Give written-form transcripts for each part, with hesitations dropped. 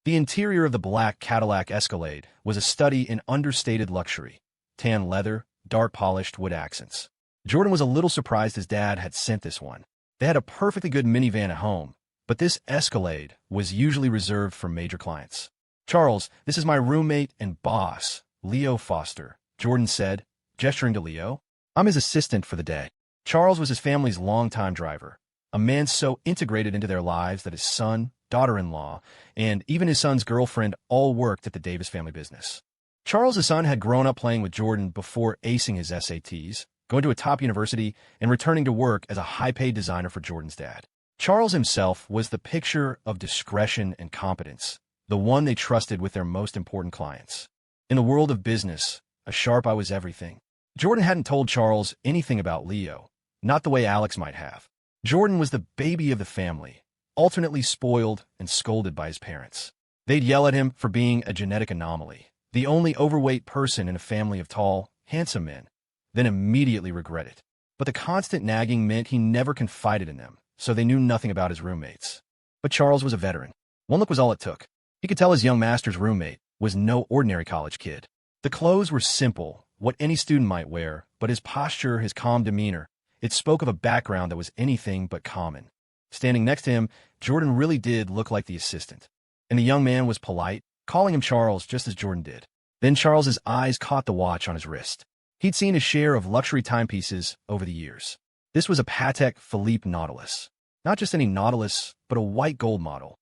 The interior of the black Cadillac Escalade was a study in understated luxury. Tan leather, dark polished wood accents. Jordan was a little surprised his dad had sent this one. They had a perfectly good minivan at home, but this Escalade was usually reserved for major clients. "Charles, this is my roommate and boss, Leo Foster," Jordan said, gesturing to Leo. "I'm his assistant for the day." Charles was his family's longtime driver, a man so integrated into their lives that his son, daughter-in-law, and even his son's girlfriend all worked at the Davis family business. Charles' son had grown up playing with Jordan before acing his SATs, going to a top university, and returning to work as a high-paid designer for Jordan's dad. Charles himself was the picture of discretion and competence, the one they trusted with their most important clients. In the world of business, a sharp eye was everything. Jordan hadn't told Charles anything about Leo, not the way Alex might have. Jordan was the baby of the family, alternately spoiled and scolded by his parents. They'd yell at him for being a genetic anomaly, the only overweight person in a family of tall, handsome men, then immediately regret it. But the constant nagging meant he never confided in them, so they knew nothing about his roommates. But Charles was a veteran. One look was all it took. He could tell his young master's roommate was no ordinary college kid. The clothes were simple, what any student might wear, but his posture, his calm demeanor, it spoke of a background that was anything but common. Standing next to him, Jordan really did look like the assistant. And the young man was polite, calling him Charles just as Jordan did. Then Charles's eyes caught the watch on his wrist. He'd seen his share of luxury timepieces over the years. This was a Patek Philippe Nautilus. Not just any Nautilus, but a white gold model.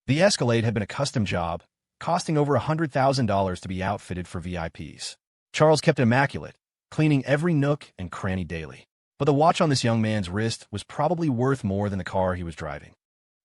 The Escalade had been a custom job, costing over $100,000 to be outfitted for VIPs. Charles kept it immaculate, cleaning every nook and cranny daily. But the watch on this young man's wrist was probably worth more than the car he was driving.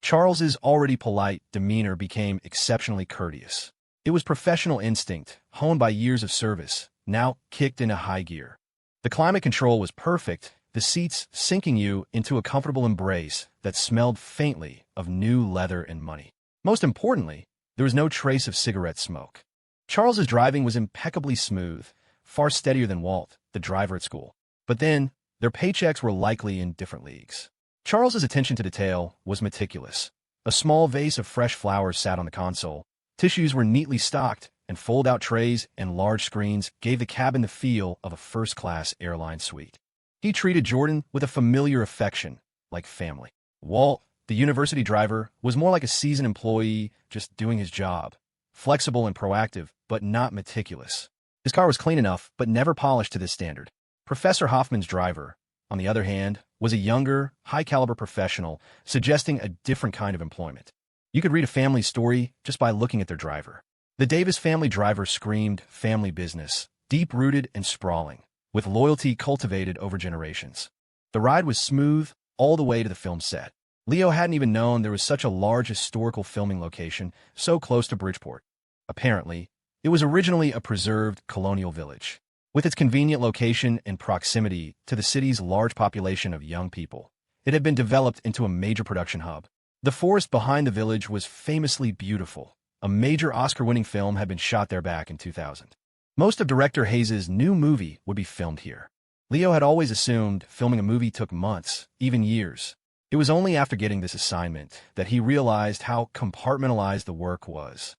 Charles's already polite demeanor became exceptionally courteous. It was professional instinct, honed by years of service, now kicked into high gear. The climate control was perfect, the seats sinking you into a comfortable embrace that smelled faintly of new leather and money. Most importantly, there was no trace of cigarette smoke. Charles's driving was impeccably smooth, far steadier than Walt, the driver at school. But then, their paychecks were likely in different leagues. Charles's attention to detail was meticulous. A small vase of fresh flowers sat on the console. Tissues were neatly stocked, and fold-out trays and large screens gave the cabin the feel of a first-class airline suite. He treated Jordan with a familiar affection, like family. Walt, the university driver, was more like a seasoned employee just doing his job. Flexible and proactive, but not meticulous. His car was clean enough, but never polished to this standard. Professor Hoffman's driver, on the other hand, was a younger, high-caliber professional, suggesting a different kind of employment. You could read a family story just by looking at their driver. The Davis family driver screamed family business, deep-rooted and sprawling, with loyalty cultivated over generations. The ride was smooth all the way to the film set. Leo hadn't even known there was such a large historical filming location so close to Bridgeport. Apparently, it was originally a preserved colonial village. With its convenient location and proximity to the city's large population of young people, it had been developed into a major production hub. The forest behind the village was famously beautiful. A major Oscar-winning film had been shot there back in 2000. Most of director Hayes' new movie would be filmed here. Leo had always assumed filming a movie took months, even years. It was only after getting this assignment that he realized how compartmentalized the work was.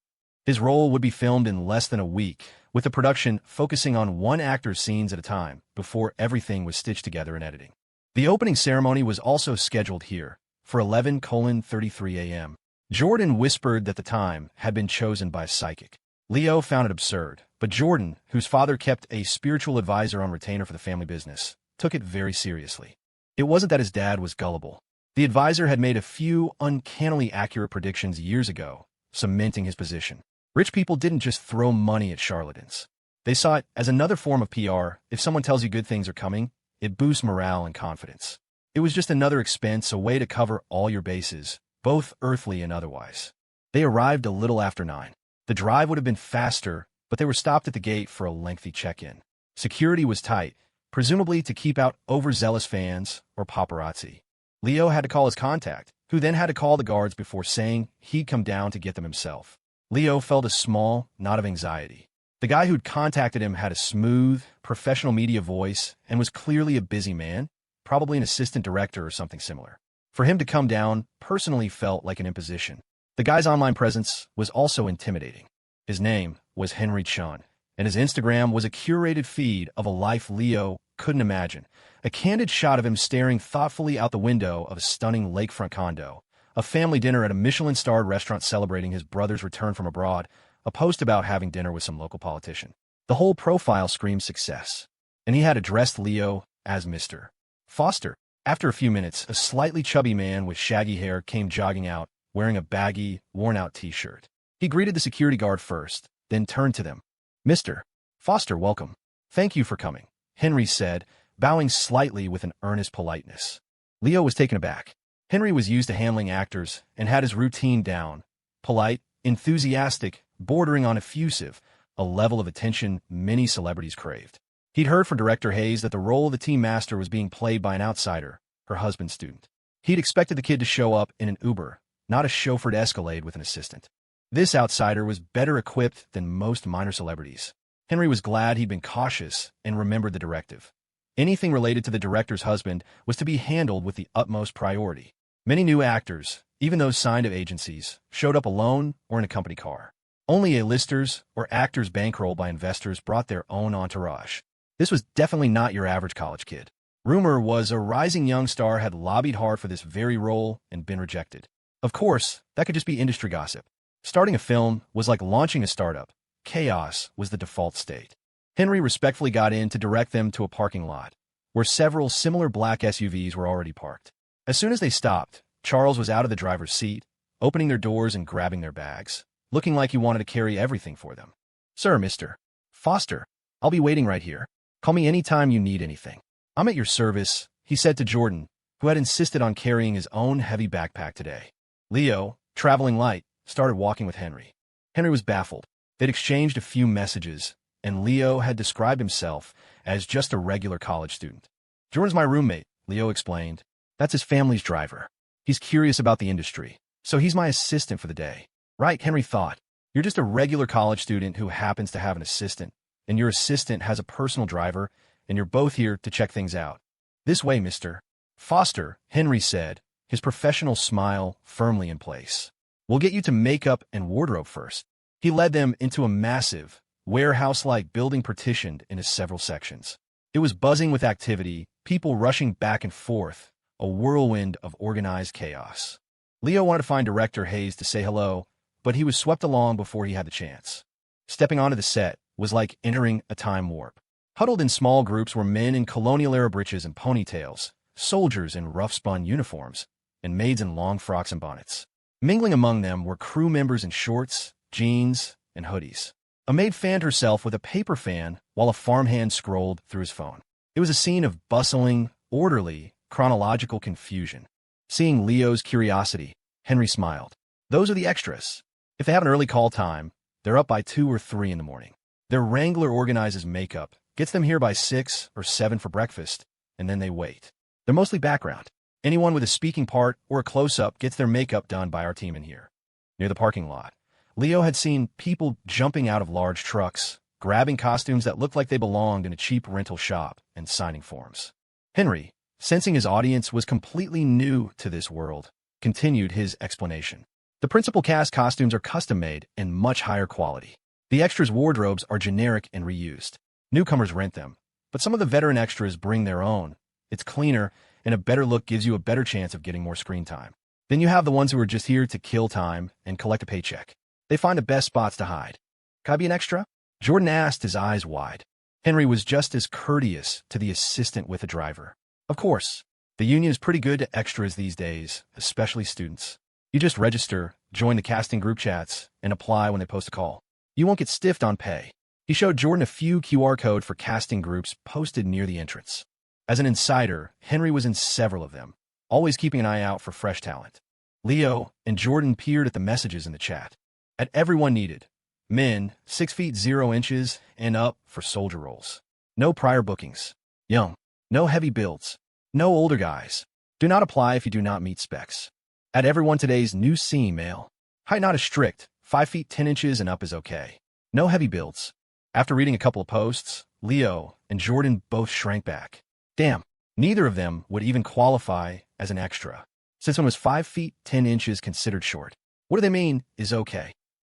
His role would be filmed in less than a week, with the production focusing on one actor's scenes at a time before everything was stitched together in editing. The opening ceremony was also scheduled here for 11:33 a.m. Jordan whispered that the time had been chosen by a psychic. Leo found it absurd, but Jordan, whose father kept a spiritual advisor on retainer for the family business, took it very seriously. It wasn't that his dad was gullible. The advisor had made a few uncannily accurate predictions years ago, cementing his position. Rich people didn't just throw money at charlatans. They saw it as another form of PR. If someone tells you good things are coming, it boosts morale and confidence. It was just another expense, a way to cover all your bases, both earthly and otherwise. They arrived a little after 9. The drive would have been faster, but they were stopped at the gate for a lengthy check-in. Security was tight, presumably to keep out overzealous fans or paparazzi. Leo had to call his contact, who then had to call the guards before saying he'd come down to get them himself. Leo felt a small knot of anxiety. The guy who'd contacted him had a smooth, professional media voice and was clearly a busy man, probably an assistant director or something similar. For him to come down personally felt like an imposition. The guy's online presence was also intimidating. His name was Shawn, and his Instagram was a curated feed of a life Leo couldn't imagine. A candid shot of him staring thoughtfully out the window of a stunning lakefront condo, a family dinner at a Michelin-starred restaurant celebrating his brother's return from abroad, a post about having dinner with some local politician. The whole profile screamed success, and he had addressed Leo as Mr. Foster. After a few minutes, a slightly chubby man with shaggy hair came jogging out, wearing a baggy, worn-out t-shirt. He greeted the security guard first, then turned to them. "Mr. Foster, welcome. Thank you for coming," Henry said, bowing slightly with an earnest politeness. Leo was taken aback. Henry was used to handling actors and had his routine down. Polite, enthusiastic, bordering on effusive, a level of attention many celebrities craved. He'd heard from director Hayes that the role of the team master was being played by an outsider, her husband's student. He'd expected the kid to show up in an Uber, not a chauffeured Escalade with an assistant. This outsider was better equipped than most minor celebrities. Henry was glad he'd been cautious and remembered the directive. Anything related to the director's husband was to be handled with the utmost priority. Many new actors, even those signed to agencies, showed up alone or in a company car. Only A-listers or actors bankrolled by investors brought their own entourage. This was definitely not your average college kid. Rumor was a rising young star had lobbied hard for this very role and been rejected. Of course, that could just be industry gossip. Starting a film was like launching a startup. Chaos was the default state. Henry respectfully got in to direct them to a parking lot, where several similar black SUVs were already parked. As soon as they stopped, Charles was out of the driver's seat, opening their doors and grabbing their bags, looking like he wanted to carry everything for them. "Sir, Mr. Foster, I'll be waiting right here. Call me anytime you need anything. I'm at your service," he said to Jordan, who had insisted on carrying his own heavy backpack today. Leo, traveling light, started walking with Henry. Henry was baffled. They'd exchanged a few messages, and Leo had described himself as just a regular college student. "Jordan's my roommate," Leo explained. "That's his family's driver. He's curious about the industry, so he's my assistant for the day." "Right," Henry thought. "You're just a regular college student who happens to have an assistant, and your assistant has a personal driver, and you're both here to check things out." "This way, Mr. Foster," Henry said, his professional smile firmly in place. "We'll get you to makeup and wardrobe first." He led them into a massive, warehouse-like building partitioned into several sections. It was buzzing with activity, people rushing back and forth, a whirlwind of organized chaos. Leo wanted to find director Hayes to say hello, but he was swept along before he had the chance. Stepping onto the set was like entering a time warp. Huddled in small groups were men in colonial-era breeches and ponytails, soldiers in rough-spun uniforms, and maids in long frocks and bonnets. Mingling among them were crew members in shorts, jeans, and hoodies. A maid fanned herself with a paper fan while a farmhand scrolled through his phone. It was a scene of bustling, orderly, chronological confusion. Seeing Leo's curiosity, Henry smiled. "Those are the extras. If they have an early call time, they're up by 2 or 3 in the morning. Their wrangler organizes makeup, gets them here by 6 or 7 for breakfast, and then they wait. They're mostly background. Anyone with a speaking part or a close-up gets their makeup done by our team in here." Near the parking lot, Leo had seen people jumping out of large trucks, grabbing costumes that looked like they belonged in a cheap rental shop, and signing forms. Henry, sensing his audience was completely new to this world, continued his explanation. "The principal cast costumes are custom-made and much higher quality. The extras' wardrobes are generic and reused. Newcomers rent them, but some of the veteran extras bring their own. It's cleaner, and a better look gives you a better chance of getting more screen time. Then you have the ones who are just here to kill time and collect a paycheck. They find the best spots to hide." "Can I be an extra?" Jordan asked, his eyes wide. Henry was just as courteous to the assistant with a driver. "Of course. The union is pretty good to extras these days, especially students. You just register, join the casting group chats, and apply when they post a call. You won't get stiffed on pay." He showed Jordan a few QR codes for casting groups posted near the entrance. As an insider, Henry was in several of them, always keeping an eye out for fresh talent. Leo and Jordan peered at the messages in the chat. At everyone needed. Men, 6 feet 0 inches and up for soldier roles. No prior bookings. Young. No heavy builds. No older guys. Do not apply if you do not meet specs. At everyone today's new scene, male. Height not as strict. 5 feet 10 inches and up is okay. No heavy builds. After reading a couple of posts, Leo and Jordan both shrank back. Damn, neither of them would even qualify as an extra, since one was 5 feet 10 inches considered short. What do they mean is okay?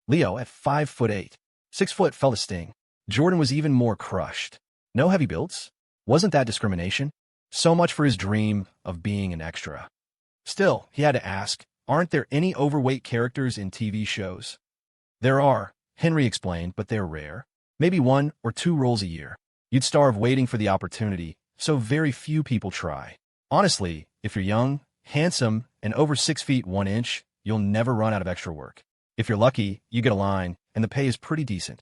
Leo, at 5'8", 6 foot, felt a sting. Jordan was even more crushed. No heavy builds? Wasn't that discrimination? So much for his dream of being an extra. Still, he had to ask, aren't there any overweight characters in TV shows? There are, Henry explained, but they're rare. Maybe 1 or 2 roles a year. You'd starve waiting for the opportunity, so very few people try. Honestly, if you're young, handsome, and over 6 feet 1 inch, you'll never run out of extra work. If you're lucky, you get a line, and the pay is pretty decent.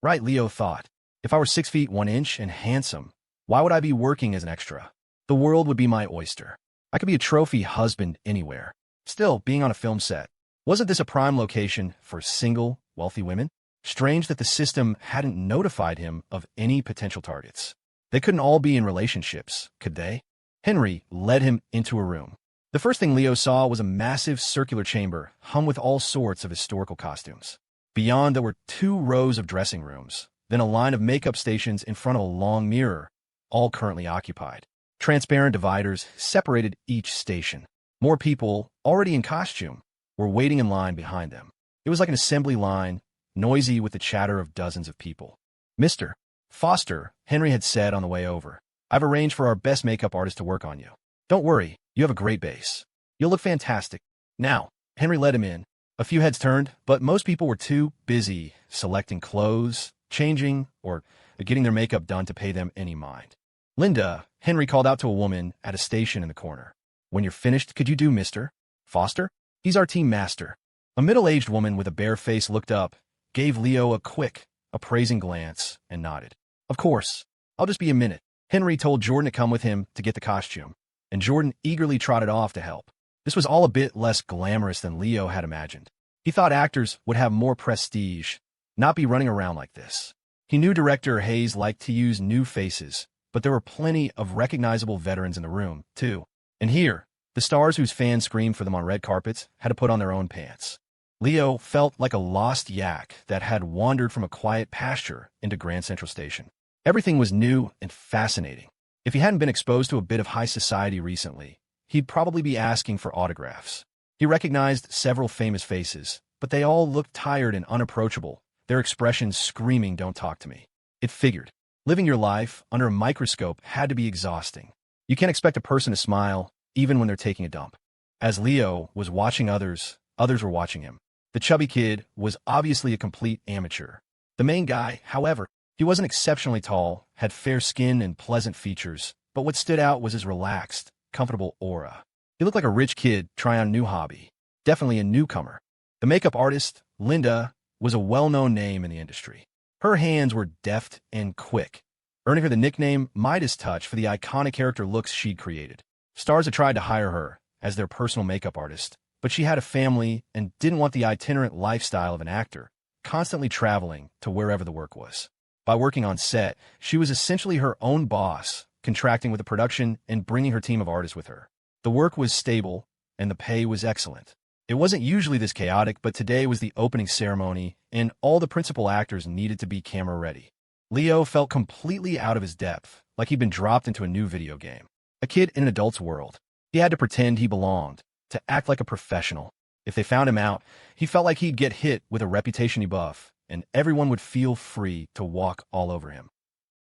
Right, Leo thought. If I were 6 feet 1 inch and handsome, why would I be working as an extra? The world would be my oyster. I could be a trophy husband anywhere. Still, being on a film set. Wasn't this a prime location for single, wealthy women? Strange that the system hadn't notified him of any potential targets. They couldn't all be in relationships, could they? Henry led him into a room. The first thing Leo saw was a massive circular chamber hung with all sorts of historical costumes. Beyond, there were 2 rows of dressing rooms, then a line of makeup stations in front of a long mirror, all currently occupied. Transparent dividers separated each station. More people, already in costume, were waiting in line behind them. It was like an assembly line, noisy with the chatter of dozens of people. Mr. Foster, Henry had said on the way over, I've arranged for our best makeup artist to work on you. Don't worry, you have a great base. You'll look fantastic. Now, Henry led him in. A few heads turned, but most people were too busy selecting clothes, changing, or getting their makeup done to pay them any mind. Linda, Henry called out to a woman at a station in the corner. When you're finished, could you do Mr. Foster? He's our team master. A middle-aged woman with a bare face looked up, gave Leo a quick, appraising glance, and nodded. Of course. I'll just be a minute. Henry told Jordan to come with him to get the costume, and Jordan eagerly trotted off to help. This was all a bit less glamorous than Leo had imagined. He thought actors would have more prestige, not be running around like this. He knew director Hayes liked to use new faces, but there were plenty of recognizable veterans in the room, too. And here, the stars whose fans screamed for them on red carpets had to put on their own pants. Leo felt like a lost yak that had wandered from a quiet pasture into Grand Central Station. Everything was new and fascinating. If he hadn't been exposed to a bit of high society recently, he'd probably be asking for autographs. He recognized several famous faces, but they all looked tired and unapproachable, their expressions screaming, "Don't talk to me." It figured. Living your life under a microscope had to be exhausting. You can't expect a person to smile, even when they're taking a dump. As Leo was watching others were watching him. The chubby kid was obviously a complete amateur. The main guy, however, he wasn't exceptionally tall, had fair skin and pleasant features, but what stood out was his relaxed, comfortable aura. He looked like a rich kid trying on a new hobby. Definitely a newcomer. The makeup artist, Linda, was a well-known name in the industry. Her hands were deft and quick, earning her the nickname Midas Touch for the iconic character looks she'd created. Stars had tried to hire her as their personal makeup artist, but she had a family and didn't want the itinerant lifestyle of an actor, constantly traveling to wherever the work was. By working on set, she was essentially her own boss, contracting with the production and bringing her team of artists with her. The work was stable, and the pay was excellent. It wasn't usually this chaotic, but today was the opening ceremony, and all the principal actors needed to be camera-ready. Leo felt completely out of his depth, like he'd been dropped into a new video game. A kid in an adult's world. He had to pretend he belonged, to act like a professional. If they found him out, he felt like he'd get hit with a reputation debuff, and everyone would feel free to walk all over him.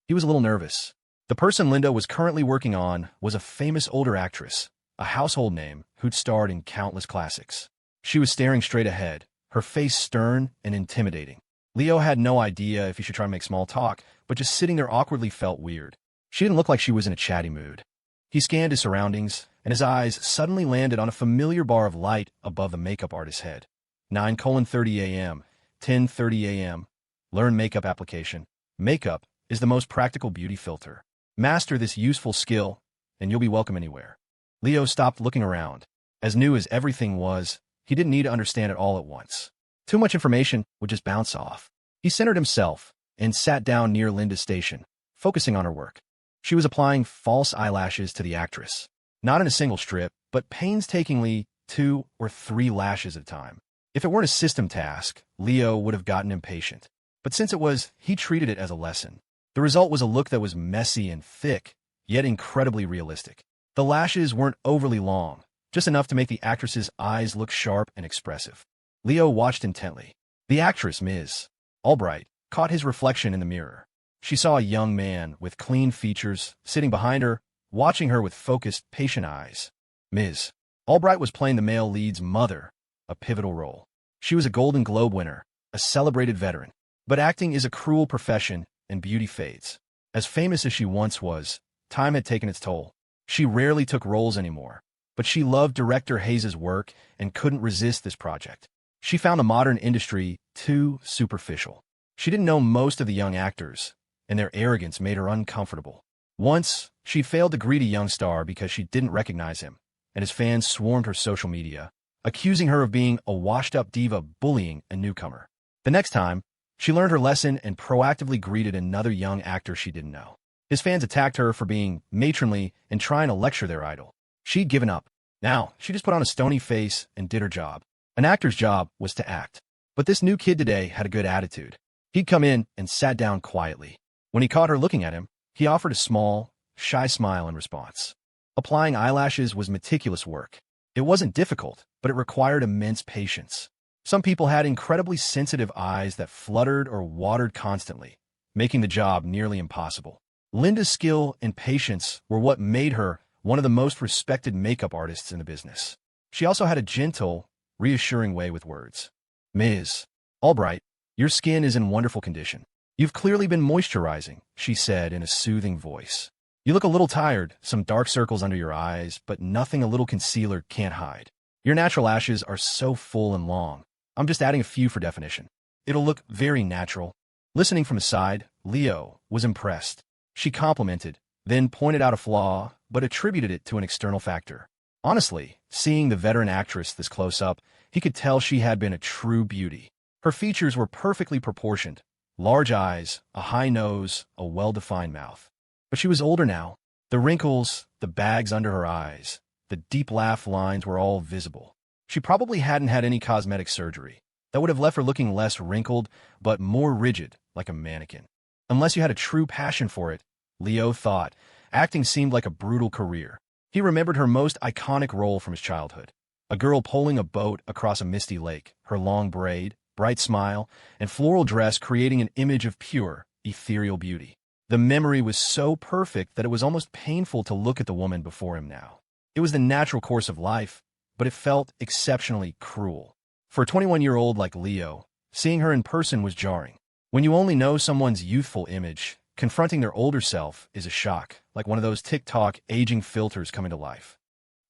He was a little nervous. The person Linda was currently working on was a famous older actress, a household name who'd starred in countless classics. She was staring straight ahead, her face stern and intimidating. Leo had no idea if he should try to make small talk, but just sitting there awkwardly felt weird. She didn't look like she was in a chatty mood. He scanned his surroundings, and his eyes suddenly landed on a familiar bar of light above the makeup artist's head. 9:30 a.m., 10:30 a.m. Learn makeup application. Makeup is the most practical beauty filter. Master this useful skill, and you'll be welcome anywhere. Leo stopped looking around. As new as everything was, he didn't need to understand it all at once. Too much information would just bounce off. He centered himself and sat down near Linda's station, focusing on her work. She was applying false eyelashes to the actress. Not in a single strip, but painstakingly 2 or 3 lashes at a time. If it weren't a system task, Leo would have gotten impatient. But since it was, he treated it as a lesson. The result was a look that was messy and thick, yet incredibly realistic. The lashes weren't overly long, just enough to make the actress's eyes look sharp and expressive. Leo watched intently. The actress, Ms. Albright, caught his reflection in the mirror. She saw a young man with clean features sitting behind her, watching her with focused, patient eyes. Ms. Albright was playing the male lead's mother, a pivotal role. She was a Golden Globe winner, a celebrated veteran. But acting is a cruel profession, and beauty fades. As famous as she once was, time had taken its toll. She rarely took roles anymore, but she loved director Hayes' work and couldn't resist this project. She found the modern industry too superficial. She didn't know most of the young actors, and their arrogance made her uncomfortable. Once, she failed to greet a young star because she didn't recognize him, and his fans swarmed her social media, accusing her of being a washed-up diva bullying a newcomer. The next time, she learned her lesson and proactively greeted another young actor she didn't know. His fans attacked her for being matronly and trying to lecture their idol. She'd given up. Now, she just put on a stony face and did her job. An actor's job was to act. But this new kid today had a good attitude. He'd come in and sat down quietly. When he caught her looking at him, he offered a small, shy smile in response. Applying eyelashes was meticulous work. It wasn't difficult, but it required immense patience. Some people had incredibly sensitive eyes that fluttered or watered constantly, making the job nearly impossible. Linda's skill and patience were what made her one of the most respected makeup artists in the business. She also had a gentle, reassuring way with words. Ms. Albright, your skin is in wonderful condition. You've clearly been moisturizing, she said in a soothing voice. You look a little tired, some dark circles under your eyes, but nothing a little concealer can't hide. Your natural lashes are so full and long. I'm just adding a few for definition. It'll look very natural. Listening from his side, Leo was impressed. She complimented, then pointed out a flaw, but attributed it to an external factor. Honestly, seeing the veteran actress this close up, he could tell she had been a true beauty. Her features were perfectly proportioned. Large eyes, a high nose, a well-defined mouth. But she was older now. The wrinkles, the bags under her eyes, the deep laugh lines were all visible. She probably hadn't had any cosmetic surgery. That would have left her looking less wrinkled, but more rigid, like a mannequin. Unless you had a true passion for it, Leo thought, acting seemed like a brutal career. He remembered her most iconic role from his childhood. A girl poling a boat across a misty lake, her long braid, bright smile, and floral dress creating an image of pure, ethereal beauty. The memory was so perfect that it was almost painful to look at the woman before him now. It was the natural course of life, but it felt exceptionally cruel. For a 21-year-old like Leo, seeing her in person was jarring. When you only know someone's youthful image, confronting their older self is a shock, like one of those TikTok aging filters coming to life.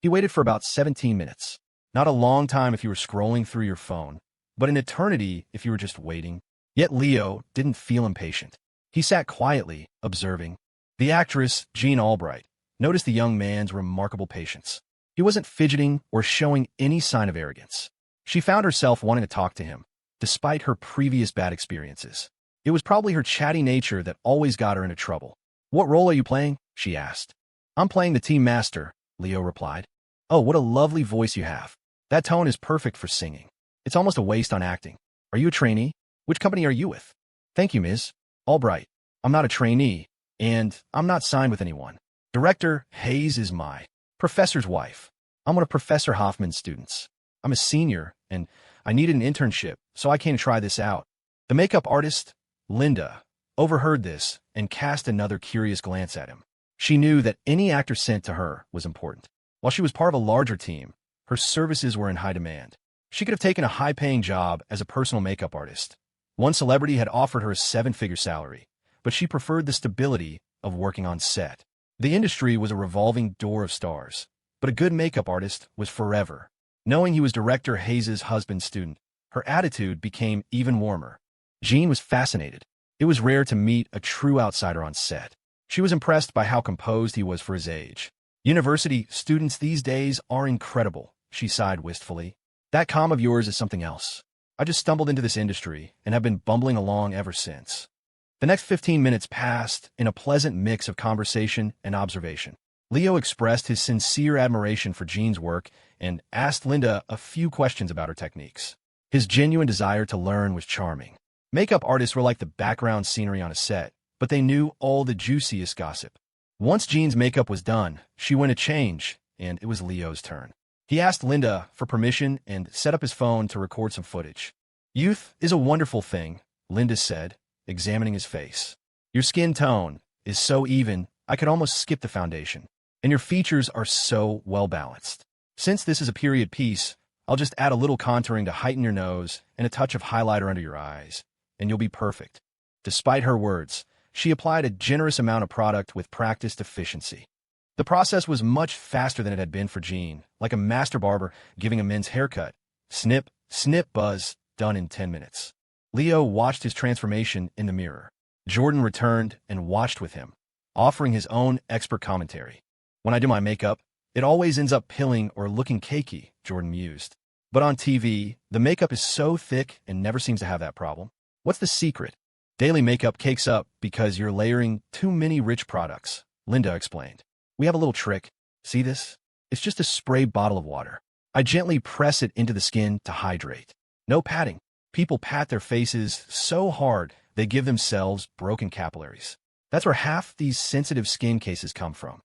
He waited for about 17 minutes. Not a long time if you were scrolling through your phone, but an eternity if you were just waiting. Yet Leo didn't feel impatient. He sat quietly, observing. The actress, Jean Albright, noticed the young man's remarkable patience. He wasn't fidgeting or showing any sign of arrogance. She found herself wanting to talk to him, despite her previous bad experiences. It was probably her chatty nature that always got her into trouble. What role are you playing? She asked. I'm playing the team master, Leo replied. Oh, what a lovely voice you have. That tone is perfect for singing. It's almost a waste on acting. Are you a trainee? Which company are you with? Thank you, Ms. Albright. I'm not a trainee, and I'm not signed with anyone. Director Hayes is my professor's wife. I'm one of Professor Hoffman's students. I'm a senior, and I needed an internship, so I came to try this out. The makeup artist, Linda, overheard this and cast another curious glance at him. She knew that any actor sent to her was important. While she was part of a larger team, her services were in high demand. She could have taken a high-paying job as a personal makeup artist. One celebrity had offered her a 7-figure salary, but she preferred the stability of working on set. The industry was a revolving door of stars, but a good makeup artist was forever. Knowing he was director Hayes' husband's student, her attitude became even warmer. Jean was fascinated. It was rare to meet a true outsider on set. She was impressed by how composed he was for his age. University students these days are incredible, she sighed wistfully. That calm of yours is something else. I just stumbled into this industry and have been bumbling along ever since. The next 15 minutes passed in a pleasant mix of conversation and observation. Leo expressed his sincere admiration for Jean's work and asked Linda a few questions about her techniques. His genuine desire to learn was charming. Makeup artists were like the background scenery on a set, but they knew all the juiciest gossip. Once Jean's makeup was done, she went to change, and it was Leo's turn. He asked Linda for permission and set up his phone to record some footage. "Youth is a wonderful thing," Linda said, examining his face. "Your skin tone is so even, I could almost skip the foundation. And your features are so well-balanced. Since this is a period piece, I'll just add a little contouring to heighten your nose and a touch of highlighter under your eyes, and you'll be perfect." Despite her words, she applied a generous amount of product with practiced efficiency. The process was much faster than it had been for Jean, like a master barber giving a men's haircut. Snip, snip, buzz, done in 10 minutes. Leo watched his transformation in the mirror. Jordan returned and watched with him, offering his own expert commentary. "When I do my makeup, it always ends up pilling or looking cakey," Jordan mused. "But on TV, the makeup is so thick and never seems to have that problem. What's the secret?" "Daily makeup cakes up because you're layering too many rich products," Linda explained. "We have a little trick. See this? It's just a spray bottle of water. I gently press it into the skin to hydrate. No patting. People pat their faces so hard they give themselves broken capillaries. That's where half these sensitive skin cases come from."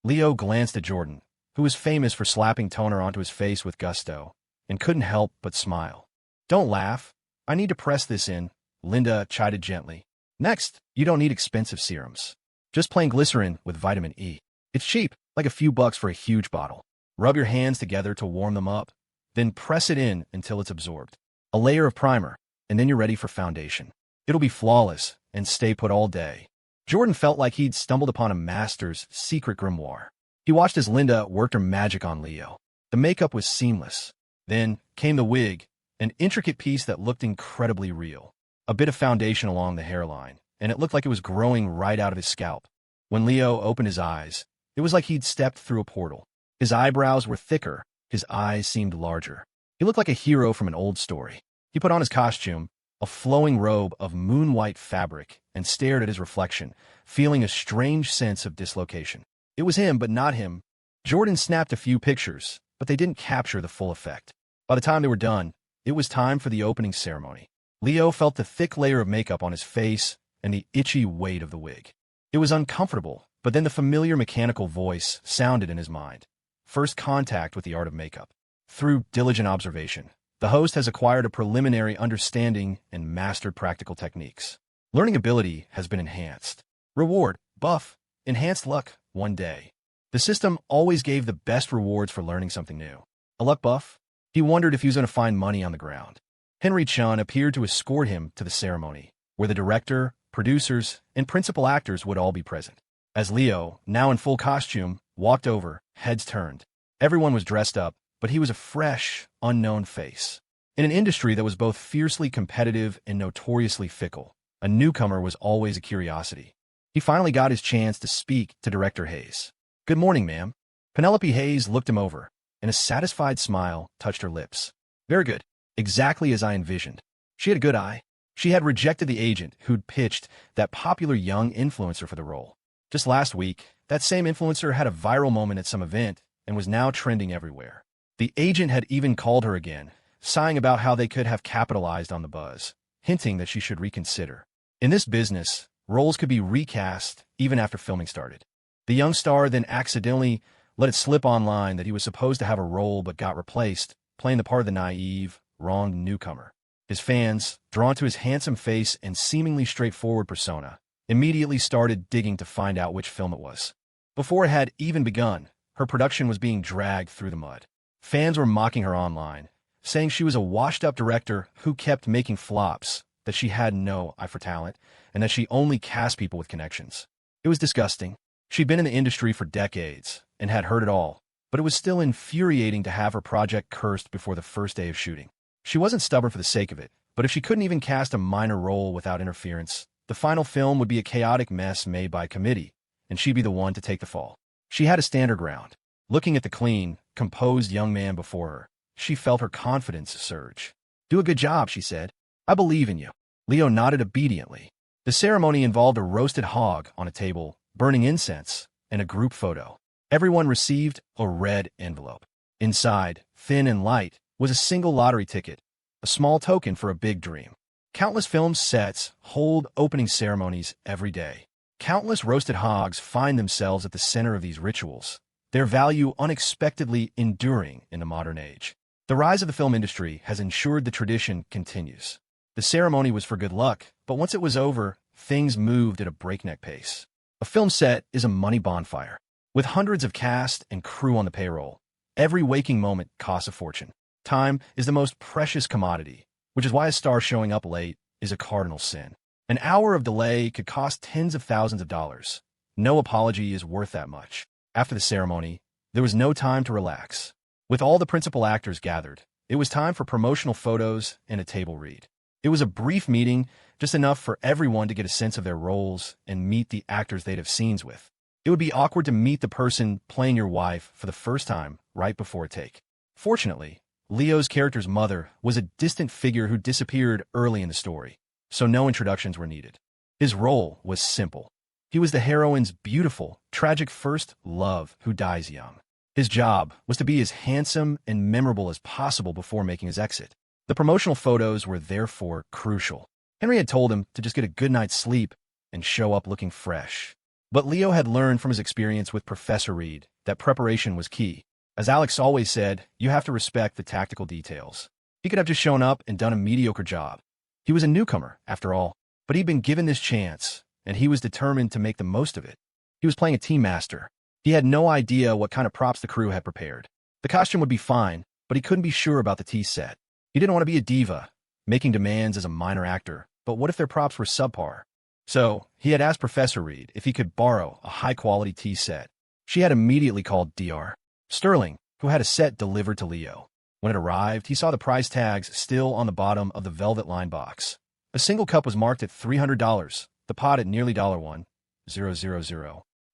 Leo glanced at Jordan, who was famous for slapping toner onto his face with gusto, and couldn't help but smile. "Don't laugh. I need to press this in," Linda chided gently. "Next, you don't need expensive serums. Just plain glycerin with vitamin E. It's cheap, like a few bucks for a huge bottle. Rub your hands together to warm them up, then press it in until it's absorbed. A layer of primer, and then you're ready for foundation. It'll be flawless and stay put all day." Jordan felt like he'd stumbled upon a master's secret grimoire. He watched as Linda worked her magic on Leo. The makeup was seamless. Then came the wig, an intricate piece that looked incredibly real. A bit of foundation along the hairline, and it looked like it was growing right out of his scalp. When Leo opened his eyes, it was like he'd stepped through a portal. His eyebrows were thicker, his eyes seemed larger. He looked like a hero from an old story. He put on his costume, a flowing robe of moon-white fabric, and stared at his reflection, feeling a strange sense of dislocation. It was him, but not him. Jordan snapped a few pictures, but they didn't capture the full effect. By the time they were done, it was time for the opening ceremony. Leo felt the thick layer of makeup on his face and the itchy weight of the wig. It was uncomfortable, but then the familiar mechanical voice sounded in his mind. First contact with the art of makeup. Through diligent observation, the host has acquired a preliminary understanding and mastered practical techniques. Learning ability has been enhanced. Reward, buff, enhanced luck, 1 day. The system always gave the best rewards for learning something new. A luck buff? He wondered if he was going to find money on the ground. Henry Shawn appeared to escort him to the ceremony, where the director, producers, and principal actors would all be present. As Leo, now in full costume, walked over, heads turned. Everyone was dressed up, but he was a fresh, unknown face. In an industry that was both fiercely competitive and notoriously fickle, a newcomer was always a curiosity. He finally got his chance to speak to Director Hayes. "Good morning, ma'am." Penelope Hayes looked him over, and a satisfied smile touched her lips. "Very good. Exactly as I envisioned." She had a good eye. She had rejected the agent who'd pitched that popular young influencer for the role. Just last week, that same influencer had a viral moment at some event and was now trending everywhere. The agent had even called her again, sighing about how they could have capitalized on the buzz, hinting that she should reconsider. In this business, roles could be recast even after filming started. The young star then accidentally let it slip online that he was supposed to have a role but got replaced, playing the part of the naive, wronged newcomer. His fans, drawn to his handsome face and seemingly straightforward persona, immediately started digging to find out which film it was. Before it had even begun, her production was being dragged through the mud. Fans were mocking her online, saying she was a washed-up director who kept making flops, that she had no eye for talent, and that she only cast people with connections. It was disgusting. She'd been in the industry for decades and had heard it all, but it was still infuriating to have her project cursed before the first day of shooting. She wasn't stubborn for the sake of it, but if she couldn't even cast a minor role without interference, the final film would be a chaotic mess made by committee, and she'd be the one to take the fall. She had to stand her ground. Looking at the clean, composed young man before her, she felt her confidence surge. "Do a good job," she said. "I believe in you." Leo nodded obediently. The ceremony involved a roasted hog on a table, burning incense, and a group photo. Everyone received a red envelope. Inside, thin and light, was a single lottery ticket, a small token for a big dream. Countless film sets hold opening ceremonies every day. Countless roasted hogs find themselves at the center of these rituals, their value unexpectedly enduring in the modern age. The rise of the film industry has ensured the tradition continues. The ceremony was for good luck, but once it was over, things moved at a breakneck pace. A film set is a money bonfire. With hundreds of cast and crew on the payroll, every waking moment costs a fortune. Time is the most precious commodity, which is why a star showing up late is a cardinal sin. An hour of delay could cost tens of thousands of dollars. No apology is worth that much. After the ceremony, there was no time to relax. With all the principal actors gathered, it was time for promotional photos and a table read. It was a brief meeting, just enough for everyone to get a sense of their roles and meet the actors they'd have scenes with. It would be awkward to meet the person playing your wife for the first time right before a take. Fortunately, Leo's character's mother was a distant figure who disappeared early in the story, so no introductions were needed. His role was simple. He was the heroine's beautiful, tragic first love who dies young. His job was to be as handsome and memorable as possible before making his exit. The promotional photos were therefore crucial. Henry had told him to just get a good night's sleep and show up looking fresh. But Leo had learned from his experience with Professor Reed that preparation was key. As Alex always said, you have to respect the tactical details. He could have just shown up and done a mediocre job. He was a newcomer, after all, but he'd been given this chance, and he was determined to make the most of it. He was playing a team master. He had no idea what kind of props the crew had prepared. The costume would be fine, but he couldn't be sure about the tea set. He didn't want to be a diva, making demands as a minor actor, but what if their props were subpar? So, he had asked Professor Reed if he could borrow a high-quality tea set. She had immediately called Dr. Sterling, who had a set delivered to Leo. When it arrived, he saw the price tags still on the bottom of the velvet-lined box. A single cup was marked at $300, the pot at nearly $1,000.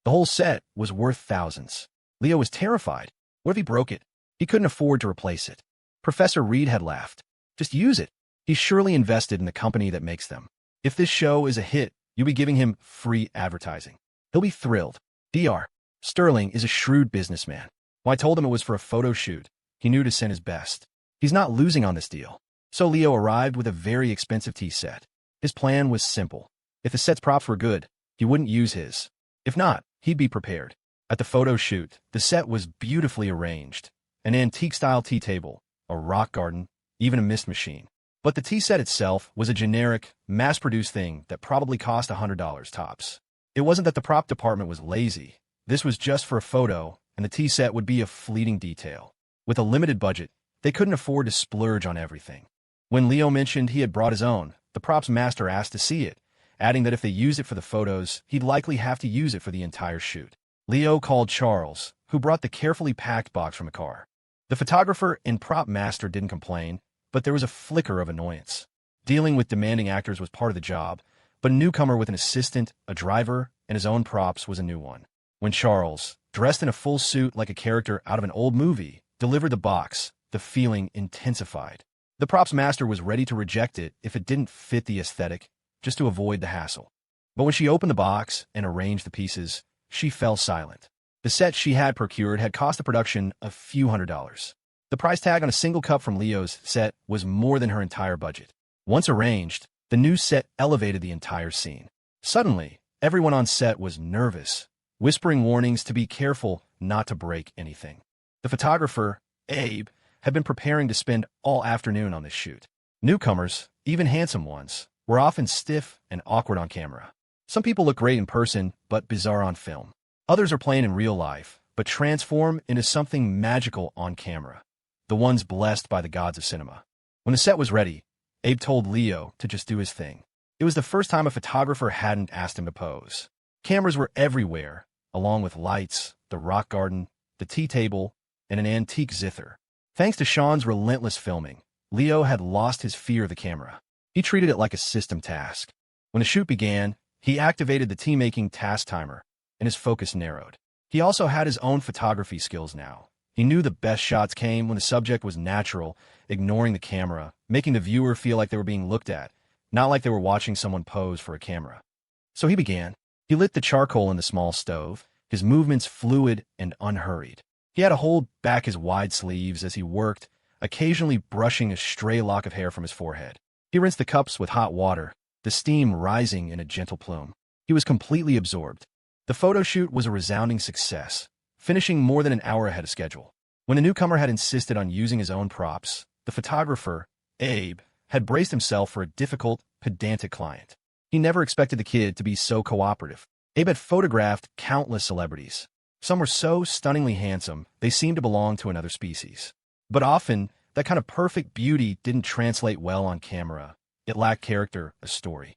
The whole set was worth thousands. Leo was terrified. What if he broke it? He couldn't afford to replace it. Professor Reed had laughed. Just use it. He's surely invested in the company that makes them. If this show is a hit, you'll be giving him free advertising. He'll be thrilled. Dr. Sterling is a shrewd businessman. When I told him it was for a photo shoot, he knew to send his best. He's not losing on this deal. So Leo arrived with a very expensive tea set. His plan was simple. If the set's props were good, he wouldn't use his. If not, he'd be prepared. At the photo shoot, the set was beautifully arranged. An antique-style tea table, a rock garden, even a mist machine. But the tea set itself was a generic, mass-produced thing that probably cost $100 tops. It wasn't that the prop department was lazy. This was just for a photo, and the tea set would be a fleeting detail. With a limited budget, they couldn't afford to splurge on everything. When Leo mentioned he had brought his own, the props master asked to see it, adding that if they used it for the photos, he'd likely have to use it for the entire shoot. Leo called Charles, who brought the carefully packed box from the car. The photographer and prop master didn't complain, but there was a flicker of annoyance. Dealing with demanding actors was part of the job, but a newcomer with an assistant, a driver, and his own props was a new one. When Charles, dressed in a full suit like a character out of an old movie, delivered the box, the feeling intensified. The props master was ready to reject it if it didn't fit the aesthetic, just to avoid the hassle. But when she opened the box and arranged the pieces, she fell silent. The set she had procured had cost the production a few $100s. The price tag on a single cup from Leo's set was more than her entire budget. Once arranged, the new set elevated the entire scene. Suddenly, everyone on set was nervous, whispering warnings to be careful not to break anything. The photographer, Abe, had been preparing to spend all afternoon on this shoot. Newcomers, even handsome ones, were often stiff and awkward on camera. Some people look great in person, but bizarre on film. Others are plain in real life, but transform into something magical on camera. The ones blessed by the gods of cinema. When the set was ready, Abe told Leo to just do his thing. It was the first time a photographer hadn't asked him to pose. Cameras were everywhere, along with lights, the rock garden, the tea table, and an antique zither. Thanks to Shawn's relentless filming, Leo had lost his fear of the camera. He treated it like a system task. When the shoot began, he activated the tea-making task timer, and his focus narrowed. He also had his own photography skills now. He knew the best shots came when the subject was natural, ignoring the camera, making the viewer feel like they were being looked at, not like they were watching someone pose for a camera. So he began. He lit the charcoal in the small stove, his movements fluid and unhurried. He had to hold back his wide sleeves as he worked, occasionally brushing a stray lock of hair from his forehead. He rinsed the cups with hot water, the steam rising in a gentle plume. He was completely absorbed. The photo shoot was a resounding success. finishing more than an hour ahead of schedule. When the newcomer had insisted on using his own props, the photographer, Abe, had braced himself for a difficult, pedantic client. He never expected the kid to be so cooperative. Abe had photographed countless celebrities. Some were so stunningly handsome, they seemed to belong to another species. But often, that kind of perfect beauty didn't translate well on camera. It lacked character, a story.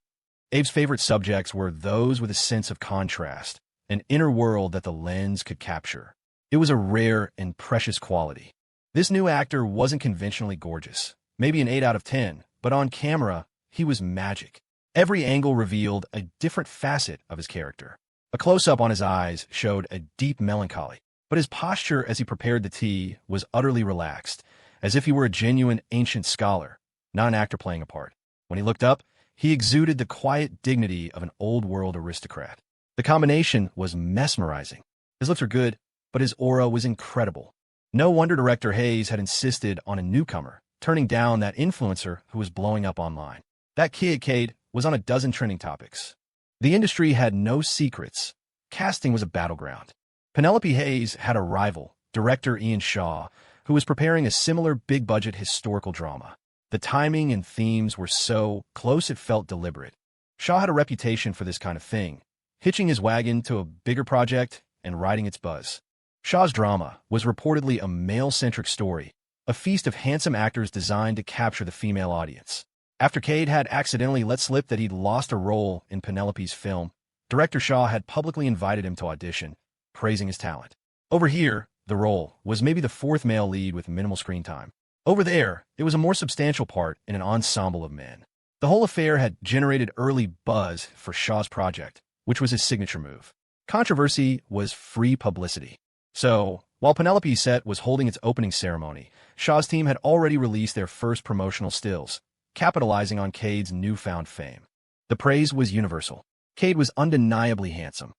Abe's favorite subjects were those with a sense of contrast, an inner world that the lens could capture. It was a rare and precious quality. This new actor wasn't conventionally gorgeous, maybe an 8 out of 10, but on camera, he was magic. Every angle revealed a different facet of his character. A close-up on his eyes showed a deep melancholy, but his posture as he prepared the tea was utterly relaxed, as if he were a genuine ancient scholar, not an actor playing a part. When he looked up, he exuded the quiet dignity of an old-world aristocrat. The combination was mesmerizing. His looks were good, but his aura was incredible. No wonder director Hayes had insisted on a newcomer, turning down that influencer who was blowing up online. That kid, Cade, was on a dozen trending topics. The industry had no secrets. Casting was a battleground. Penelope Hayes had a rival, director Ian Shaw, who was preparing a similar big-budget historical drama. The timing and themes were so close it felt deliberate. Shaw had a reputation for this kind of thing, hitching his wagon to a bigger project and riding its buzz. Shaw's drama was reportedly a male-centric story, a feast of handsome actors designed to capture the female audience. After Cade had accidentally let slip that he'd lost a role in Penelope's film, director Shaw had publicly invited him to audition, praising his talent. Over here, the role was maybe the fourth male lead with minimal screen time. Over there, it was a more substantial part in an ensemble of men. The whole affair had generated early buzz for Shaw's project, which was his signature move. Controversy was free publicity. So, while Penelope's set was holding its opening ceremony, Shaw's team had already released their first promotional stills, capitalizing on Cade's newfound fame. The praise was universal. Cade was undeniably handsome.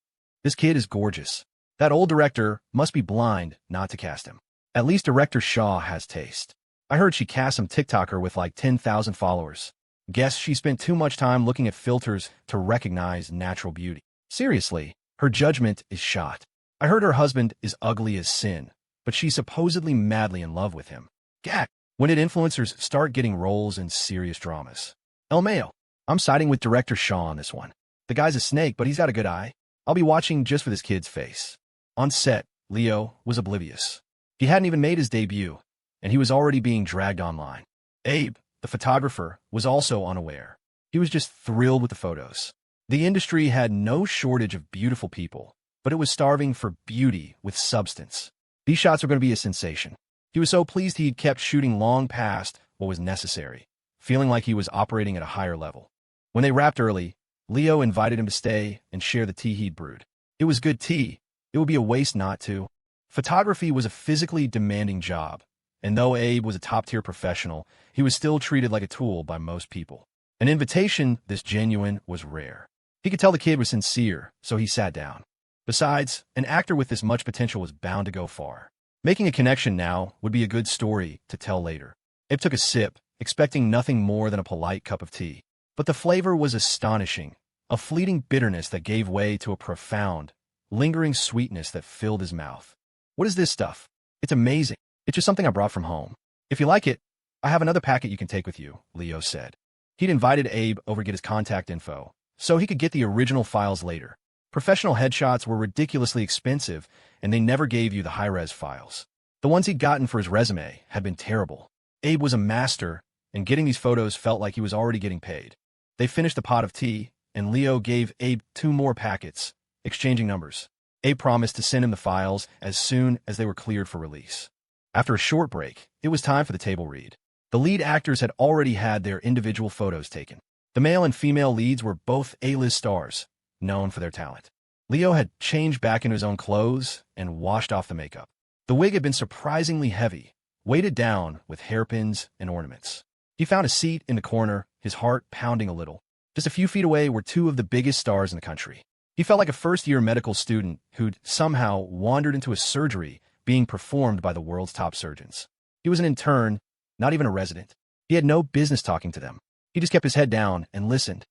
This kid is gorgeous. That old director must be blind not to cast him. At least director Shaw has taste. I heard she cast some TikToker with like 10,000 followers. Guess she spent too much time looking at filters to recognize natural beauty. Seriously, her judgment is shot. I heard her husband is ugly as sin, but she's supposedly madly in love with him. Gak. When did influencers start getting roles in serious dramas? El Mayo. I'm siding with director Shaw on this one. The guy's a snake, but he's got a good eye. I'll be watching just for this kid's face. On set, Leo was oblivious. He hadn't even made his debut, and he was already being dragged online. Abe, the photographer, was also unaware. He was just thrilled with the photos. The industry had no shortage of beautiful people, but it was starving for beauty with substance. These shots were going to be a sensation. He was so pleased he'd kept shooting long past what was necessary, feeling like he was operating at a higher level. When they wrapped early, Leo invited him to stay and share the tea he'd brewed. It was good tea. It would be a waste not to. Photography was a physically demanding job, and though Abe was a top-tier professional, he was still treated like a tool by most people. An invitation this genuine was rare. He could tell the kid was sincere, so he sat down. Besides, an actor with this much potential was bound to go far. Making a connection now would be a good story to tell later. Abe took a sip, expecting nothing more than a polite cup of tea. But the flavor was astonishing, a fleeting bitterness that gave way to a profound, lingering sweetness that filled his mouth. What is this stuff? It's amazing. It's just something I brought from home. If you like it, I have another packet you can take with you, Leo said. He'd invited Abe over to get his contact info, so he could get the original files later. Professional headshots were ridiculously expensive, and they never gave you the high-res files. The ones he'd gotten for his resume had been terrible. Abe was a master, and getting these photos felt like he was already getting paid. They finished the pot of tea, and Leo gave Abe 2 more packets, exchanging numbers. Abe promised to send him the files as soon as they were cleared for release. After a short break, it was time for the table read. The lead actors had already had their individual photos taken. The male and female leads were both A-list stars, known for their talent. Leo had changed back into his own clothes and washed off the makeup. The wig had been surprisingly heavy, weighted down with hairpins and ornaments. He found a seat in the corner, his heart pounding a little. Just a few feet away were 2 of the biggest stars in the country. He felt like a first-year medical student who'd somehow wandered into a surgery being performed by the world's top surgeons. He was an intern, not even a resident. He had no business talking to them. He just kept his head down and listened.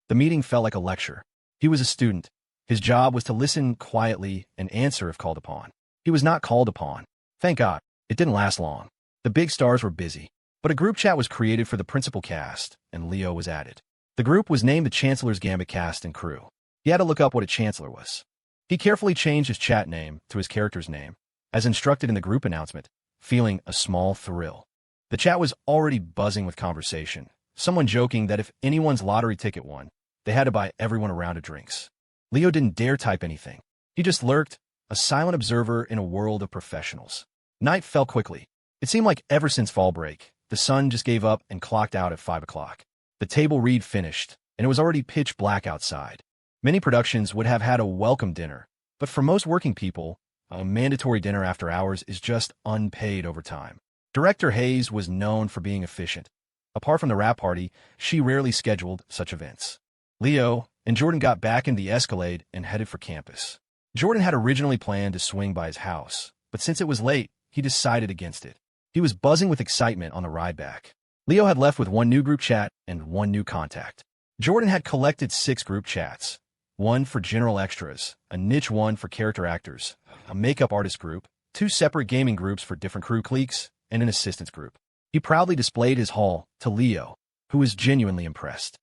The meeting felt like a lecture. He was a student. His job was to listen quietly and answer if called upon. He was not called upon. Thank God. It didn't last long. The big stars were busy, but a group chat was created for the principal cast, and Leo was added. The group was named the Chancellor's Gambit cast and crew. He had to look up what a chancellor was. He carefully changed his chat name to his character's name, as instructed in the group announcement, feeling a small thrill. The chat was already buzzing with conversation, someone joking that if anyone's lottery ticket won, they had to buy everyone a round of drinks. Leo didn't dare type anything. He just lurked, a silent observer in a world of professionals. Night fell quickly. It seemed like ever since fall break, the sun just gave up and clocked out at 5 o'clock. The table read finished, and it was already pitch black outside. Many productions would have had a welcome dinner, but for most working people, a mandatory dinner after hours is just unpaid overtime. Director Hayes was known for being efficient. Apart from the wrap party, she rarely scheduled such events. Leo and Jordan got back in the Escalade and headed for campus. Jordan had originally planned to swing by his house, but since it was late, he decided against it. He was buzzing with excitement on the ride back. Leo had left with one new group chat and one new contact. Jordan had collected 6 group chats, one for general extras, a niche one for character actors, a makeup artist group, 2 separate gaming groups for different crew cliques, and an assistance group. He proudly displayed his haul to Leo, who was genuinely impressed.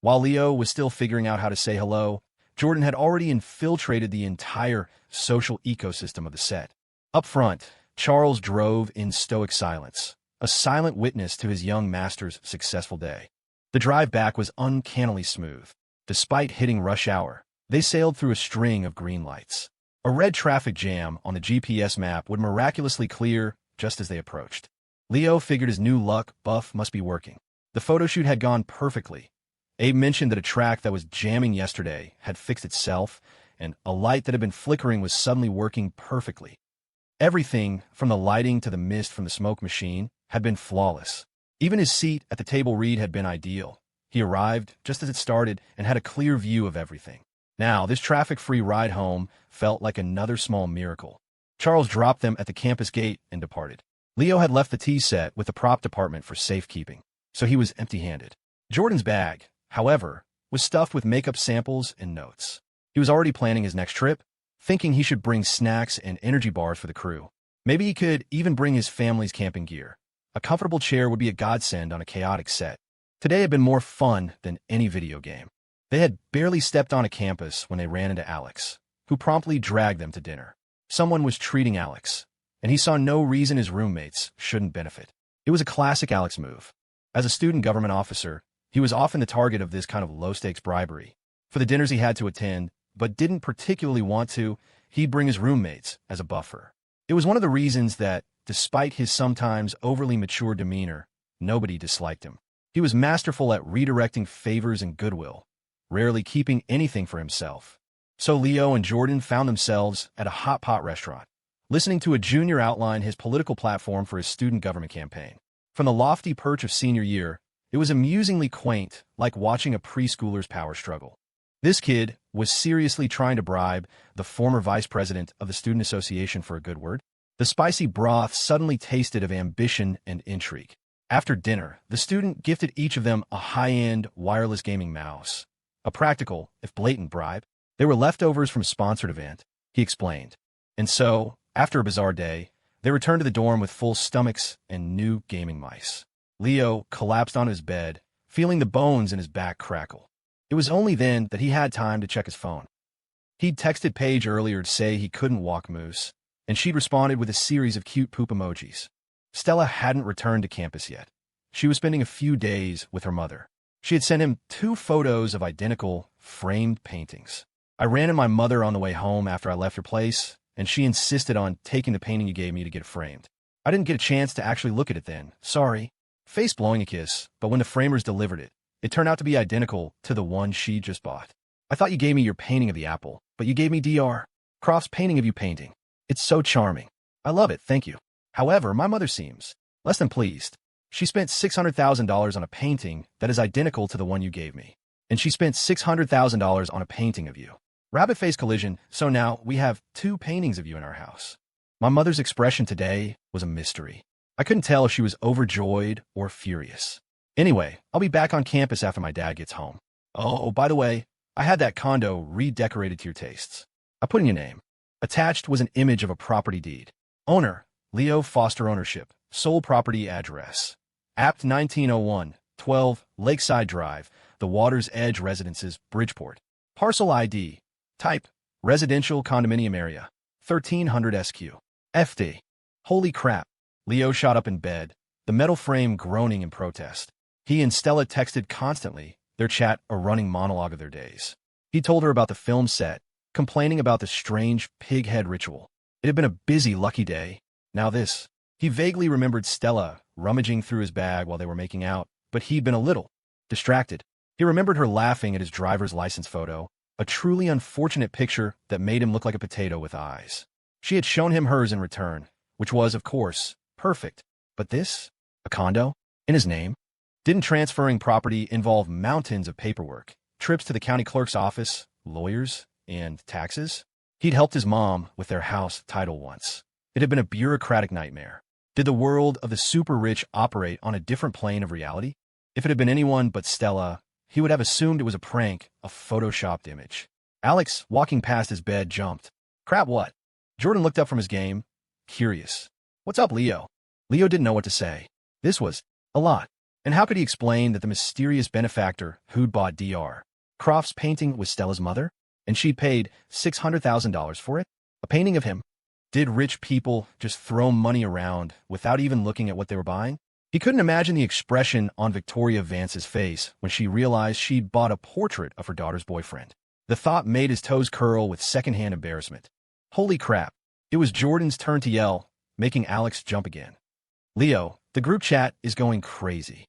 While Leo was still figuring out how to say hello, Jordan had already infiltrated the entire social ecosystem of the set. Up front, Charles drove in stoic silence, a silent witness to his young master's successful day. The drive back was uncannily smooth. Despite hitting rush hour, they sailed through a string of green lights. A red traffic jam on the GPS map would miraculously clear just as they approached. Leo figured his new luck buff must be working. The photo shoot had gone perfectly. Abe mentioned that a track that was jamming yesterday had fixed itself, and a light that had been flickering was suddenly working perfectly. Everything, from the lighting to the mist from the smoke machine, had been flawless. Even his seat at the table read had been ideal. He arrived just as it started and had a clear view of everything. Now, this traffic-free ride home felt like another small miracle. Charles dropped them at the campus gate and departed. Leo had left the tea set with the prop department for safekeeping, so he was empty-handed. Jordan's bag, however, was stuffed with makeup samples and notes. He was already planning his next trip, thinking he should bring snacks and energy bars for the crew. Maybe he could even bring his family's camping gear. A comfortable chair would be a godsend on a chaotic set. Today had been more fun than any video game. They had barely stepped on a campus when they ran into Alex, who promptly dragged them to dinner. Someone was treating Alex, and he saw no reason his roommates shouldn't benefit. It was a classic Alex move. As a student government officer, he was often the target of this kind of low-stakes bribery. For the dinners he had to attend, but didn't particularly want to, he'd bring his roommates as a buffer. It was one of the reasons that, despite his sometimes overly mature demeanor, nobody disliked him. He was masterful at redirecting favors and goodwill, rarely keeping anything for himself. So Leo and Jordan found themselves at a hot pot restaurant, listening to a junior outline his political platform for his student government campaign. From the lofty perch of senior year, it was amusingly quaint, like watching a preschooler's power struggle. This kid was seriously trying to bribe the former vice president of the Student Association for a good word. The spicy broth suddenly tasted of ambition and intrigue. After dinner, the student gifted each of them a high-end wireless gaming mouse, a practical, if blatant, bribe. They were leftovers from a sponsored event, he explained. And so, after a bizarre day, they returned to the dorm with full stomachs and new gaming mice. Leo collapsed on his bed, feeling the bones in his back crackle. It was only then that he had time to check his phone. He'd texted Paige earlier to say he couldn't walk moose, and she'd responded with a series of cute poop emojis. Stella hadn't returned to campus yet. She was spending a few days with her mother. She had sent him 2 photos of identical, framed paintings. I ran in my mother on the way home after I left your place, and she insisted on taking the painting you gave me to get it framed. I didn't get a chance to actually look at it then. Sorry. Face blowing a kiss, but when the framers delivered it, it turned out to be identical to the one she just bought. I thought you gave me your painting of the apple, but you gave me Dr. Croft's painting of you painting. It's so charming. I love it, thank you. However, my mother seems less than pleased. She spent $600,000 on a painting that is identical to the one you gave me. And she spent $600,000 on a painting of you. Rabbit face collision, so now we have 2 paintings of you in our house. My mother's expression today was a mystery. I couldn't tell if she was overjoyed or furious. Anyway, I'll be back on campus after my dad gets home. Oh, by the way, I had that condo redecorated to your tastes. I put in your name. Attached was an image of a property deed. Owner, Leo Foster ownership, sole property address. Apt 1901, 12, Lakeside Drive, The Water's Edge Residences, Bridgeport. Parcel ID. Type, residential condominium area. 1300 SQ. FD. Holy crap. Leo shot up in bed, the metal frame groaning in protest. He and Stella texted constantly, their chat a running monologue of their days. He told her about the film set, complaining about the strange pig head ritual. It had been a busy, lucky day. Now this. He vaguely remembered Stella rummaging through his bag while they were making out, but he'd been a little distracted. He remembered her laughing at his driver's license photo, a truly unfortunate picture that made him look like a potato with eyes. She had shown him hers in return, which was, of course, perfect. But this? A condo? In his name? Didn't transferring property involve mountains of paperwork, trips to the county clerk's office, lawyers, and taxes? He'd helped his mom with their house title once. It had been a bureaucratic nightmare. Did the world of the super-rich operate on a different plane of reality? If it had been anyone but Stella, he would have assumed it was a prank, a photoshopped image. Alex, walking past his bed, jumped. Crap, what? Jordan looked up from his game, curious. What's up, Leo? Leo didn't know what to say. This was a lot. And how could he explain that the mysterious benefactor who'd bought Dr. Croft's painting was Stella's mother, and she'd paid $600,000 for it? A painting of him? Did rich people just throw money around without even looking at what they were buying? He couldn't imagine the expression on Victoria Vance's face when she realized she'd bought a portrait of her daughter's boyfriend. The thought made his toes curl with secondhand embarrassment. Holy crap. It was Jordan's turn to yell, making Alex jump again. Leo, the group chat is going crazy.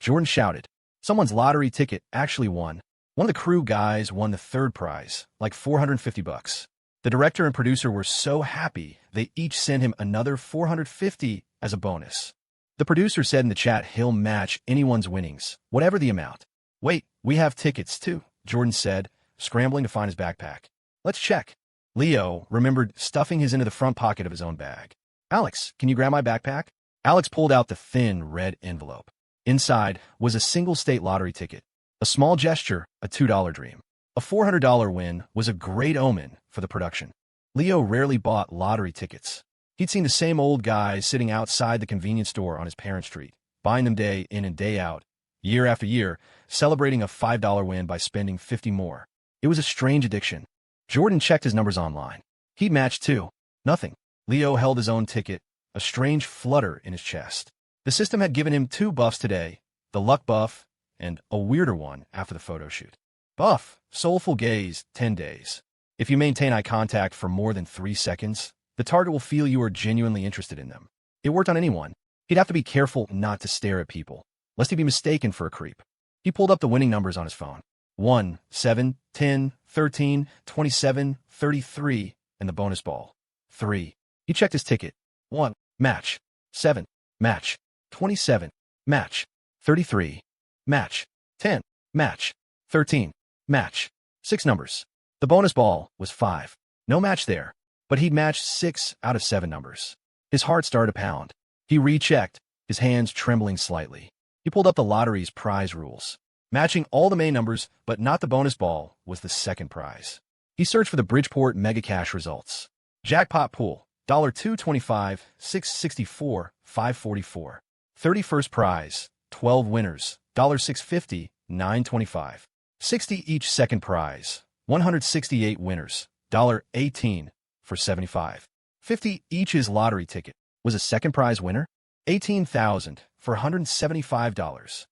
Jordan shouted. Someone's lottery ticket actually won. One of the crew guys won the third prize, like $450. The director and producer were so happy, they each sent him another $450 as a bonus. The producer said in the chat he'll match anyone's winnings, whatever the amount. Wait, we have tickets too, Jordan said, scrambling to find his backpack. Let's check. Leo remembered stuffing his into the front pocket of his own bag. Alex, can you grab my backpack? Alex pulled out the thin red envelope. Inside was a single state lottery ticket. A small gesture, a $2 dream. A $400 win was a great omen for the production. Leo rarely bought lottery tickets. He'd seen the same old guys sitting outside the convenience store on his parents' street, buying them day in and day out, year after year, celebrating a $5 win by spending $50 more. It was a strange addiction. Jordan checked his numbers online. He'd matched too. Nothing. Leo held his own ticket, a strange flutter in his chest. The system had given him 2 buffs today, the luck buff and a weirder one after the photo shoot. Buff, soulful gaze, 10 days. If you maintain eye contact for more than 3 seconds, the target will feel you are genuinely interested in them. It worked on anyone. He'd have to be careful not to stare at people, lest he be mistaken for a creep. He pulled up the winning numbers on his phone. 1, 7, 10, 13, 27, 33, and the bonus ball. 3. He checked his ticket. 1. Match. 7. Match. 27. Match. 33. Match. 10. Match. 13. Match. 6 numbers. The bonus ball was 5. No match there, but he'd matched 6 out of 7 numbers. His heart started to pound. He rechecked, his hands trembling slightly. He pulled up the lottery's prize rules. Matching all the main numbers, but not the bonus ball, was the second prize. He searched for the Bridgeport Mega Cash results. Jackpot pool, $225, $664, $544. 31st prize, 12 winners, $650, $925. 60 each second prize, 168 winners, $18 for $75. 50 each his lottery ticket. Was a second prize winner? $18,000 for $175.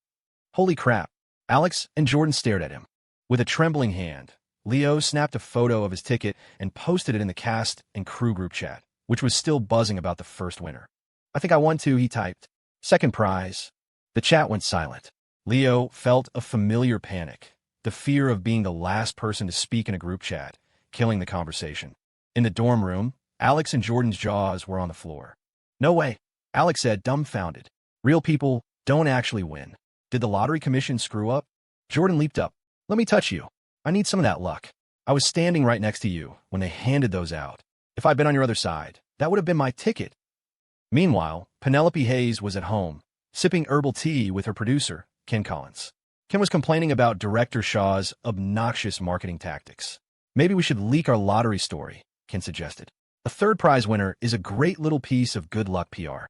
Holy crap. Alex and Jordan stared at him. With a trembling hand, Leo snapped a photo of his ticket and posted it in the cast and crew group chat, which was still buzzing about the first winner. I think I won too, he typed. Second prize. The chat went silent. Leo felt a familiar panic, the fear of being the last person to speak in a group chat, killing the conversation. In the dorm room, Alex and Jordan's jaws were on the floor. No way, Alex said, dumbfounded. Real people don't actually win. Did the lottery commission screw up? Jordan leaped up. Let me touch you. I need some of that luck. I was standing right next to you when they handed those out. If I'd been on your other side, that would have been my ticket. Meanwhile, Penelope Hayes was at home, sipping herbal tea with her producer, Ken Collins. Ken was complaining about Director Shaw's obnoxious marketing tactics. Maybe we should leak our lottery story, Ken suggested. A third prize winner is a great little piece of good luck PR.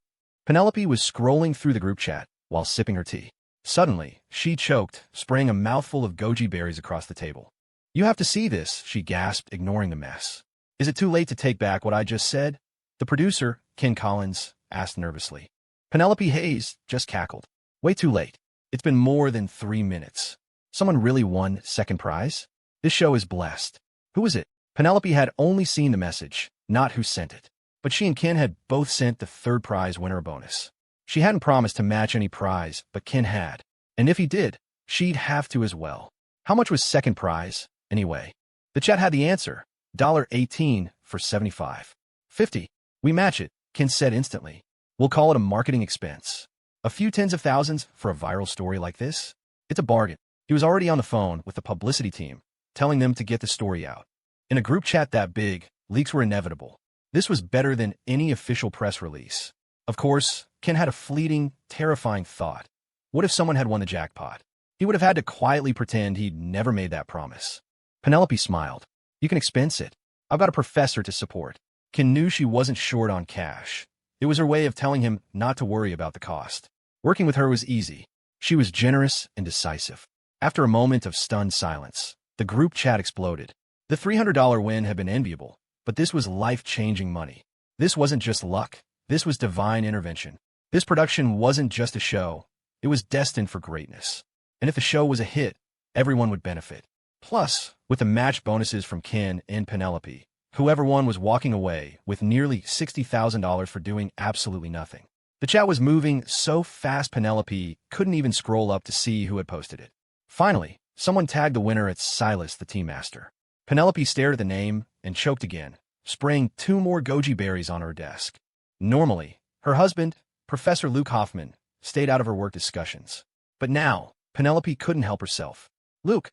Penelope was scrolling through the group chat while sipping her tea. Suddenly, she choked, spraying a mouthful of goji berries across the table. "You have to see this," she gasped, ignoring the mess. "Is it too late to take back what I just said?" The producer, Ken Collins, asked nervously. Penelope Hayes just cackled. "Way too late. It's been more than 3 minutes. Someone really won second prize? This show is blessed. Who is it?" Penelope had only seen the message, not who sent it. But she and Ken had both sent the third prize winner a bonus. She hadn't promised to match any prize, but Ken had. And if he did, she'd have to as well. How much was second prize, anyway? The chat had the answer. $18 for 75. 50. "We match it," Ken said instantly. "We'll call it a marketing expense. A few tens of thousands for a viral story like this? It's a bargain." He was already on the phone with the publicity team, telling them to get the story out. In a group chat that big, leaks were inevitable. This was better than any official press release. Of course, Ken had a fleeting, terrifying thought. What if someone had won the jackpot? He would have had to quietly pretend he'd never made that promise. Penelope smiled. "You can expense it. I've got a professor to support." Ken knew she wasn't short on cash. It was her way of telling him not to worry about the cost. Working with her was easy. She was generous and decisive. After a moment of stunned silence, the group chat exploded. The $300 win had been enviable, but this was life-changing money. This wasn't just luck. This was divine intervention. This production wasn't just a show. It was destined for greatness. And if the show was a hit, everyone would benefit. Plus, with the match bonuses from Ken and Penelope, whoever won was walking away with nearly $60,000 for doing absolutely nothing. The chat was moving so fast Penelope couldn't even scroll up to see who had posted it. Finally, someone tagged the winner as Silas, the team master. Penelope stared at the name and choked again, spraying 2 more goji berries on her desk. Normally, her husband, Professor Luke Hoffman, stayed out of her work discussions. But now, Penelope couldn't help herself. Luke,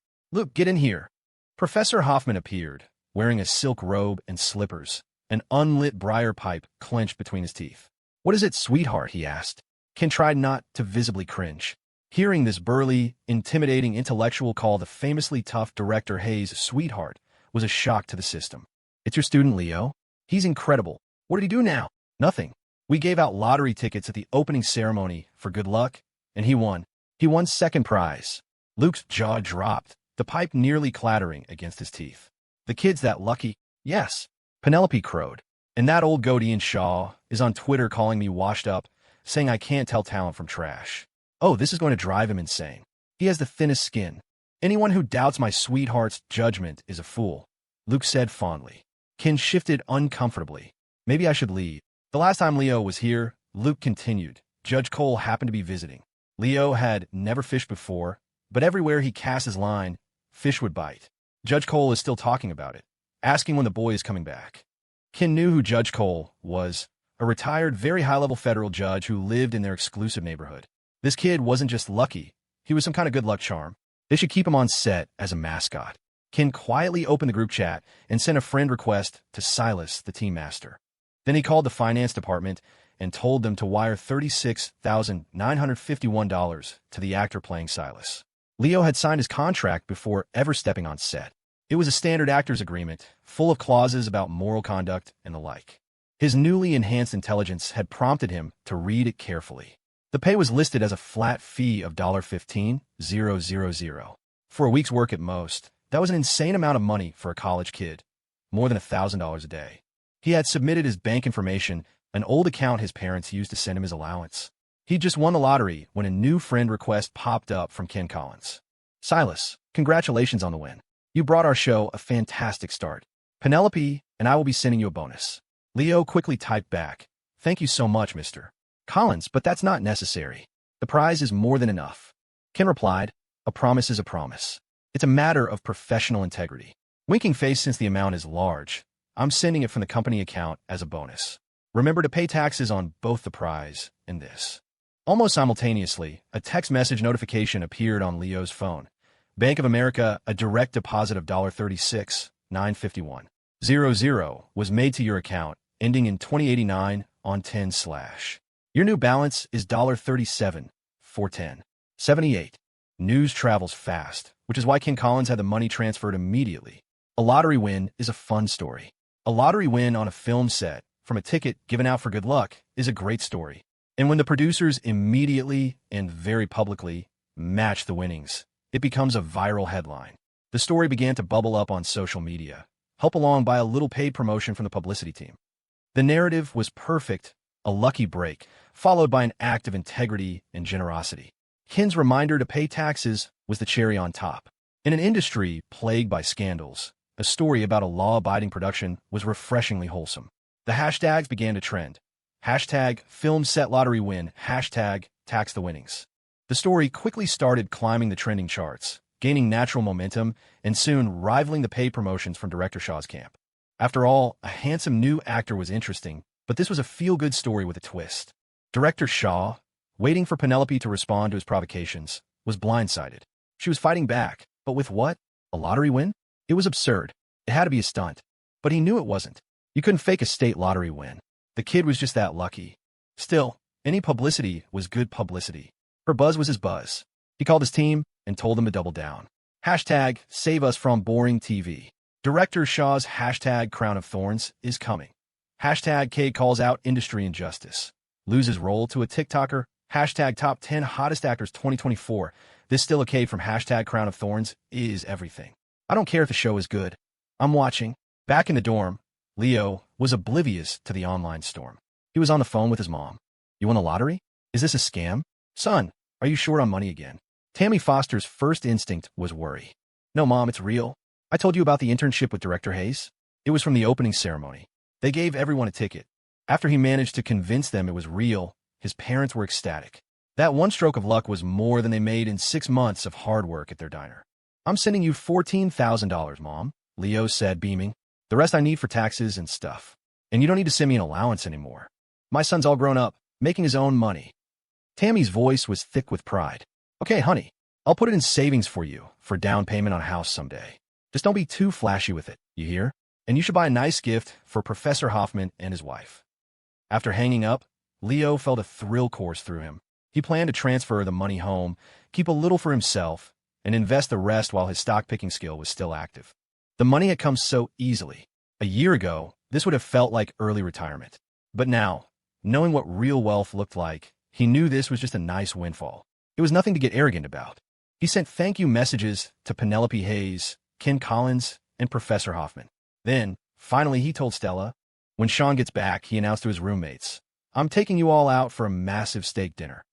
get in here." Professor Hoffman appeared, wearing a silk robe and slippers, an unlit briar pipe clenched between his teeth. "What is it, sweetheart?" he asked. Ken tried not to visibly cringe. Hearing this burly, intimidating intellectual call the famously tough director Hayes sweetheart was a shock to the system. "It's your student Leo. He's incredible. What did he do now?" "Nothing. We gave out lottery tickets at the opening ceremony for good luck, and he won. He won second prize." Luke's jaw dropped, the pipe nearly clattering against his teeth. "The kid's that lucky?" "Yes," Penelope crowed. "And that old Godian Shaw is on Twitter calling me washed up, saying I can't tell talent from trash. Oh, this is going to drive him insane. He has the thinnest skin. Anyone who doubts my sweetheart's judgment is a fool," Luke said fondly. Ken shifted uncomfortably. "Maybe I should leave. The last time Leo was here," Luke continued, Judge Cole happened to be visiting. Leo had never fished before, but everywhere he cast his line, fish would bite. Judge Cole is still talking about it, asking when the boy is coming back. Ken knew who Judge Cole was, a retired, very high-level federal judge who lived in their exclusive neighborhood. This kid wasn't just lucky, he was some kind of good luck charm. They should keep him on set as a mascot. Ken quietly opened the group chat and sent a friend request to Silas, the team master. Then he called the finance department and told them to wire $36,951 to the actor playing Silas. Leo had signed his contract before ever stepping on set. It was a standard actor's agreement, full of clauses about moral conduct and the like. His newly enhanced intelligence had prompted him to read it carefully. The pay was listed as a flat fee of $15,000. For a week's work at most, that was an insane amount of money for a college kid, more than $1,000 a day. He had submitted his bank information, an old account his parents used to send him his allowance. He'd just won the lottery when a new friend request popped up from Ken Collins. "Silas, congratulations on the win. You brought our show a fantastic start. Penelope and I will be sending you a bonus." Leo quickly typed back, "Thank you so much, Mr. Collins, but that's not necessary. The prize is more than enough." Ken replied, "A promise is a promise. It's a matter of professional integrity." Winking face, "Since the amount is large, I'm sending it from the company account as a bonus. Remember to pay taxes on both the prize and this." Almost simultaneously, a text message notification appeared on Leo's phone. Bank of America, a direct deposit of $36,951.00 was made to your account, ending in 2089 on 10/. Your new balance is $37,410.78. News travels fast, which is why Ken Collins had the money transferred immediately. A lottery win is a fun story. A lottery win on a film set from a ticket given out for good luck is a great story. And when the producers immediately and very publicly match the winnings, it becomes a viral headline. The story began to bubble up on social media, helped along by a little paid promotion from the publicity team. The narrative was perfect, a lucky break, followed by an act of integrity and generosity. Ken's reminder to pay taxes was the cherry on top. In an industry plagued by scandals, a story about a law-abiding production was refreshingly wholesome. The hashtags began to trend. Hashtag film set lottery win, hashtag tax the winnings. The story quickly started climbing the trending charts, gaining natural momentum, and soon rivaling the paid promotions from director Shaw's camp. After all, a handsome new actor was interesting, but this was a feel-good story with a twist. Director Shaw, waiting for Penelope to respond to his provocations, was blindsided. She was fighting back, but with what? A lottery win? It was absurd. It had to be a stunt. But he knew it wasn't. You couldn't fake a state lottery win. The kid was just that lucky. Still, any publicity was good publicity. Her buzz was his buzz. He called his team and told them to double down. Hashtag save us from boring TV. Director Shaw's hashtag crown of thorns is coming. Hashtag K calls out industry injustice. Loses role to a TikToker. Hashtag top 10 hottest actors 2024. This still a K from hashtag crown of thorns is everything. I don't care if the show is good. I'm watching. Back in the dorm, Leo was oblivious to the online storm. He was on the phone with his mom. You won the lottery? Is this a scam? Son, are you short on money again? Tammy Foster's first instinct was worry. No, Mom, it's real. I told you about the internship with Director Hayes. It was from the opening ceremony. They gave everyone a ticket. After he managed to convince them it was real, his parents were ecstatic. That one stroke of luck was more than they made in 6 months of hard work at their diner. I'm sending you $14,000, Mom, Leo said, beaming. The rest I need for taxes and stuff. And you don't need to send me an allowance anymore. My son's all grown up, making his own money. Tammy's voice was thick with pride. Okay, honey, I'll put it in savings for you for down payment on a house someday. Just don't be too flashy with it, you hear? And you should buy a nice gift for Professor Hoffman and his wife. After hanging up, Leo felt a thrill course through him. He planned to transfer the money home, keep a little for himself, and invest the rest while his stock-picking skill was still active. The money had come so easily. A year ago, this would have felt like early retirement. But now, knowing what real wealth looked like, he knew this was just a nice windfall. It was nothing to get arrogant about. He sent thank you messages to Penelope Hayes, Ken Collins, and Professor Hoffman. Then, finally, he told Stella. When Shawn gets back, he announced to his roommates, I'm taking you all out for a massive steak dinner.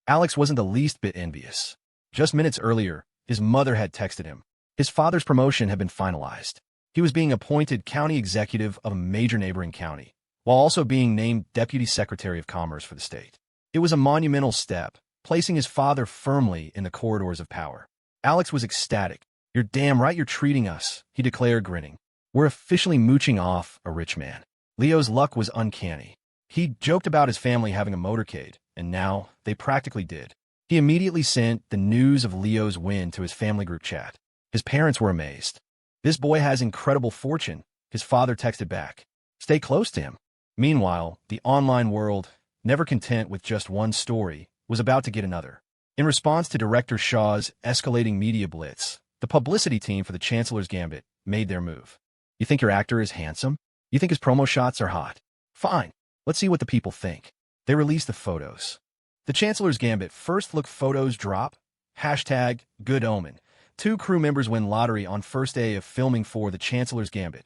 Alex wasn't the least bit envious. Just minutes earlier, his mother had texted him. His father's promotion had been finalized. He was being appointed county executive of a major neighboring county, while also being named Deputy Secretary of Commerce for the state. It was a monumental step, placing his father firmly in the corridors of power. Alex was ecstatic. You're damn right you're treating us, he declared, grinning. We're officially mooching off a rich man. Leo's luck was uncanny. He joked about his family having a motorcade, and now they practically did. He immediately sent the news of Leo's win to his family group chat. His parents were amazed. This boy has incredible fortune, his father texted back. Stay close to him. Meanwhile, the online world, never content with just one story, was about to get another. In response to Director Shaw's escalating media blitz, the publicity team for the Chancellor's Gambit made their move. You think your actor is handsome? You think his promo shots are hot? Fine. Let's see what the people think. They released the photos. The Chancellor's Gambit first look photos drop. Hashtag good omen. 2 crew members win lottery on first day of filming for The Chancellor's Gambit.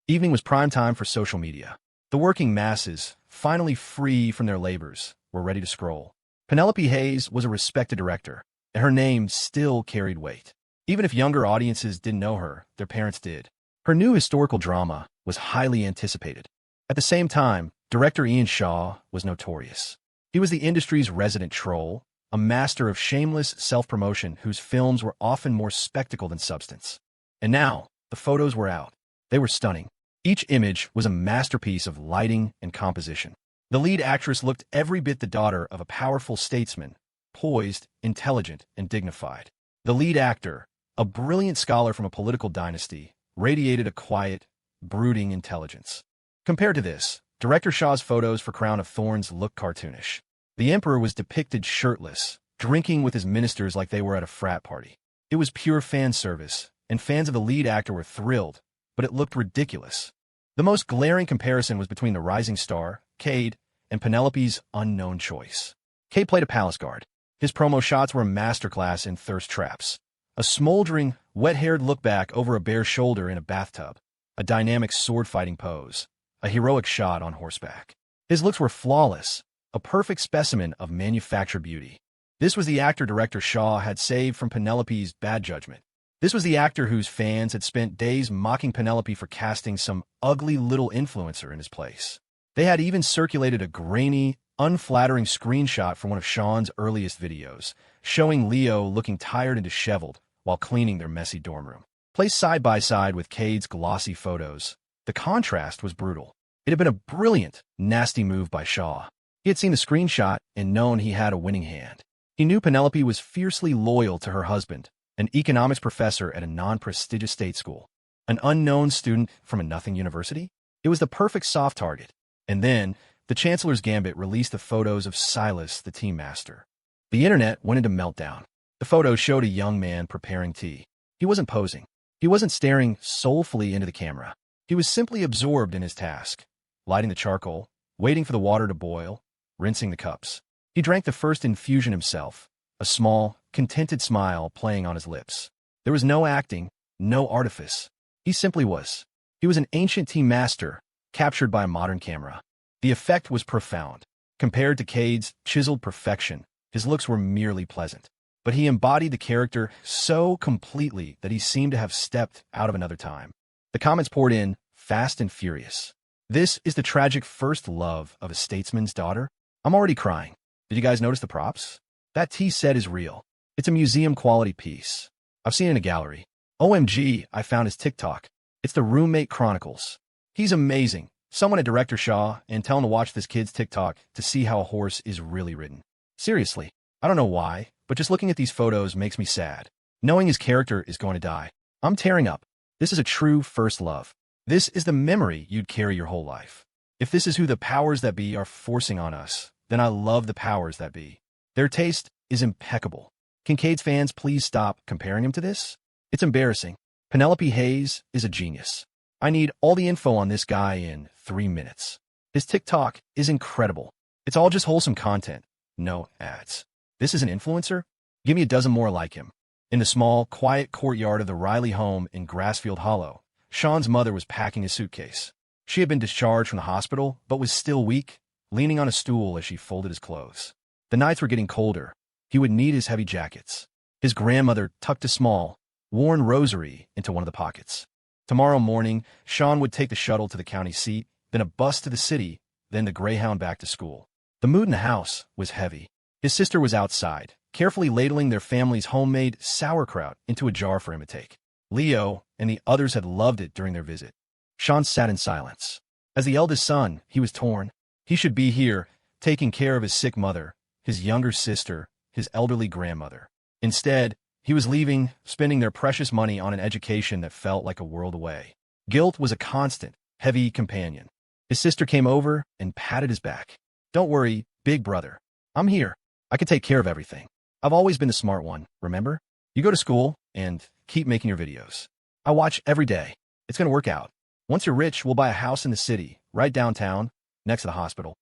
Evening was prime time for social media. The working masses, finally free from their labors, were ready to scroll. Penelope Hayes was a respected director, and her name still carried weight. Even if younger audiences didn't know her, their parents did. Her new historical drama was highly anticipated. At the same time, director Ian Shaw was notorious. He was the industry's resident troll, a master of shameless self-promotion whose films were often more spectacle than substance. And now, the photos were out. They were stunning. Each image was a masterpiece of lighting and composition. The lead actress looked every bit the daughter of a powerful statesman, poised, intelligent, and dignified. The lead actor, a brilliant scholar from a political dynasty, radiated a quiet, brooding intelligence. Compared to this, Director Shaw's photos for Crown of Thorns looked cartoonish. The emperor was depicted shirtless, drinking with his ministers like they were at a frat party. It was pure fan service, and fans of the lead actor were thrilled, but it looked ridiculous. The most glaring comparison was between the rising star, Cade, and Penelope's unknown choice. Cade played a palace guard. His promo shots were a masterclass in thirst traps. A smoldering, wet-haired look back over a bare shoulder in a bathtub. A dynamic sword-fighting pose. A heroic shot on horseback. His looks were flawless, a perfect specimen of manufactured beauty. This was the actor-director Shaw had saved from Penelope's bad judgment. This was the actor whose fans had spent days mocking Penelope for casting some ugly little influencer in his place. They had even circulated a grainy, unflattering screenshot from one of Shawn's earliest videos, showing Leo looking tired and disheveled while cleaning their messy dorm room. Placed side by side with Cade's glossy photos, the contrast was brutal. It had been a brilliant, nasty move by Shaw. He had seen the screenshot and known he had a winning hand. He knew Penelope was fiercely loyal to her husband, an economics professor at a non-prestigious state school. An unknown student from a nothing university? It was the perfect soft target. And then, the Chancellor's Gambit released the photos of Silas, the team master. The internet went into meltdown. The photos showed a young man preparing tea. He wasn't posing. He wasn't staring soulfully into the camera. He was simply absorbed in his task, lighting the charcoal, waiting for the water to boil, rinsing the cups. He drank the first infusion himself, a small, contented smile playing on his lips. There was no acting, no artifice. He simply was. He was an ancient team master, captured by a modern camera. The effect was profound. Compared to Cade's chiseled perfection, his looks were merely pleasant. But he embodied the character so completely that he seemed to have stepped out of another time. The comments poured in, fast and furious. This is the tragic first love of a statesman's daughter? I'm already crying. Did you guys notice the props? That tea set is real. It's a museum-quality piece. I've seen it in a gallery. OMG, I found his TikTok. It's the Roommate Chronicles. He's amazing. Someone at Director Shaw and tell him to watch this kid's TikTok to see how a horse is really ridden. Seriously, I don't know why, but just looking at these photos makes me sad. Knowing his character is going to die. I'm tearing up. This is a true first love. This is the memory you'd carry your whole life. If this is who the powers that be are forcing on us, then I love the powers that be. Their taste is impeccable. Can Cade's fans please stop comparing him to this? It's embarrassing. Penelope Hayes is a genius. I need all the info on this guy in 3 minutes. His TikTok is incredible. It's all just wholesome content. No ads. This is an influencer? Give me a dozen more like him. In the small, quiet courtyard of the Riley home in Grassfield Hollow, Shawn's mother was packing his suitcase. She had been discharged from the hospital, but was still weak, leaning on a stool as she folded his clothes. The nights were getting colder. He would need his heavy jackets. His grandmother tucked a small, worn rosary into one of the pockets. Tomorrow morning, Shawn would take the shuttle to the county seat, then a bus to the city, then the Greyhound back to school. The mood in the house was heavy. His sister was outside, carefully ladling their family's homemade sauerkraut into a jar for him to take. Leo and the others had loved it during their visit. Shawn sat in silence. As the eldest son, he was torn. He should be here, taking care of his sick mother, his younger sister, his elderly grandmother. Instead, he was leaving, spending their precious money on an education that felt like a world away. Guilt was a constant, heavy companion. His sister came over and patted his back. Don't worry, big brother. I'm here. I can take care of everything. I've always been the smart one, remember? You go to school and keep making your videos. I watch every day. It's going to work out. Once you're rich, we'll buy a house in the city, right downtown, next to the hospital.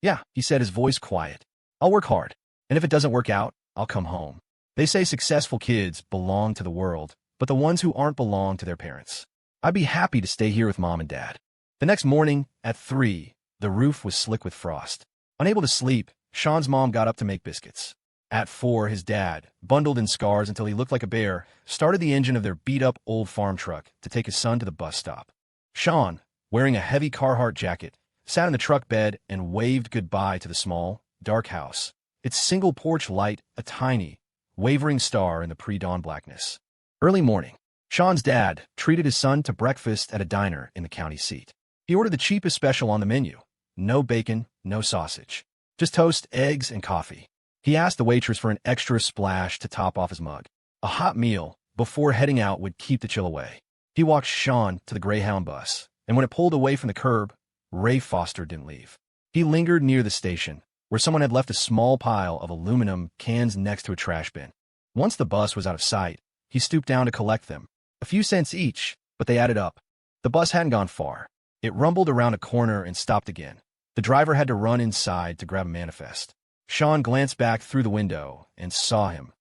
Yeah, he said, his voice quiet. I'll work hard. And if it doesn't work out, I'll come home. They say successful kids belong to the world, but the ones who aren't belong to their parents. I'd be happy to stay here with mom and dad. The next morning, at 3, the roof was slick with frost. Unable to sleep, Shawn's mom got up to make biscuits. At 4, his dad, bundled in scars until he looked like a bear, started the engine of their beat-up old farm truck to take his son to the bus stop. Shawn, wearing a heavy Carhartt jacket, sat in the truck bed and waved goodbye to the small, dark house, its single porch light a tiny, wavering star in the pre-dawn blackness. Early morning, Shawn's dad treated his son to breakfast at a diner in the county seat. He ordered the cheapest special on the menu. No bacon, no sausage. Just toast, eggs, and coffee. He asked the waitress for an extra splash to top off his mug. A hot meal before heading out would keep the chill away. He walked Shawn to the Greyhound bus, and when it pulled away from the curb, Ray Foster didn't leave. He lingered near the station, where someone had left a small pile of aluminum cans next to a trash bin. Once the bus was out of sight, he stooped down to collect them. A few cents each, but they added up. The bus hadn't gone far. It rumbled around a corner and stopped again. The driver had to run inside to grab a manifest. Shawn glanced back through the window and saw him,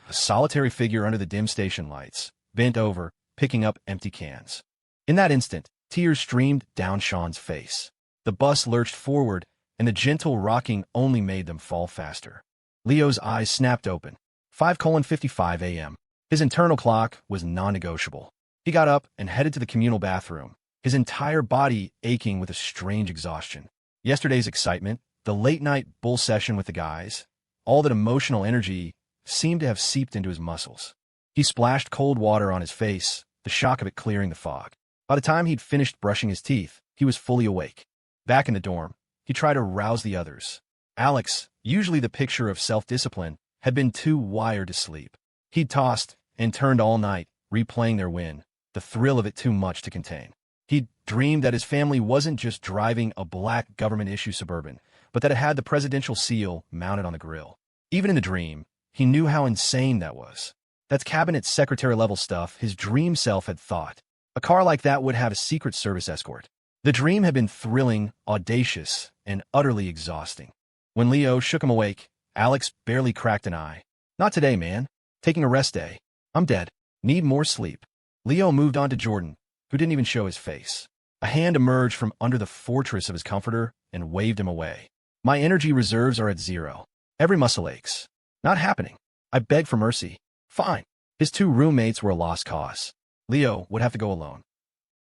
a solitary figure under the dim station lights, bent over, picking up empty cans. In that instant, tears streamed down Shawn's face. The bus lurched forward, and the gentle rocking only made them fall faster. Leo's eyes snapped open. 5:55 a.m. His internal clock was non-negotiable. He got up and headed to the communal bathroom, his entire body aching with a strange exhaustion. Yesterday's excitement, the late-night bull session with the guys, all that emotional energy seemed to have seeped into his muscles. He splashed cold water on his face, the shock of it clearing the fog. By the time he'd finished brushing his teeth, he was fully awake. Back in the dorm, he tried to rouse the others. Alex, usually the picture of self-discipline, had been too wired to sleep. He'd tossed and turned all night, replaying their win, the thrill of it too much to contain. He'd dreamed that his family wasn't just driving a black government-issue Suburban, but that it had the presidential seal mounted on the grill. Even in the dream, he knew how insane that was. That's cabinet secretary-level stuff his dream self had thought. A car like that would have a Secret Service escort. The dream had been thrilling, audacious, and utterly exhausting. When Leo shook him awake, Alex barely cracked an eye. "Not today, man. Taking a rest day. I'm dead. Need more sleep." Leo moved on to Jordan, who didn't even show his face. A hand emerged from under the fortress of his comforter and waved him away. "My energy reserves are at 0. Every muscle aches. Not happening. I beg for mercy." Fine. His 2 roommates were a lost cause. Leo would have to go alone.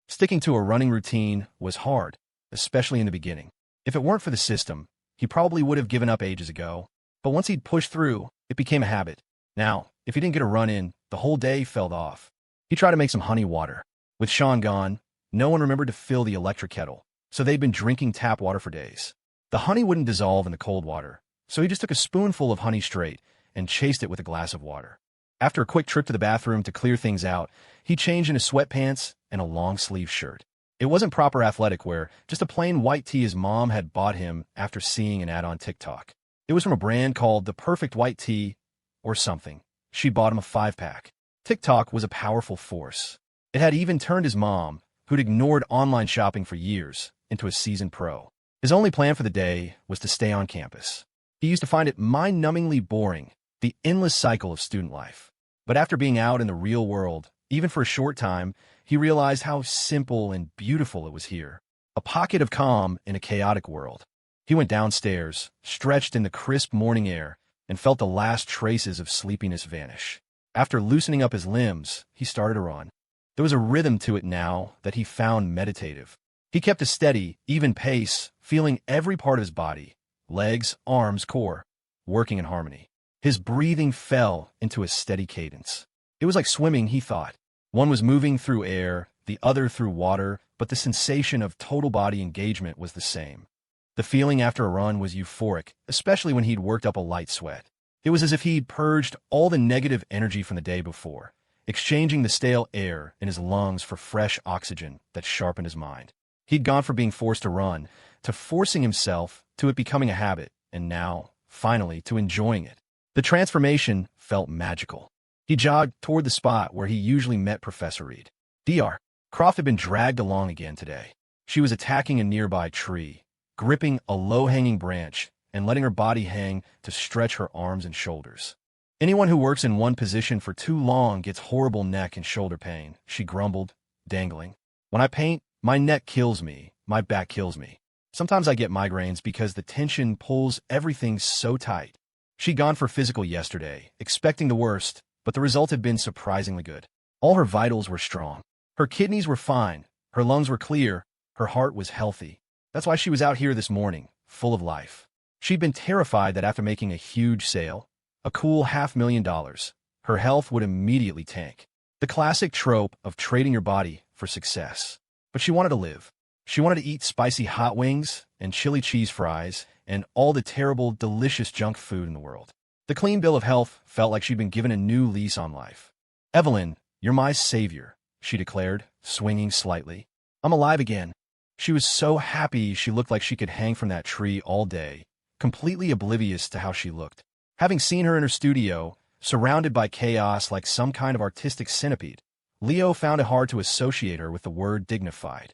Sticking to a running routine was hard, especially in the beginning. If it weren't for the system, he probably would have given up ages ago. But once he'd pushed through, it became a habit. Now, if he didn't get a run in, the whole day fell off. He tried to make some honey water. With Shawn gone, no one remembered to fill the electric kettle, so they'd been drinking tap water for days. The honey wouldn't dissolve in the cold water, so he just took a spoonful of honey straight and chased it with a glass of water. After a quick trip to the bathroom to clear things out, he changed into sweatpants and a long-sleeve shirt. It wasn't proper athletic wear, just a plain white tee his mom had bought him after seeing an ad on TikTok. It was from a brand called The Perfect White Tee or something. She bought him a 5-pack. TikTok was a powerful force. It had even turned his mom, who'd ignored online shopping for years, into a seasoned pro. His only plan for the day was to stay on campus. He used to find it mind-numbingly boring, the endless cycle of student life. But after being out in the real world, even for a short time, he realized how simple and beautiful it was here. A pocket of calm in a chaotic world. He went downstairs, stretched in the crisp morning air, and felt the last traces of sleepiness vanish. After loosening up his limbs, he started to run. There was a rhythm to it now that he found meditative. He kept a steady, even pace, feeling every part of his body, legs, arms, core, working in harmony. His breathing fell into a steady cadence. It was like swimming, he thought. One was moving through air, the other through water, but the sensation of total body engagement was the same. The feeling after a run was euphoric, especially when he'd worked up a light sweat. It was as if he'd purged all the negative energy from the day before, exchanging the stale air in his lungs for fresh oxygen that sharpened his mind. He'd gone from being forced to run, to forcing himself, to it becoming a habit, and now, finally, to enjoying it. The transformation felt magical. He jogged toward the spot where he usually met Professor Reed. Dr. Croft had been dragged along again today. She was attacking a nearby tree, gripping a low-hanging branch and letting her body hang to stretch her arms and shoulders. "Anyone who works in one position for too long gets horrible neck and shoulder pain," she grumbled, dangling. "When I paint, my neck kills me, my back kills me. Sometimes I get migraines because the tension pulls everything so tight." She'd gone for physical yesterday, expecting the worst, but the result had been surprisingly good. All her vitals were strong. Her kidneys were fine, her lungs were clear, her heart was healthy. That's why she was out here this morning, full of life. She'd been terrified that after making a huge sale, a cool $500,000, her health would immediately tank. The classic trope of trading your body for success. But she wanted to live. She wanted to eat spicy hot wings and chili cheese fries and all the terrible, delicious junk food in the world. The clean bill of health felt like she'd been given a new lease on life. "Evelyn, you're my savior," she declared, swinging slightly. "I'm alive again." She was so happy she looked like she could hang from that tree all day, completely oblivious to how she looked. Having seen her in her studio, surrounded by chaos like some kind of artistic centipede, Leo found it hard to associate her with the word dignified.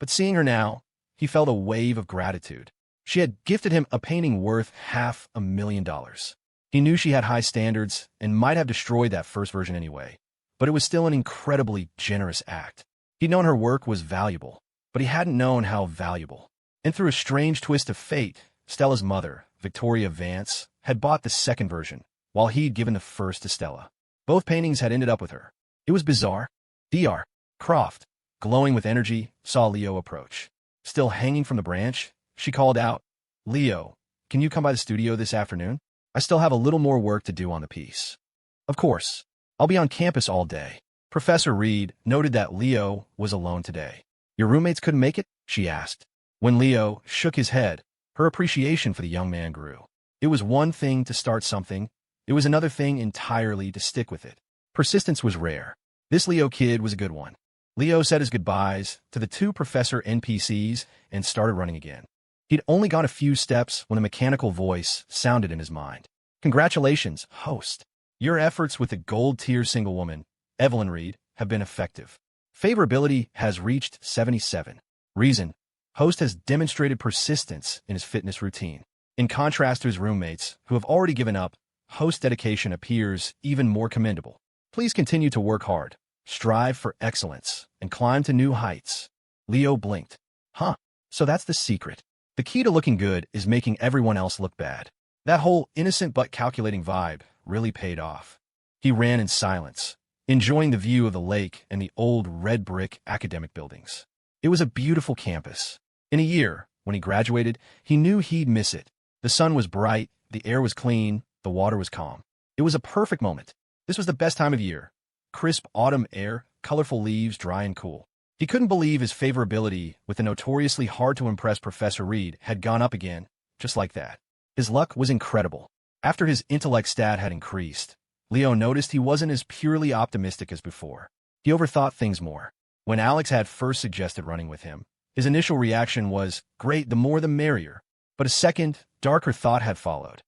But seeing her now, he felt a wave of gratitude. She had gifted him a painting worth $500,000. He knew she had high standards and might have destroyed that first version anyway, but it was still an incredibly generous act. He'd known her work was valuable, but he hadn't known how valuable. And through a strange twist of fate, Stella's mother, Victoria Vance, had bought the second version, while he'd given the first to Stella. Both paintings had ended up with her. It was bizarre. Dr. Croft, glowing with energy, saw Leo approach. Still hanging from the branch, she called out, "Leo, can you come by the studio this afternoon? I still have a little more work to do on the piece." "Of course. I'll be on campus all day." Professor Reed noted that Leo was alone today. "Your roommates couldn't make it?" she asked. When Leo shook his head, her appreciation for the young man grew. It was one thing to start something. It was another thing entirely to stick with it. Persistence was rare. This Leo kid was a good one. Leo said his goodbyes to the two professor NPCs and started running again. He'd only gone a few steps when a mechanical voice sounded in his mind. "Congratulations, host. Your efforts with the gold-tier single woman, Evelyn Reed, have been effective. Favorability has reached 77. Reason: host has demonstrated persistence in his fitness routine. In contrast to his roommates, who have already given up, host dedication appears even more commendable. Please continue to work hard, strive for excellence, and climb to new heights." Leo blinked. "Huh, so that's the secret. The key to looking good is making everyone else look bad." That whole innocent but calculating vibe really paid off. He ran in silence, enjoying the view of the lake and the old red brick academic buildings. It was a beautiful campus. In a year, when he graduated, he knew he'd miss it. The sun was bright, the air was clean, the water was calm. It was a perfect moment. This was the best time of year. Crisp autumn air, colorful leaves, dry and cool. He couldn't believe his favorability with the notoriously hard-to-impress Professor Reed had gone up again, just like that. His luck was incredible. After his intellect stat had increased, Leo noticed he wasn't as purely optimistic as before. He overthought things more. When Alex had first suggested running with him, his initial reaction was, "Great, the more the merrier." But a second, darker thought had followed.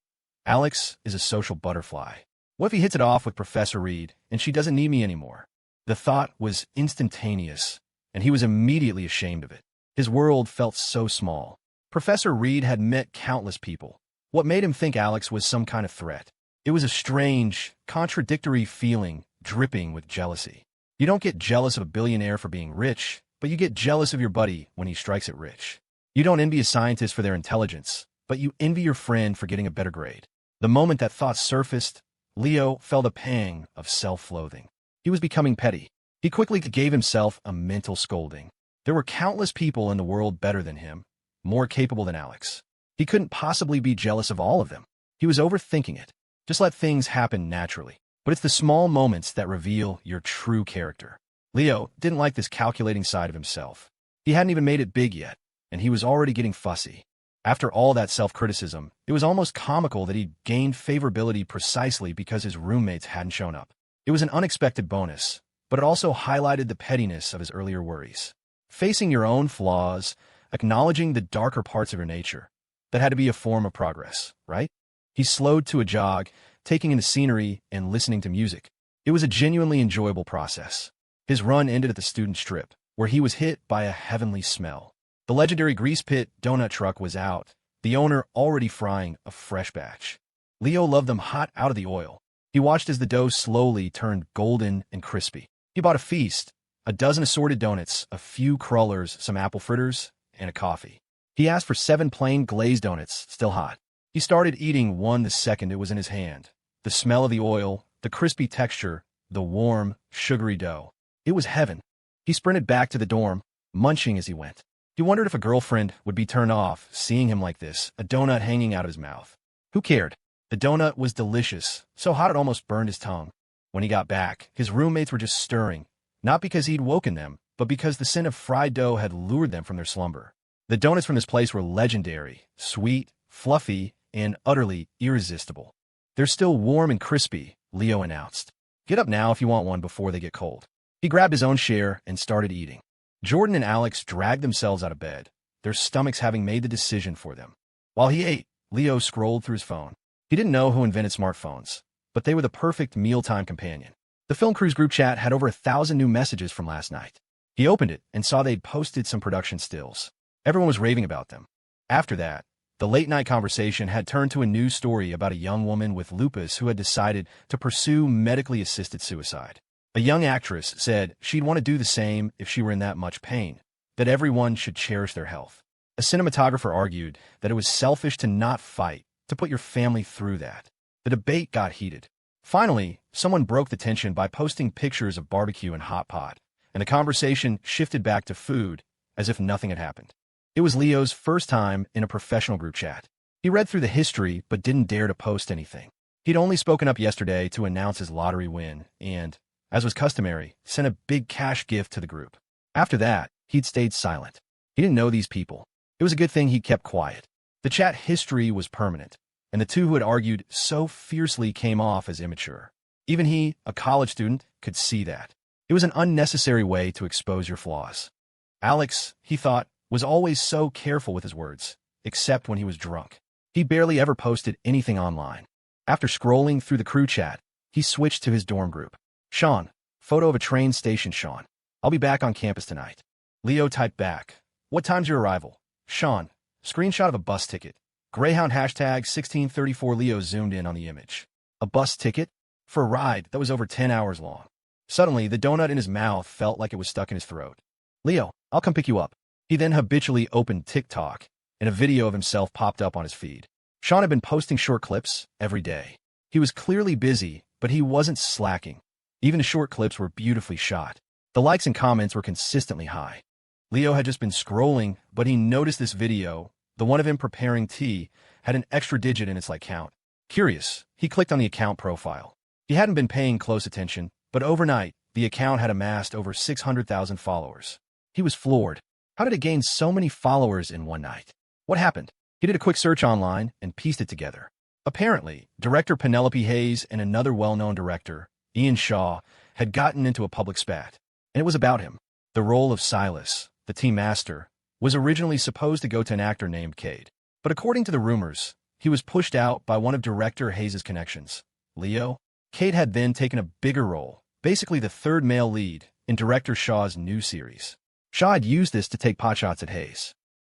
Alex is a social butterfly. What if he hits it off with Professor Reed and she doesn't need me anymore? The thought was instantaneous, and he was immediately ashamed of it. His world felt so small. Professor Reed had met countless people. What made him think Alex was some kind of threat? It was a strange, contradictory feeling, dripping with jealousy. You don't get jealous of a billionaire for being rich, but you get jealous of your buddy when he strikes it rich. You don't envy a scientist for their intelligence, but you envy your friend for getting a better grade. The moment that thought surfaced, Leo felt a pang of self-loathing. He was becoming petty. He quickly gave himself a mental scolding. There were countless people in the world better than him, more capable than Alex. He couldn't possibly be jealous of all of them. He was overthinking it. Just let things happen naturally. But it's the small moments that reveal your true character. Leo didn't like this calculating side of himself. He hadn't even made it big yet, and he was already getting fussy. After all that self-criticism, it was almost comical that he'd gained favorability precisely because his roommates hadn't shown up. It was an unexpected bonus, but it also highlighted the pettiness of his earlier worries. Facing your own flaws, acknowledging the darker parts of your nature, that had to be a form of progress, right? He slowed to a jog, taking in the scenery and listening to music. It was a genuinely enjoyable process. His run ended at the student strip, where he was hit by a heavenly smell. The legendary grease pit donut truck was out, the owner already frying a fresh batch. Leo loved them hot out of the oil. He watched as the dough slowly turned golden and crispy. He bought a feast, a dozen assorted donuts, a few crullers, some apple fritters, and a coffee. He asked for 7 plain glazed donuts, still hot. He started eating one the second it was in his hand. The smell of the oil, the crispy texture, the warm, sugary dough. It was heaven. He sprinted back to the dorm, munching as he went. He wondered if a girlfriend would be turned off seeing him like this, a donut hanging out of his mouth. Who cared? The donut was delicious, so hot it almost burned his tongue. When he got back, his roommates were just stirring, not because he'd woken them, but because the scent of fried dough had lured them from their slumber. The donuts from this place were legendary, sweet, fluffy, and utterly irresistible. "They're still warm and crispy," Leo announced. "Get up now if you want one before they get cold." He grabbed his own share and started eating. Jordan and Alex dragged themselves out of bed, their stomachs having made the decision for them. While he ate, Leo scrolled through his phone. He didn't know who invented smartphones, but they were the perfect mealtime companion. The film crew's group chat had over 1,000 new messages from last night. He opened it and saw they'd posted some production stills. Everyone was raving about them. After that, the late-night conversation had turned to a news story about a young woman with lupus who had decided to pursue medically assisted suicide. A young actress said she'd want to do the same if she were in that much pain, that everyone should cherish their health. A cinematographer argued that it was selfish to not fight, to put your family through that. The debate got heated. Finally, someone broke the tension by posting pictures of barbecue and hot pot, and the conversation shifted back to food as if nothing had happened. It was Leo's first time in a professional group chat. He read through the history but didn't dare to post anything. He'd only spoken up yesterday to announce his lottery win and, as was customary, sent a big cash gift to the group. After that, he'd stayed silent. He didn't know these people. It was a good thing he kept quiet. The chat history was permanent, and the two who had argued so fiercely came off as immature. Even he, a college student, could see that. It was an unnecessary way to expose your flaws. Alex, he thought, was always so careful with his words, except when he was drunk. He barely ever posted anything online. After scrolling through the crew chat, he switched to his dorm group. Shawn, photo of a train station. Shawn, I'll be back on campus tonight. Leo typed back, what time's your arrival? Shawn, screenshot of a bus ticket. Greyhound hashtag 1634. Leo zoomed in on the image. A bus ticket? For a ride that was over 10 hours long. Suddenly, the donut in his mouth felt like it was stuck in his throat. Leo, I'll come pick you up. He then habitually opened TikTok, and a video of himself popped up on his feed. Shawn had been posting short clips every day. He was clearly busy, but he wasn't slacking. Even the short clips were beautifully shot. The likes and comments were consistently high. Leo had just been scrolling, but he noticed this video, the one of him preparing tea, had an extra digit in its like count. Curious, he clicked on the account profile. He hadn't been paying close attention, but overnight, the account had amassed over 600,000 followers. He was floored. How did it gain so many followers in one night? What happened? He did a quick search online and pieced it together. Apparently, director Penelope Hayes and another well-known director, Ian Shaw, had gotten into a public spat. And it was about him. The role of Silas, the team master, was originally supposed to go to an actor named Cade. But according to the rumors, he was pushed out by one of director Hayes' connections, Leo. Cade had then taken a bigger role, basically the third male lead, in director Shaw's new series. Shaw had used this to take potshots at Hayes.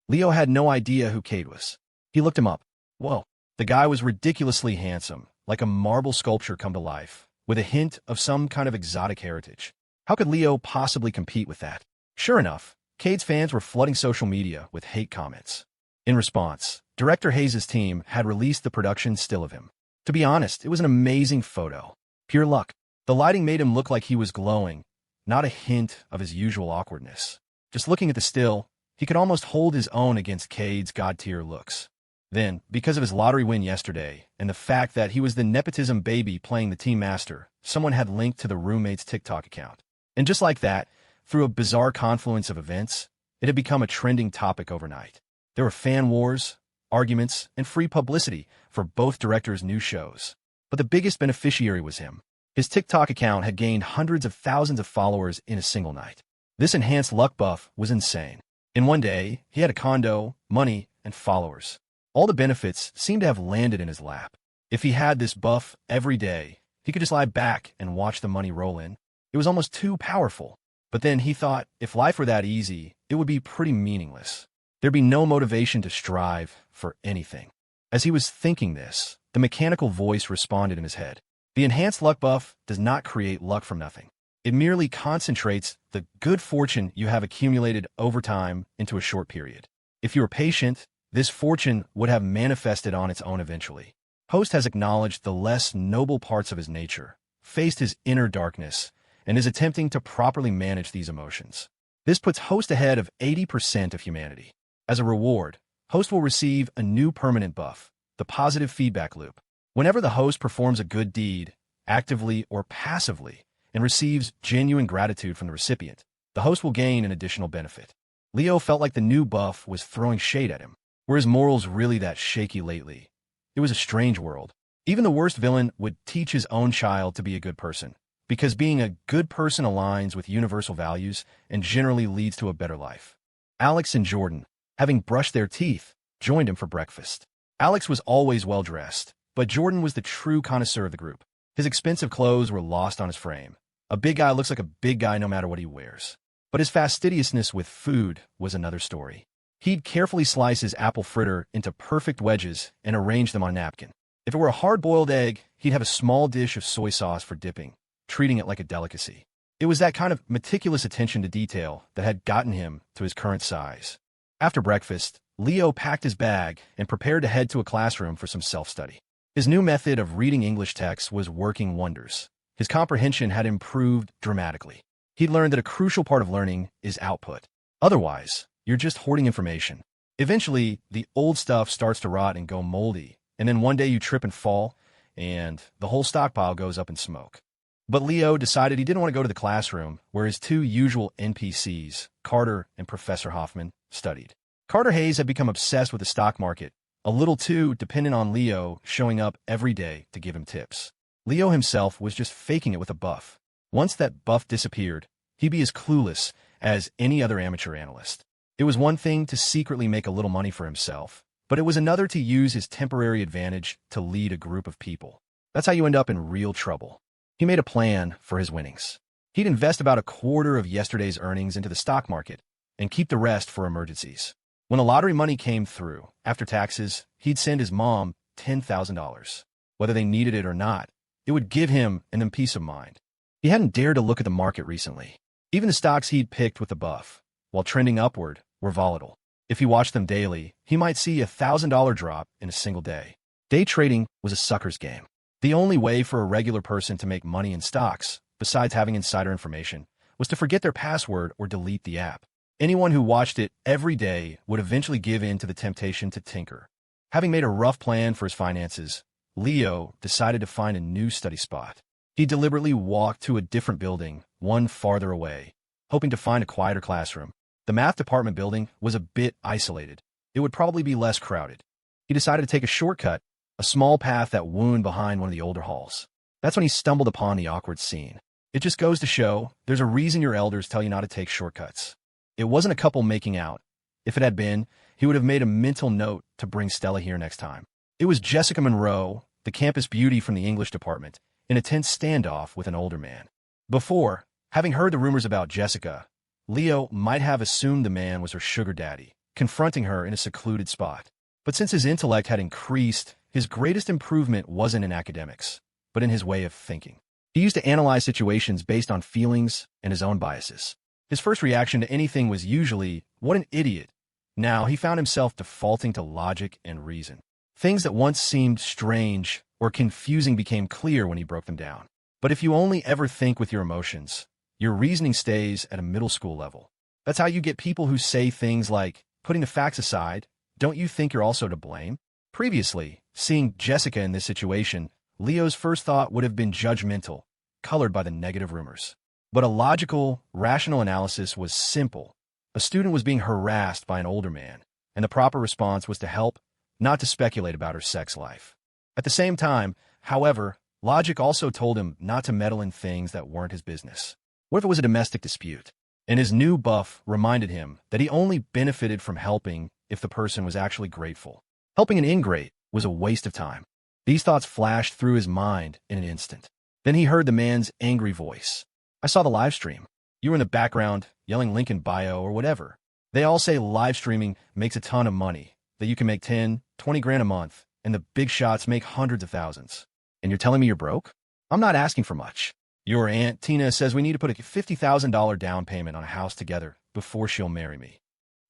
Leo had no idea who Cade was. He looked him up. Whoa, the guy was ridiculously handsome, like a marble sculpture come to life, with a hint of some kind of exotic heritage. How could Leo possibly compete with that? Sure enough, Cade's fans were flooding social media with hate comments. In response, director Hayes' team had released the production still of him. To be honest, it was an amazing photo. Pure luck. The lighting made him look like he was glowing, not a hint of his usual awkwardness. Just looking at the still, he could almost hold his own against Cade's god-tier looks. Then, because of his lottery win yesterday, and the fact that he was the nepotism baby playing the team master, someone had linked to the roommate's TikTok account. And just like that, through a bizarre confluence of events, it had become a trending topic overnight. There were fan wars, arguments, and free publicity for both directors' new shows. But the biggest beneficiary was him. His TikTok account had gained hundreds of thousands of followers in a single night. This enhanced luck buff was insane. In one day, he had a condo, money, and followers. All the benefits seemed to have landed in his lap. If he had this buff every day, he could just lie back and watch the money roll in. It was almost too powerful. But then he thought, if life were that easy, it would be pretty meaningless. There'd be no motivation to strive for anything. As he was thinking this, the mechanical voice responded in his head. The enhanced luck buff does not create luck from nothing. It merely concentrates the good fortune you have accumulated over time into a short period. If you were patient, this fortune would have manifested on its own eventually. Host has acknowledged the less noble parts of his nature, faced his inner darkness, and is attempting to properly manage these emotions. This puts Host ahead of 80% of humanity. As a reward, Host will receive a new permanent buff, the positive feedback loop. Whenever the host performs a good deed, actively or passively, and receives genuine gratitude from the recipient, the host will gain an additional benefit. Leo felt like the new buff was throwing shade at him. Were his morals really that shaky lately? It was a strange world. Even the worst villain would teach his own child to be a good person, because being a good person aligns with universal values and generally leads to a better life. Alex and Jordan, having brushed their teeth, joined him for breakfast. Alex was always well-dressed, but Jordan was the true connoisseur of the group. His expensive clothes were lost on his frame. A big guy looks like a big guy no matter what he wears. But his fastidiousness with food was another story. He'd carefully slice his apple fritter into perfect wedges and arrange them on a napkin. If it were a hard-boiled egg, he'd have a small dish of soy sauce for dipping, treating it like a delicacy. It was that kind of meticulous attention to detail that had gotten him to his current size. After breakfast, Leo packed his bag and prepared to head to a classroom for some self-study. His new method of reading English texts was working wonders. His comprehension had improved dramatically. He'd learned that a crucial part of learning is output. Otherwise, you're just hoarding information. Eventually, the old stuff starts to rot and go moldy, and then one day you trip and fall, and the whole stockpile goes up in smoke. But Leo decided he didn't want to go to the classroom where his two usual NPCs, Carter and Professor Hoffman, studied. Carter Hayes had become obsessed with the stock market, a little too dependent on Leo showing up every day to give him tips. Leo himself was just faking it with a buff. Once that buff disappeared, he'd be as clueless as any other amateur analyst. It was one thing to secretly make a little money for himself, but it was another to use his temporary advantage to lead a group of people. That's how you end up in real trouble. He made a plan for his winnings. He'd invest about a quarter of yesterday's earnings into the stock market and keep the rest for emergencies. When the lottery money came through, after taxes, he'd send his mom $10,000. Whether they needed it or not, it would give him and them peace of mind. He hadn't dared to look at the market recently. Even the stocks he'd picked with the buff, while trending upward, were volatile. If he watched them daily, he might see a $1,000 drop in a single day. Day trading was a sucker's game. The only way for a regular person to make money in stocks, besides having insider information, was to forget their password or delete the app. Anyone who watched it every day would eventually give in to the temptation to tinker. Having made a rough plan for his finances, Leo decided to find a new study spot. He deliberately walked to a different building, one farther away, hoping to find a quieter classroom. The math department building was a bit isolated. It would probably be less crowded. He decided to take a shortcut, a small path that wound behind one of the older halls. That's when he stumbled upon the awkward scene. It just goes to show there's a reason your elders tell you not to take shortcuts. It wasn't a couple making out. If it had been, he would have made a mental note to bring Stella here next time. It was Jessica Monroe, the campus beauty from the English department, in a tense standoff with an older man. Before, having heard the rumors about Jessica, Leo might have assumed the man was her sugar daddy, confronting her in a secluded spot. But since his intellect had increased, his greatest improvement wasn't in academics, but in his way of thinking. He used to analyze situations based on feelings and his own biases. His first reaction to anything was usually, "What an idiot." Now he found himself defaulting to logic and reason. Things that once seemed strange or confusing became clear when he broke them down. But if you only ever think with your emotions, your reasoning stays at a middle school level. That's how you get people who say things like, "Putting the facts aside, don't you think you're also to blame?" Previously, seeing Jessica in this situation, Leo's first thought would have been judgmental, colored by the negative rumors. But a logical, rational analysis was simple. A student was being harassed by an older man, and the proper response was to help, not to speculate about her sex life. At the same time, however, logic also told him not to meddle in things that weren't his business. What if it was a domestic dispute? And his new buff reminded him that he only benefited from helping if the person was actually grateful. Helping an ingrate was a waste of time. These thoughts flashed through his mind in an instant. Then he heard the man's angry voice. "I saw the live stream. You were in the background, yelling link in bio or whatever. They all say live streaming makes a ton of money, that you can make 10, 20 grand a month, and the big shots make hundreds of thousands. And you're telling me you're broke? I'm not asking for much. Your Aunt Tina says we need to put a $50,000 down payment on a house together before she'll marry me.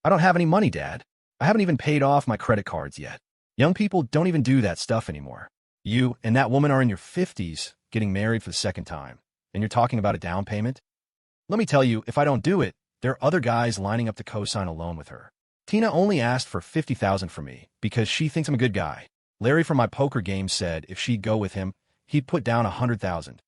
I don't have any money, Dad. I haven't even paid off my credit cards yet. Young people don't even do that stuff anymore. You and that woman are in your 50s, getting married for the second time, and you're talking about a down payment? Let me tell you, if I don't do it, there are other guys lining up to co-sign a loan with her. Tina only asked for $50,000 from me because she thinks I'm a good guy. Larry from my poker game said if she'd go with him, he'd put down $100,000.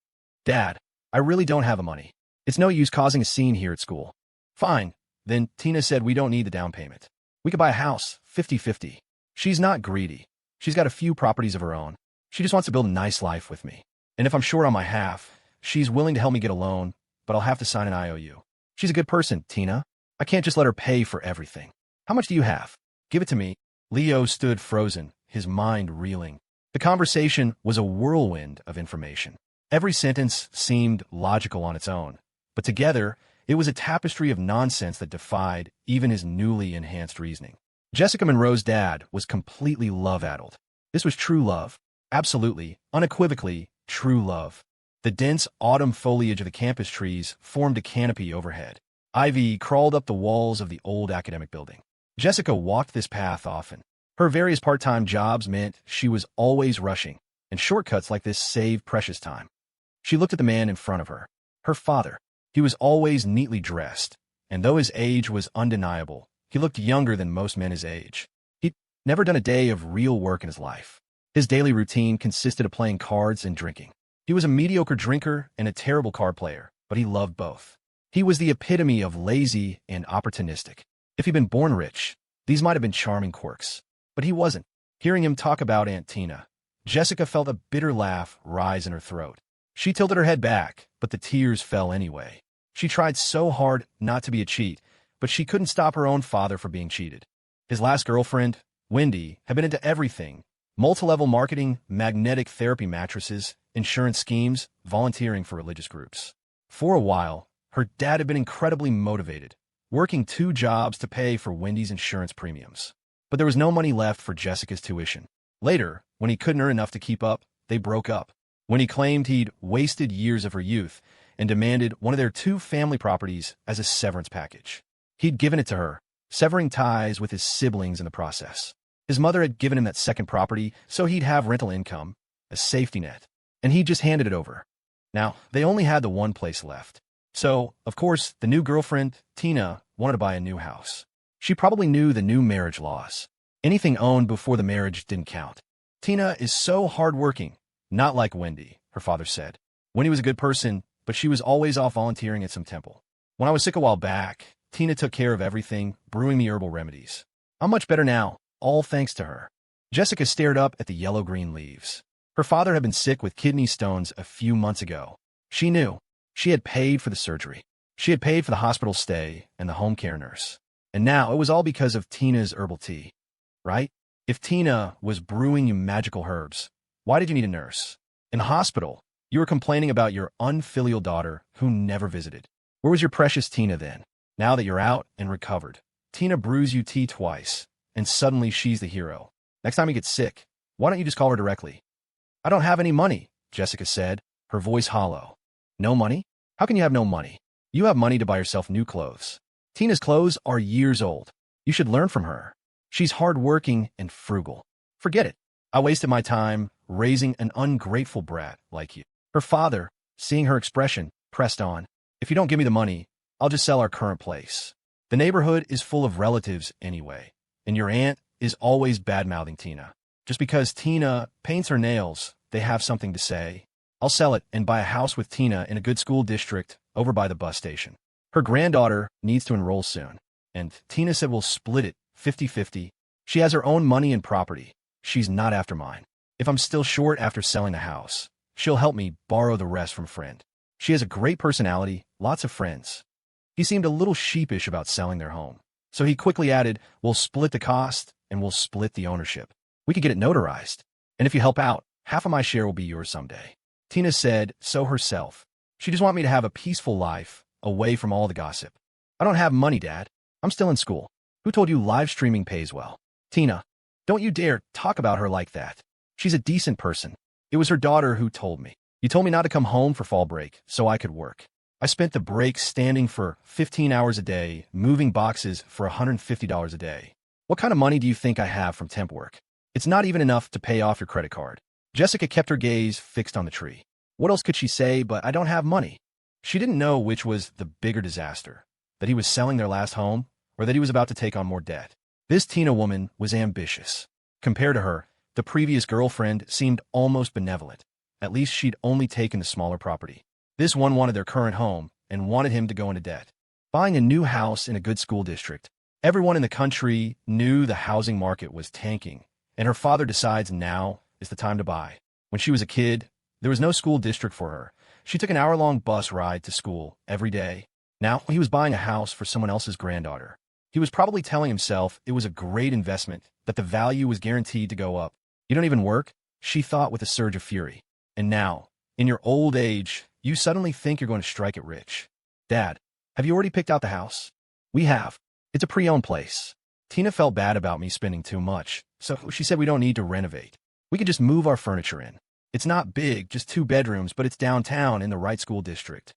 Dad, I really don't have the money. It's no use causing a scene here at school. Fine. Then Tina said we don't need the down payment. We could buy a house, 50-50. She's not greedy. She's got a few properties of her own. She just wants to build a nice life with me. And if I'm short on my half, she's willing to help me get a loan, but I'll have to sign an IOU. She's a good person, Tina. I can't just let her pay for everything. How much do you have? Give it to me. Leo stood frozen, his mind reeling. The conversation was a whirlwind of information. Every sentence seemed logical on its own, but together, It was a tapestry of nonsense that defied even his newly enhanced reasoning. Jessica Monroe's dad was completely love-addled. This was true love. Absolutely, unequivocally, true love. The dense autumn foliage of the campus trees formed a canopy overhead. Ivy crawled up the walls of the old academic building. Jessica walked this path often. Her various part-time jobs meant she was always rushing, and shortcuts like this saved precious time. She looked at the man in front of her. Her father. He was always neatly dressed, and though his age was undeniable, he looked younger than most men his age. He'd never done a day of real work in his life. His daily routine consisted of playing cards and drinking. He was a mediocre drinker and a terrible card player, but he loved both. He was the epitome of lazy and opportunistic. If he'd been born rich, these might have been charming quirks. But he wasn't. Hearing him talk about Aunt Tina, Jessica felt a bitter laugh rise in her throat. She tilted her head back, but the tears fell anyway. She tried so hard not to be a cheat, but she couldn't stop her own father from being cheated. His last girlfriend, Wendy, had been into everything: multi-level marketing, magnetic therapy mattresses, insurance schemes, volunteering for religious groups. For a while, her dad had been incredibly motivated, working 2 jobs to pay for Wendy's insurance premiums. But there was no money left for Jessica's tuition. Later, when he couldn't earn enough to keep up, they broke up. When he claimed he'd wasted years of her youth and demanded one of their 2 family properties as a severance package. He'd given it to her, severing ties with his siblings in the process. His mother had given him that second property so he'd have rental income, a safety net, and he just handed it over. Now, they only had the one place left. So, of course, the new girlfriend, Tina, wanted to buy a new house. She probably knew the new marriage laws. Anything owned before the marriage didn't count. Tina is so hardworking, not like Wendy, her father said. Wendy was a good person, but she was always off volunteering at some temple. When I was sick a while back, Tina took care of everything, brewing me herbal remedies. I'm much better now, all thanks to her. Jessica stared up at the yellow-green leaves. Her father had been sick with kidney stones a few months ago. She knew. She had paid for the surgery. She had paid for the hospital stay and the home care nurse. And now it was all because of Tina's herbal tea. Right? If Tina was brewing you magical herbs, why did you need a nurse? In the hospital, you were complaining about your unfilial daughter who never visited. Where was your precious Tina then? Now that you're out and recovered, Tina brews you tea twice, and suddenly she's the hero. Next time you get sick, why don't you just call her directly? I don't have any money, Jessica said, her voice hollow. No money? How can you have no money? You have money to buy yourself new clothes. Tina's clothes are years old. You should learn from her. She's hardworking and frugal. Forget it. I wasted my time raising an ungrateful brat like you. Her father, seeing her expression, pressed on. If you don't give me the money, I'll just sell our current place. The neighborhood is full of relatives anyway, and your aunt is always bad-mouthing Tina. Just because Tina paints her nails, they have something to say. I'll sell it and buy a house with Tina in a good school district over by the bus station. Her granddaughter needs to enroll soon, and Tina said we'll split it 50-50. She has her own money and property. She's not after mine. If I'm still short after selling the house, she'll help me borrow the rest from a friend. She has a great personality, lots of friends. He seemed a little sheepish about selling their home, so he quickly added, we'll split the cost and we'll split the ownership. We could get it notarized, and if you help out, half of my share will be yours someday. Tina said so herself. She just want me to have a peaceful life, away from all the gossip. I don't have money, Dad. I'm still in school. Who told you live streaming pays well? Tina, don't you dare talk about her like that. She's a decent person. It was her daughter who told me. You told me not to come home for fall break, so I could work. I spent the break standing for 15 hours a day, moving boxes for $150 a day. What kind of money do you think I have from temp work? It's not even enough to pay off your credit card. Jessica kept her gaze fixed on the tree. What else could she say but I don't have money? She didn't know which was the bigger disaster, that he was selling their last home or that he was about to take on more debt. This Tina woman was ambitious. Compared to her, the previous girlfriend seemed almost benevolent. At least she'd only taken the smaller property. This one wanted their current home and wanted him to go into debt. Buying a new house in a good school district. Everyone in the country knew the housing market was tanking, and her father decides now is the time to buy. When she was a kid, there was no school district for her. She took an hour-long bus ride to school every day. Now he was buying a house for someone else's granddaughter. He was probably telling himself it was a great investment, that the value was guaranteed to go up. You don't even work, she thought with a surge of fury. And now, in your old age, you suddenly think you're going to strike it rich. Dad, Have you already picked out the house? We have. It's a pre-owned place. Tina felt bad about me spending too much, so she said we don't need to renovate. We could just move our furniture in. It's not big, just 2 bedrooms, but it's downtown in the right school district.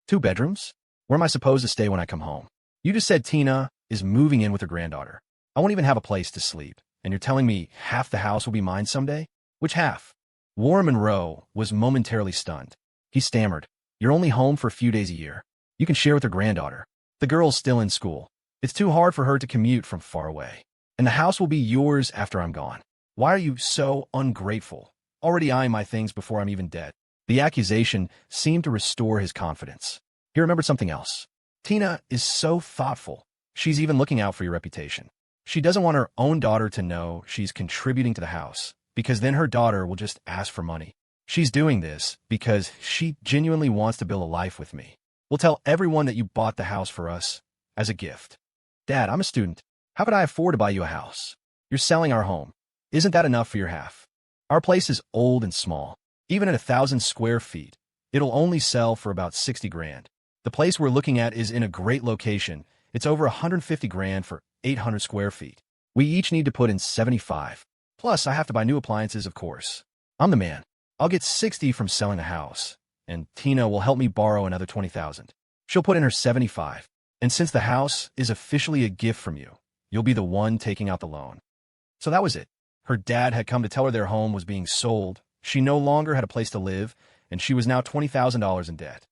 2 bedrooms? Where am I supposed to stay when I come home? You just said Tina is moving in with her granddaughter. I won't even have a place to sleep, and you're telling me half the house will be mine someday? Which half? Warren Monroe was momentarily stunned. He stammered, "You're only home for a few days a year. You can share with her granddaughter. The girl's still in school. It's too hard for her to commute from far away. And the house will be yours after I'm gone. Why are you so ungrateful? Already eyeing my things before I'm even dead." The accusation seemed to restore his confidence. He remembered something else. Tina is so thoughtful. She's even looking out for your reputation. She doesn't want her own daughter to know she's contributing to the house, because then her daughter will just ask for money. She's doing this because she genuinely wants to build a life with me. We'll tell everyone that you bought the house for us as a gift. Dad, I'm a student. How could I afford to buy you a house? You're selling our home. Isn't that enough for your half? Our place is old and small. Even at 1,000 square feet, it'll only sell for about 60 grand. The place we're looking at is in a great location. It's over 150 grand for 800 square feet. We each need to put in 75. Plus, I have to buy new appliances, of course. I'm the man. I'll get 60 from selling the house, and Tina will help me borrow another 20,000. She'll put in her 75. And since the house is officially a gift from you, you'll be the one taking out the loan. So that was it. Her dad had come to tell her their home was being sold. She no longer had a place to live, and she was now $20,000 in debt.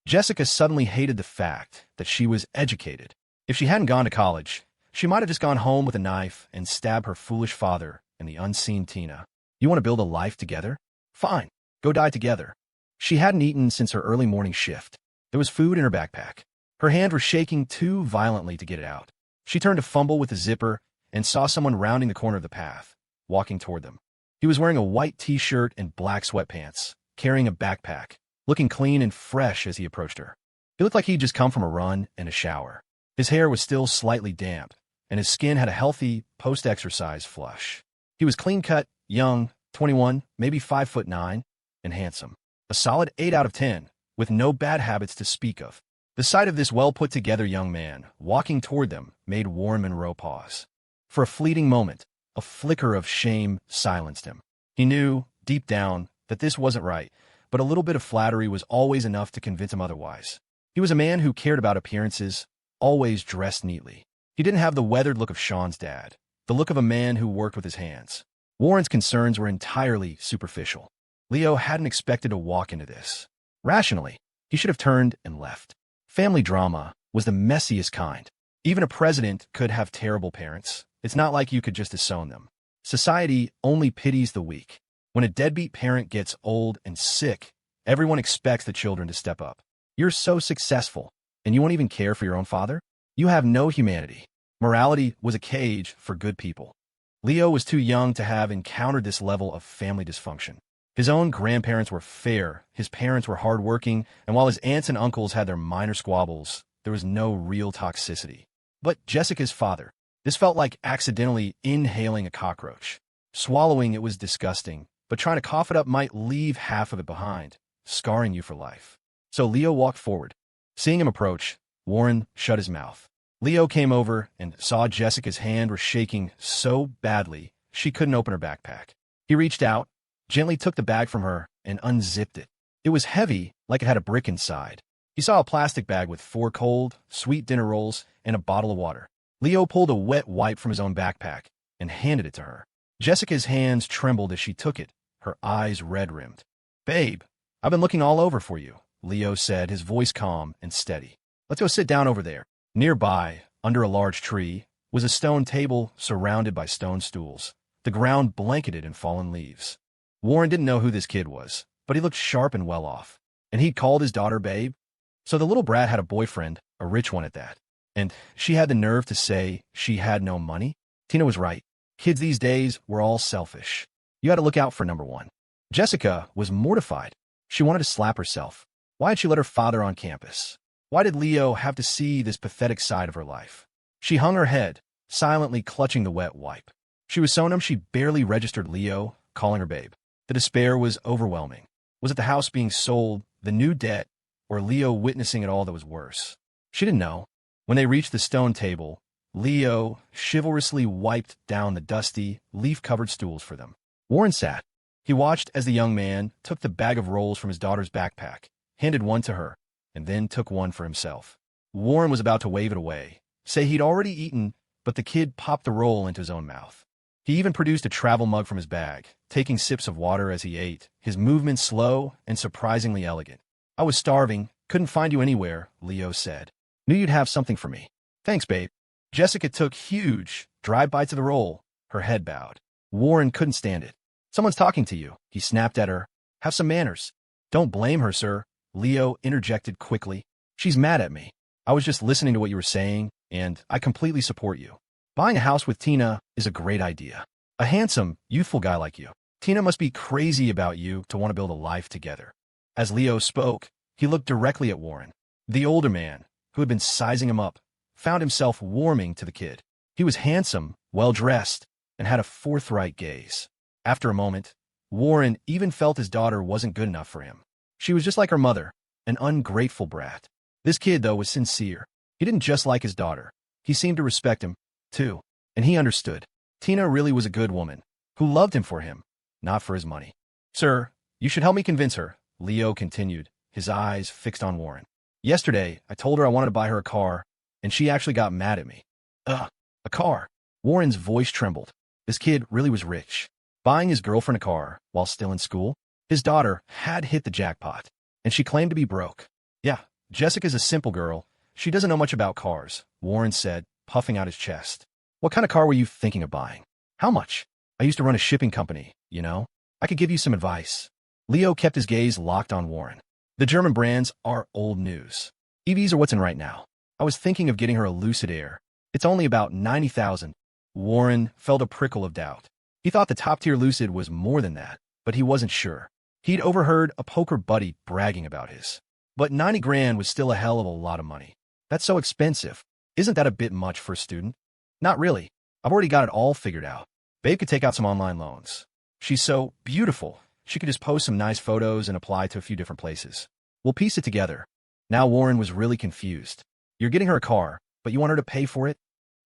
Jessica suddenly hated the fact that she was educated. If she hadn't gone to college, she might have just gone home with a knife and stabbed her foolish father and the unseen Tina. You want to build a life together? Fine, go die together. She hadn't eaten since her early morning shift. There was food in her backpack. Her hand was shaking too violently to get it out. She turned to fumble with the zipper and saw someone rounding the corner of the path, walking toward them. He was wearing a white t-shirt and black sweatpants, carrying a backpack, looking clean and fresh as he approached her. He looked like he'd just come from a run and a shower. His hair was still slightly damp, and his skin had a healthy, post-exercise flush. He was clean-cut, young, 21, maybe 5'9", and handsome. A solid 8 out of 10, with no bad habits to speak of. The sight of this well-put-together young man walking toward them made Warren Monroe pause. For a fleeting moment, a flicker of shame silenced him. He knew, deep down, that this wasn't right, but a little bit of flattery was always enough to convince him otherwise. He was a man who cared about appearances, always dressed neatly. He didn't have the weathered look of Shawn's dad, the look of a man who worked with his hands. Warren's concerns were entirely superficial. Leo hadn't expected to walk into this. Rationally, he should have turned and left. Family drama was the messiest kind. Even a president could have terrible parents. It's not like you could just disown them. Society only pities the weak. When a deadbeat parent gets old and sick, everyone expects the children to step up. You're so successful, and you won't even care for your own father? You have no humanity. Morality was a cage for good people. Leo was too young to have encountered this level of family dysfunction. His own grandparents were fair, his parents were hardworking, and while his aunts and uncles had their minor squabbles, there was no real toxicity. But Jessica's father, this felt like accidentally inhaling a cockroach. Swallowing it was disgusting, but trying to cough it up might leave half of it behind, scarring you for life. So Leo walked forward. Seeing him approach, Warren shut his mouth. Leo came over and saw Jessica's hand was shaking so badly she couldn't open her backpack. He reached out, gently took the bag from her, and unzipped it. It was heavy, like it had a brick inside. He saw a plastic bag with 4 cold, sweet dinner rolls and a bottle of water. Leo pulled a wet wipe from his own backpack and handed it to her. Jessica's hands trembled as she took it, her eyes red-rimmed. "Babe, I've been looking all over for you," Leo said, his voice calm and steady. "Let's go sit down over there." Nearby, under a large tree, was a stone table surrounded by stone stools, the ground blanketed in fallen leaves. Warren didn't know who this kid was, but he looked sharp and well off. And he'd called his daughter Babe. So the little brat had a boyfriend, a rich one at that. And she had the nerve to say she had no money? Tina was right. Kids these days were all selfish. You had to look out for number one. Jessica was mortified. She wanted to slap herself. Why had she let her father on campus? Why did Leo have to see this pathetic side of her life? She hung her head, silently clutching the wet wipe. She was so numb she barely registered Leo calling her babe. The despair was overwhelming. Was it the house being sold, the new debt, or Leo witnessing it all that was worse? She didn't know. When they reached the stone table, Leo chivalrously wiped down the dusty, leaf-covered stools for them. Warren sat. He watched as the young man took the bag of rolls from his daughter's backpack, handed one to her, and then took one for himself. Warren was about to wave it away, say he'd already eaten, but the kid popped the roll into his own mouth. He even produced a travel mug from his bag, taking sips of water as he ate, his movements slow and surprisingly elegant. "I was starving, couldn't find you anywhere," Leo said. "Knew you'd have something for me." "Thanks, babe." Jessica took huge, dry bites of the roll, her head bowed. Warren couldn't stand it. "Someone's talking to you," he snapped at her. "Have some manners." "Don't blame her, sir," Leo interjected quickly. "She's mad at me. I was just listening to what you were saying, and I completely support you. Buying a house with Tina is a great idea. A handsome, youthful guy like you. Tina must be crazy about you to want to build a life together." As Leo spoke, he looked directly at Warren. The older man, who had been sizing him up, found himself warming to the kid. He was handsome, well-dressed, and had a forthright gaze. After a moment, Warren even felt his daughter wasn't good enough for him. She was just like her mother, an ungrateful brat. This kid, though, was sincere. He didn't just like his daughter. He seemed to respect him, too. And he understood. Tina really was a good woman, who loved him for him, not for his money. "Sir, you should help me convince her," Leo continued, his eyes fixed on Warren. "Yesterday, I told her I wanted to buy her a car, and she actually got mad at me." "Ugh, a car." Warren's voice trembled. This kid really was rich. Buying his girlfriend a car while still in school? His daughter had hit the jackpot, and she claimed to be broke. "Yeah, Jessica's a simple girl. She doesn't know much about cars," Warren said, puffing out his chest. "What kind of car were you thinking of buying? How much? I used to run a shipping company, you know. I could give you some advice." Leo kept his gaze locked on Warren. "The German brands are old news. EVs are what's in right now. I was thinking of getting her a Lucid Air. It's only about $90,000. Warren felt a prickle of doubt. He thought the top-tier Lucid was more than that, but he wasn't sure. He'd overheard a poker buddy bragging about his. But 90 grand was still a hell of a lot of money. "That's so expensive. Isn't that a bit much for a student?" "Not really. I've already got it all figured out. Babe could take out some online loans. She's so beautiful. She could just post some nice photos and apply to a few different places. We'll piece it together." Now Warren was really confused. "You're getting her a car, but you want her to pay for it?"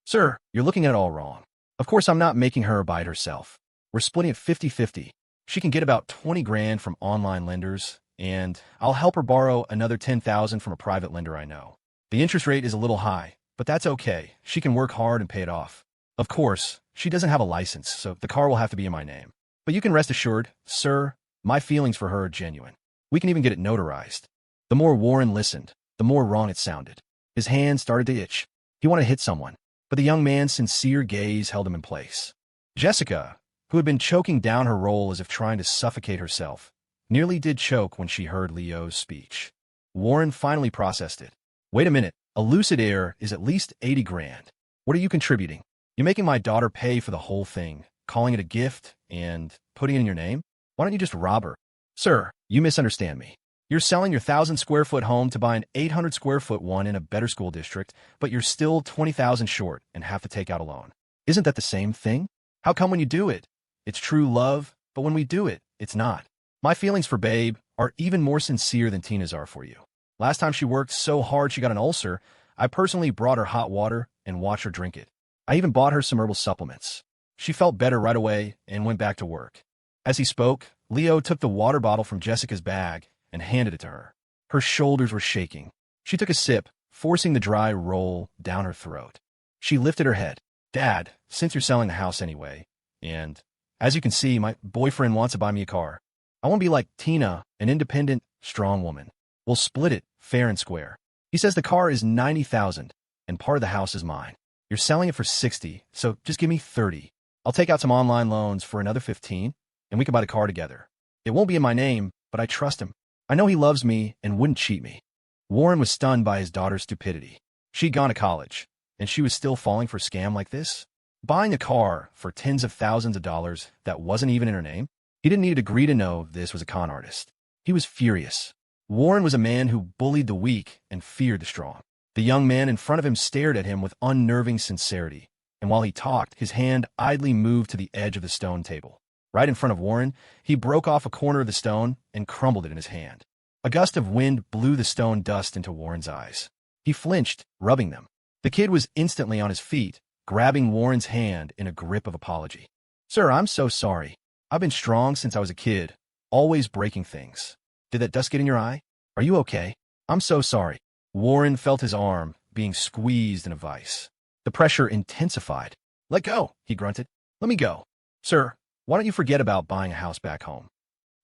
"Sir, you're looking at it all wrong. Of course I'm not making her buy it herself. We're splitting it 50-50. She can get about 20 grand from online lenders, and I'll help her borrow another 10,000 from a private lender I know. The interest rate is a little high, but that's okay. She can work hard and pay it off. Of course, she doesn't have a license, so the car will have to be in my name. But you can rest assured, sir, my feelings for her are genuine. We can even get it notarized." The more Warren listened, the more wrong it sounded. His hand started to itch. He wanted to hit someone, but the young man's sincere gaze held him in place. Jessica, who had been choking down her roll as if trying to suffocate herself, nearly did choke when she heard Leo's speech. Warren finally processed it. "Wait a minute, a Lucid Air is at least 80 grand. What are you contributing? You're making my daughter pay for the whole thing, calling it a gift, and putting it in your name? Why don't you just rob her?" "Sir, you misunderstand me. You're selling your 1,000-square-foot home to buy an 800-square-foot one in a better school district, but you're still 20,000 short and have to take out a loan. Isn't that the same thing? How come when you do it, it's true love, but when we do it, it's not? My feelings for Babe are even more sincere than Tina's are for you. Last time she worked so hard she got an ulcer, I personally brought her hot water and watched her drink it. I even bought her some herbal supplements. She felt better right away and went back to work." As he spoke, Leo took the water bottle from Jessica's bag and handed it to her. Her shoulders were shaking. She took a sip, forcing the dry roll down her throat. She lifted her head. "Dad, since you're selling the house anyway, and as you can see, my boyfriend wants to buy me a car. I want to be like Tina, an independent, strong woman. We'll split it fair and square. He says the car is 90,000, and part of the house is mine. You're selling it for 60, so just give me 30. I'll take out some online loans for another 15, and we can buy the car together. It won't be in my name, but I trust him. I know he loves me and wouldn't cheat me." Warren was stunned by his daughter's stupidity. She'd gone to college, and she was still falling for a scam like this? Buying a car for tens of thousands of dollars that wasn't even in her name? He didn't need a degree to know this was a con artist. He was furious. Warren was a man who bullied the weak and feared the strong. The young man in front of him stared at him with unnerving sincerity, and while he talked, his hand idly moved to the edge of the stone table. Right in front of Warren, he broke off a corner of the stone and crumbled it in his hand. A gust of wind blew the stone dust into Warren's eyes. He flinched, rubbing them. The kid was instantly on his feet, grabbing Warren's hand in a grip of apology. "Sir, I'm so sorry. I've been strong since I was a kid, always breaking things. Did that dust get in your eye? Are you okay? I'm so sorry." Warren felt his arm being squeezed in a vice. The pressure intensified. "Let go," he grunted. "Let me go." "Sir, why don't you forget about buying a house back home?"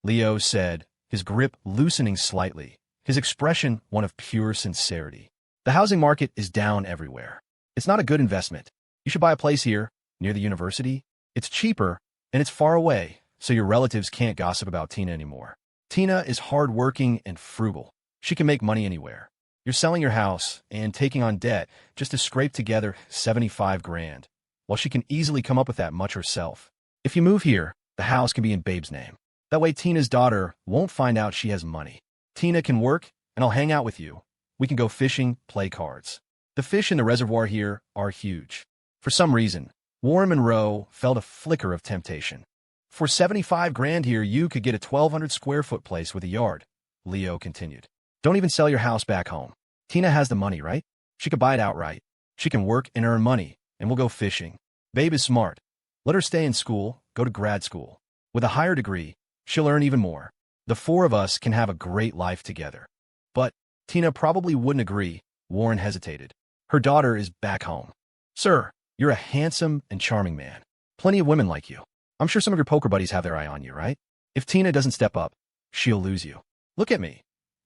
Leo said, his grip loosening slightly, his expression one of pure sincerity. "The housing market is down everywhere. It's not a good investment. You should buy a place here, near the university. It's cheaper, and it's far away, so your relatives can't gossip about Tina anymore. Tina is hardworking and frugal. She can make money anywhere. You're selling your house and taking on debt just to scrape together 75 grand, while she can easily come up with that much herself. If you move here, the house can be in Babe's name. That way Tina's daughter won't find out she has money. Tina can work, and I'll hang out with you. We can go fishing, play cards. The fish in the reservoir here are huge." For some reason, Warren Monroe felt a flicker of temptation. "For 75 grand here, you could get a 1,200 square foot place with a yard," Leo continued. "Don't even sell your house back home. Tina has the money, right? She could buy it outright. She can work and earn money, and we'll go fishing. Babe is smart. Let her stay in school, go to grad school. With a higher degree, she'll earn even more. The four of us can have a great life together." "But Tina probably wouldn't agree." Warren hesitated. "Her daughter is back home." "Sir, you're a handsome and charming man. Plenty of women like you. I'm sure some of your poker buddies have their eye on you, right? If Tina doesn't step up, she'll lose you. Look at me.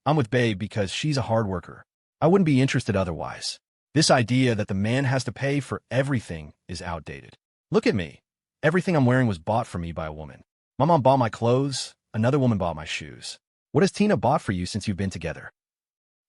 I'm with Babe because she's a hard worker. I wouldn't be interested otherwise. This idea that the man has to pay for everything is outdated. Look at me. Everything I'm wearing was bought for me by a woman. My mom bought my clothes, another woman bought my shoes. What has Tina bought for you since you've been together?"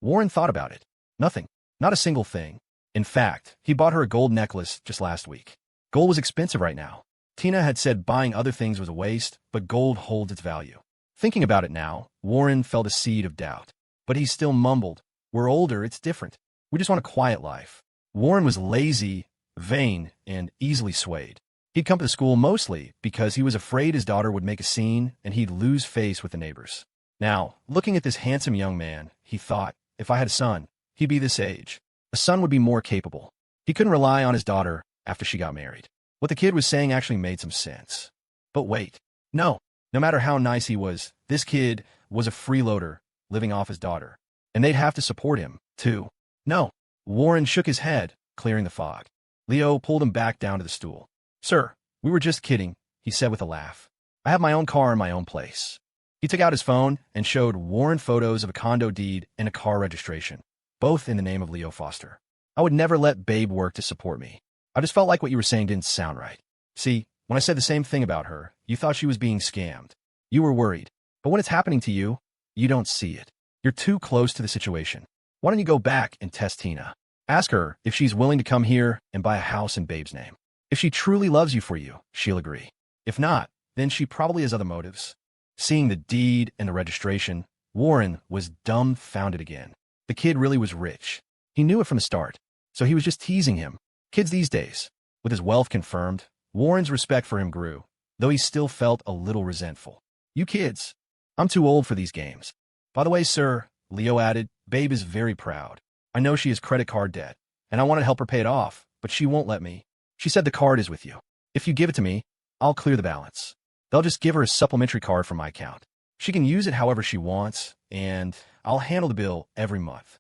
Warren thought about it. Nothing. Not a single thing. In fact, he bought her a gold necklace just last week. Gold was expensive right now. Tina had said buying other things was a waste, but gold holds its value. Thinking about it now, Warren felt a seed of doubt. But he still mumbled, "We're older, it's different. We just want a quiet life." Warren was lazy, vain, and easily swayed. He'd come to school mostly because he was afraid his daughter would make a scene and he'd lose face with the neighbors. Now, looking at this handsome young man, he thought, if I had a son, he'd be this age. A son would be more capable. He couldn't rely on his daughter after she got married. What the kid was saying actually made some sense. But wait, no matter how nice he was, this kid was a freeloader living off his daughter. And they'd have to support him, too. No. Warren shook his head, clearing the fog. Leo pulled him back down to the stool. "Sir, we were just kidding," he said with a laugh. "I have my own car and my own place." He took out his phone and showed Warren photos of a condo deed and a car registration, both in the name of Leo Foster. "I would never let Babe work to support me. I just felt like what you were saying didn't sound right. See, when I said the same thing about her, you thought she was being scammed. You were worried. But when it's happening to you, you don't see it. You're too close to the situation. Why don't you go back and test Tina? Ask her if she's willing to come here and buy a house in Babe's name. If she truly loves you for you, she'll agree. If not, then she probably has other motives." Seeing the deed and the registration, Warren was dumbfounded again. The kid really was rich. He knew it from the start, so he was just teasing him. Kids these days. With his wealth confirmed, Warren's respect for him grew, though he still felt a little resentful. "You kids. I'm too old for these games. By the way, sir," Leo added, "Babe is very proud. I know she has credit card debt, and I want to help her pay it off, but she won't let me. She said the card is with you. If you give it to me, I'll clear the balance. They'll just give her a supplementary card from my account. She can use it however she wants, and I'll handle the bill every month."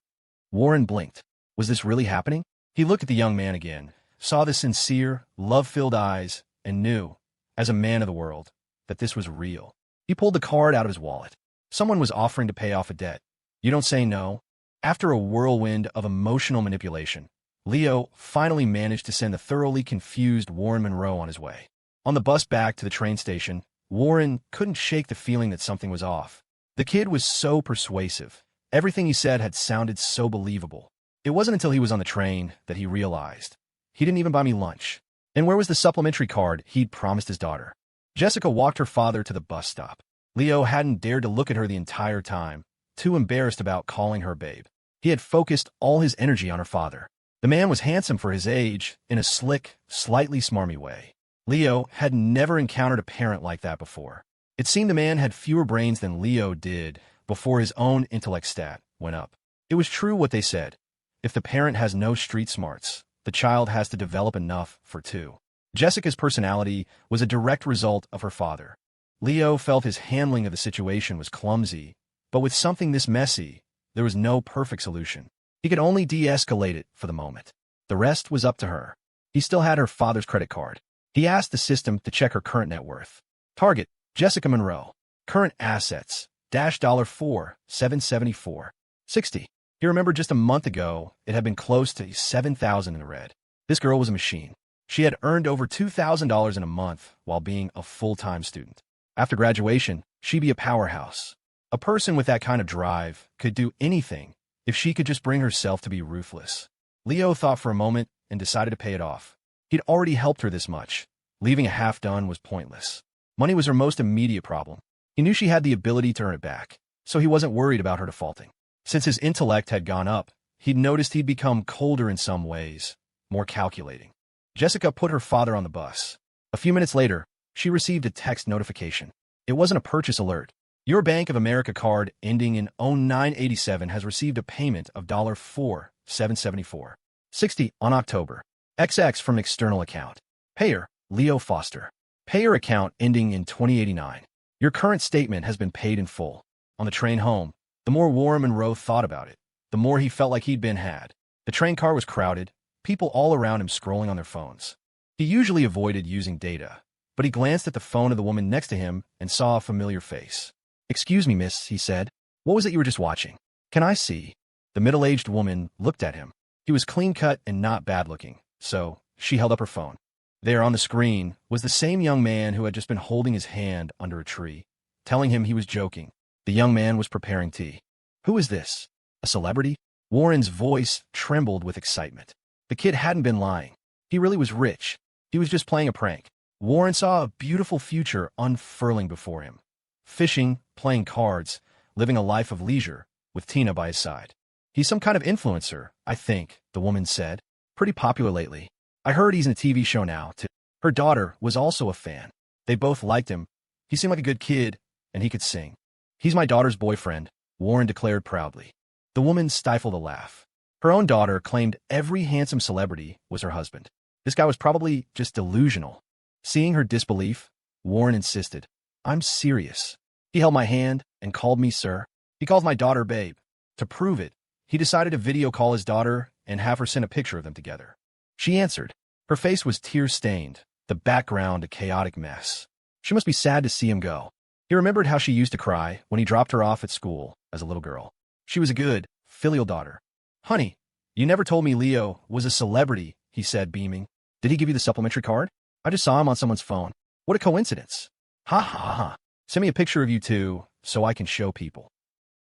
Warren blinked. Was this really happening? He looked at the young man again, saw the sincere, love-filled eyes, and knew, as a man of the world, that this was real. He pulled the card out of his wallet. Someone was offering to pay off a debt. You don't say no. After a whirlwind of emotional manipulation, Leo finally managed to send the thoroughly confused Warren Monroe on his way. On the bus back to the train station, Warren couldn't shake the feeling that something was off. The kid was so persuasive. Everything he said had sounded so believable. It wasn't until he was on the train that he realized. He didn't even buy me lunch. And where was the supplementary card he'd promised his daughter? Jessica walked her father to the bus stop. Leo hadn't dared to look at her the entire time, too embarrassed about calling her Babe. He had focused all his energy on her father. The man was handsome for his age, in a slick, slightly smarmy way. Leo had never encountered a parent like that before. It seemed the man had fewer brains than Leo did before his own intellect stat went up. It was true what they said. If the parent has no street smarts, the child has to develop enough for two. Jessica's personality was a direct result of her father. Leo felt his handling of the situation was clumsy, but with something this messy, there was no perfect solution. He could only de-escalate it for the moment. The rest was up to her. He still had her father's credit card. He asked the system to check her current net worth. Target, Jessica Monroe. Current assets, $4,774.60. He remembered just a month ago, it had been close to $7,000 in the red. This girl was a machine. She had earned over $2,000 in a month while being a full-time student. After graduation, she'd be a powerhouse. A person with that kind of drive could do anything if she could just bring herself to be ruthless. Leo thought for a moment and decided to pay it off. He'd already helped her this much. Leaving it half done was pointless. Money was her most immediate problem. He knew she had the ability to earn it back, so he wasn't worried about her defaulting. Since his intellect had gone up, he'd noticed he'd become colder in some ways, more calculating. Jessica put her father on the bus. A few minutes later, she received a text notification. It wasn't a purchase alert. Your Bank of America card ending in 0987 has received a payment of $4,774.60 on October. XX from external account. Payer, Leo Foster. Payer account ending in 2089. Your current statement has been paid in full. On the train home, the more Warren Monroe thought about it, the more he felt like he'd been had. The train car was crowded, people all around him scrolling on their phones. He usually avoided using data, but he glanced at the phone of the woman next to him and saw a familiar face. "Excuse me, miss," he said. "What was it you were just watching? Can I see?" The middle-aged woman looked at him. He was clean-cut and not bad-looking, so she held up her phone. There on the screen was the same young man who had just been holding his hand under a tree, telling him he was joking. The young man was preparing tea. "Who is this? A celebrity?" Warren's voice trembled with excitement. The kid hadn't been lying. He really was rich. He was just playing a prank. Warren saw a beautiful future unfurling before him. Fishing, playing cards, living a life of leisure, with Tina by his side. "He's some kind of influencer, I think," the woman said. "Pretty popular lately. I heard he's in a TV show now, too." Her daughter was also a fan. They both liked him. He seemed like a good kid, and he could sing. "He's my daughter's boyfriend," Warren declared proudly. The woman stifled a laugh. Her own daughter claimed every handsome celebrity was her husband. This guy was probably just delusional. Seeing her disbelief, Warren insisted, "I'm serious." He held my hand and called me sir. He calls my daughter babe. To prove it, he decided to video call his daughter and have her send a picture of them together. She answered. Her face was tear-stained, the background a chaotic mess. She must be sad to see him go. He remembered how she used to cry when he dropped her off at school as a little girl. She was a good, filial daughter. "Honey, you never told me Leo was a celebrity," he said, beaming. "Did he give you the supplementary card? I just saw him on someone's phone. What a coincidence." "Ha ha ha. Send me a picture of you two so I can show people."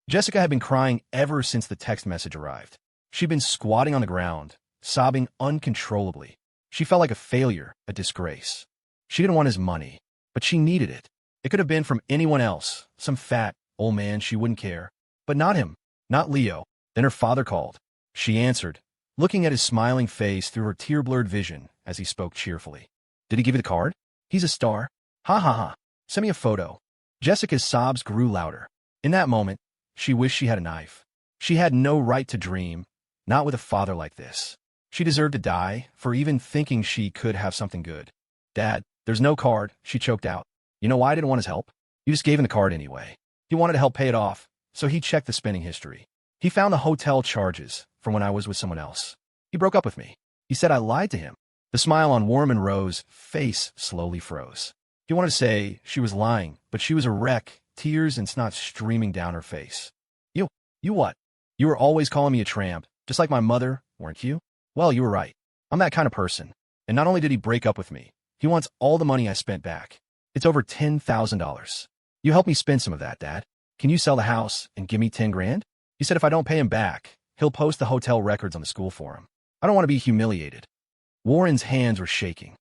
Jessica had been crying ever since the text message arrived. She'd been squatting on the ground, sobbing uncontrollably. She felt like a failure, a disgrace. She didn't want his money, but she needed it. It could have been from anyone else, some fat, old man she wouldn't care. But not him, not Leo. Then her father called. She answered, looking at his smiling face through her tear-blurred vision as he spoke cheerfully. "Did he give you the card? He's a star. Ha ha ha. Send me a photo." Jessica's sobs grew louder. In that moment, she wished she had a knife. She had no right to dream, not with a father like this. She deserved to die for even thinking she could have something good. "Dad, there's no card," she choked out. "You know why I didn't want his help? You just gave him the card anyway. He wanted to help pay it off, so he checked the spending history. He found the hotel charges from when I was with someone else. He broke up with me. He said I lied to him." The smile on Warren Monroe's face slowly froze. He wanted to say she was lying, but she was a wreck, tears and snot streaming down her face. You what? You were always calling me a tramp, just like my mother, weren't you? Well, you were right. I'm that kind of person. And not only did he break up with me, he wants all the money I spent back. It's over $10,000. You help me spend some of that, Dad. Can you sell the house and give me 10 grand? He said if I don't pay him back, he'll post the hotel records on the school forum. I don't want to be humiliated." Warren's hands were shaking.